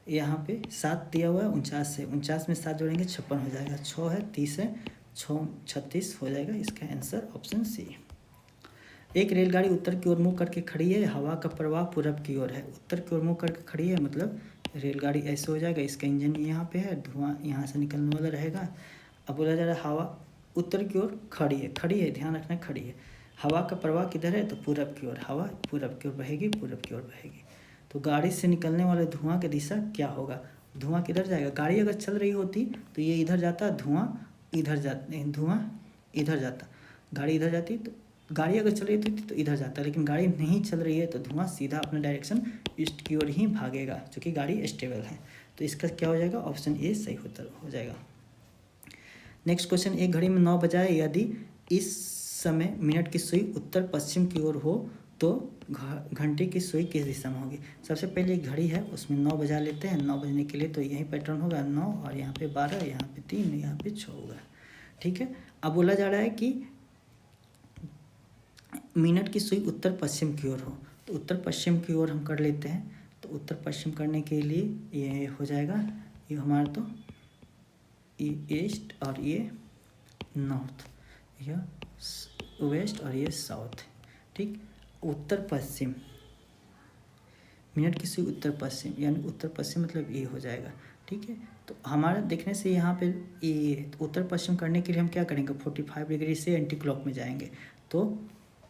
यहाँ पे 7 दिया हुआ है 49 से, 49 में 7 जोड़ेंगे 56 हो जाएगा। 6 है 30 है 6 36 हो जाएगा। इसका आंसर ऑप्शन सी। एक रेलगाड़ी उत्तर की ओर मुँह करके खड़ी है, हवा का प्रवाह पूरब की ओर है। उत्तर की ओर मुँह करके खड़ी है मतलब रेलगाड़ी ऐसे हो जाएगा, इसका इंजन यहाँ पे है, धुआं यहाँ से निकलने वाला रहेगा। अब बोला जा रहा है हवा उत्तर की ओर खड़ी है, ध्यान रखना खड़ी है। हवा का प्रवाह किधर है तो पूरब की ओर, हवा पूरब की ओर बहेगी, पूरब की ओर बहेगी। तो गाड़ी से निकलने वाले धुआं की दिशा क्या होगा, धुआं किधर जाएगा। गाड़ी अगर चल रही होती तो ये इधर जाता, धुआं इधर जाता, गाड़ी इधर जाती। तो गाड़ी अगर चल रही थी तो इधर जाता, लेकिन गाड़ी नहीं चल रही है तो धुआं सीधा अपना डायरेक्शन ईस्ट की ओर ही भागेगा, क्योंकि गाड़ी स्टेबल है। तो इसका क्या हो जाएगा, ऑप्शन ए सही उत्तर हो जाएगा। नेक्स्ट क्वेश्चन, एक घड़ी में 9 बजाए, यदि इस समय मिनट की सुई उत्तर पश्चिम की ओर हो तो घंटे की सुई किस दिशा में होगी। सबसे पहले एक घड़ी है उसमें 9 बजा लेते हैं। 9 बजने के लिए तो यही पैटर्न होगा, 9 और यहाँ पे 12, यहाँ पे 3, यहाँ पे 6 होगा। ठीक है। अब बोला जा रहा है कि मिनट की सुई उत्तर पश्चिम की ओर हो, तो उत्तर पश्चिम की ओर हम कर लेते हैं। तो उत्तर पश्चिम करने के लिए ये हो जाएगा, ये हमारा तो ये ईस्ट और ये नॉर्थ, यह वेस्ट और ये साउथ। ठीक, उत्तर पश्चिम, मिनट की सुई उत्तर पश्चिम, यानी उत्तर पश्चिम मतलब ये हो जाएगा। ठीक है। तो हमारा देखने से यहाँ पे ये उत्तर पश्चिम करने के लिए हम क्या करेंगे, 45 डिग्री से एंटी क्लॉक में जाएंगे। तो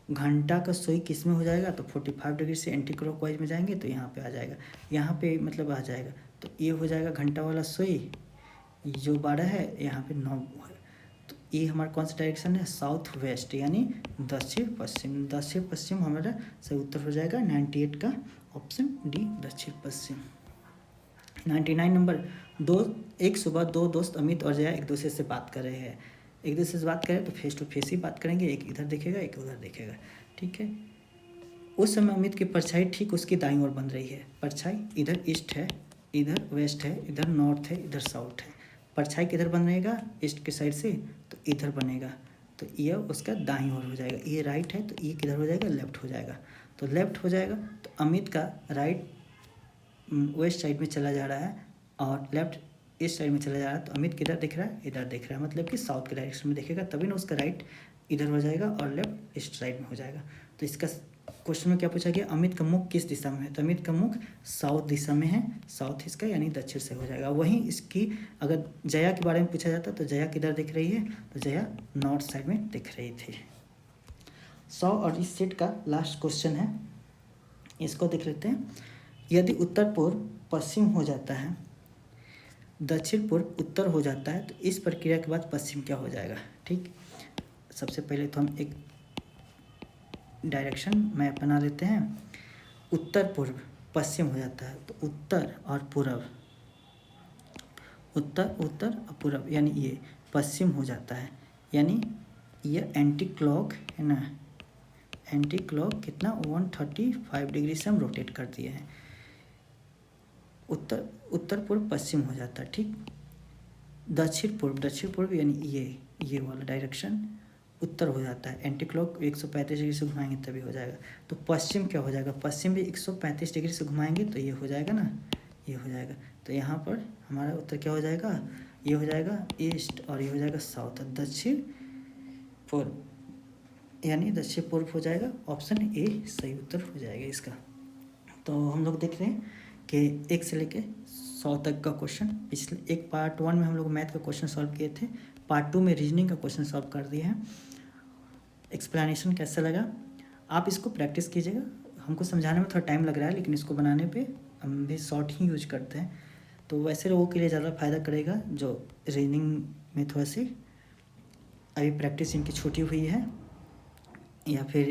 घंटा का सुई किस में हो जाएगा, तो 45 डिग्री से एंटी क्लॉक वाइज में जाएंगे तो यहाँ पे आ जाएगा, यहाँ पे मतलब आ जाएगा। तो ये हो जाएगा घंटा वाला सुई, जो 12 है यहाँ पे 9 है। तो ये हमारा कौन सा डायरेक्शन है, साउथ वेस्ट, यानी दक्षिण पश्चिम। दक्षिण पश्चिम हमारा सही उत्तर हो जाएगा 98 का ऑप्शन डी, दक्षिण पश्चिम। 99 नंबर, एक सुबह 2 दोस्त अमित और जया एक दूसरे से बात कर रहे हैं। एक दूसरे से बात करें तो फेस टू फेस ही बात करेंगे, एक इधर देखेगा एक उधर देखेगा। ठीक है। उस समय अमित की परछाई ठीक उसकी दाईं ओर बन रही है। परछाई इधर ईस्ट है, इधर वेस्ट है, इधर नॉर्थ है, इधर साउथ है। परछाई किधर बनेगा, ईस्ट के साइड से, तो इधर बनेगा। तो ये उसका दाईं ओर हो जाएगा। ये राइट है तो ये किधर हो जाएगा, लेफ्ट हो जाएगा। तो लेफ्ट हो जाएगा तो अमित का राइट वेस्ट साइड में चला जा रहा है और लेफ्ट इस साइड में चला जा रहा है। तो अमित किधर दिख रहा है, इधर दिख रहा है, मतलब कि साउथ के डायरेक्शन में दिखेगा, तभी ना उसका राइट इधर हो जाएगा और लेफ्ट ईस्ट साइड में हो जाएगा। तो इसका क्वेश्चन में क्या पूछा गया, अमित का मुख किस दिशा में है, तो अमित का मुख साउथ दिशा में है, साउथ इसका यानी दक्षिण से हो जाएगा। वहीं इसकी अगर जया के बारे में पूछा जाता तो जया किधर दिख रही है, तो जया नॉर्थ साइड में दिख रही थी। 100 और इस सेट का लास्ट क्वेश्चन है, इसको देख लेते हैं। यदि उत्तर पूर्व पश्चिम हो जाता है, दक्षिण पूर्व उत्तर हो जाता है, तो इस प्रक्रिया के बाद पश्चिम क्या हो जाएगा। ठीक, सबसे पहले तो हम एक डायरेक्शन मैप बना लेते हैं। उत्तर पूर्व पश्चिम हो जाता है तो उत्तर और पूर्व, उत्तर और पूर्व यानी ये पश्चिम हो जाता है, यानी ये एंटी क्लॉक है ना, एंटी क्लॉक कितना 135 डिग्री से हम रोटेट कर दिए हैं। उत्तर पूर्व पश्चिम हो जाता है। ठीक, दक्षिण पूर्व यानी ये वाला डायरेक्शन उत्तर हो जाता है। एंटी क्लॉक 135 डिग्री से घुमाएंगे तभी हो जाएगा। तो पश्चिम क्या हो जाएगा, पश्चिम भी 135 डिग्री से घुमाएंगे तो ये हो जाएगा ना, ये हो जाएगा। तो यहाँ पर हमारा उत्तर क्या हो जाएगा, ये हो जाएगा ईस्ट और ये हो जाएगा साउथ, दक्षिण पूर्व यानी दक्षिण पूर्व हो जाएगा। ऑप्शन ए सही उत्तर हो जाएगा इसका। तो हम लोग देख रहे हैं कि 1 से लेके 100 तक का क्वेश्चन, पिछले एक पार्ट 1 में हम लोग मैथ का क्वेश्चन सॉल्व किए थे, पार्ट 2 में रीजनिंग का क्वेश्चन सॉल्व कर दिए हैं। एक्सप्लेनेशन कैसा लगा आप इसको प्रैक्टिस कीजिएगा। हमको समझाने में थोड़ा टाइम लग रहा है, लेकिन इसको बनाने पे हम भी शॉर्ट ही यूज करते हैं। तो वैसे लोगों के लिए ज़्यादा फ़ायदा करेगा जो रीजनिंग में थोड़ा सी अभी प्रैक्टिस इनकी छूटी हुई है, या फिर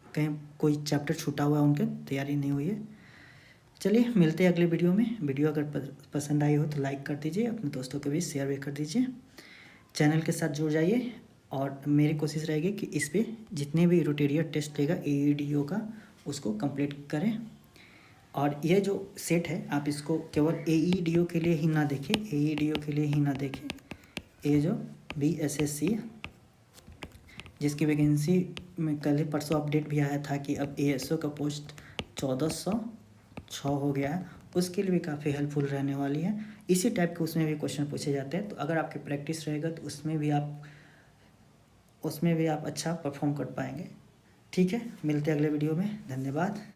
कहीं कोई चैप्टर छूटा हुआ है, उनके तैयारी नहीं हुई है। चलिए मिलते हैं अगले वीडियो में। वीडियो अगर पसंद आई हो तो लाइक कर दीजिए, अपने दोस्तों के बीच शेयर भी कर दीजिए, चैनल के साथ जुड़ जाइए। और मेरी कोशिश रहेगी कि इस पे जितने भी रोटेरियर टेस्ट लेगा AEDO का उसको कंप्लीट करें। और ये जो सेट है आप इसको केवल AEDO के लिए ही ना देखें, AEDO के लिए ही ना देखें। ये जो BSSC जिसकी वैकेंसी में कल ही परसों अपडेट भी आया था कि अब ASO का पोस्ट 1406 हो गया है, उसके लिए भी काफ़ी हेल्पफुल रहने वाली है। इसी टाइप के उसमें भी क्वेश्चन पूछे जाते हैं, तो अगर आपकी प्रैक्टिस रहेगा तो उसमें भी आप अच्छा परफॉर्म कर पाएंगे। ठीक है, मिलते हैं अगले वीडियो में। धन्यवाद।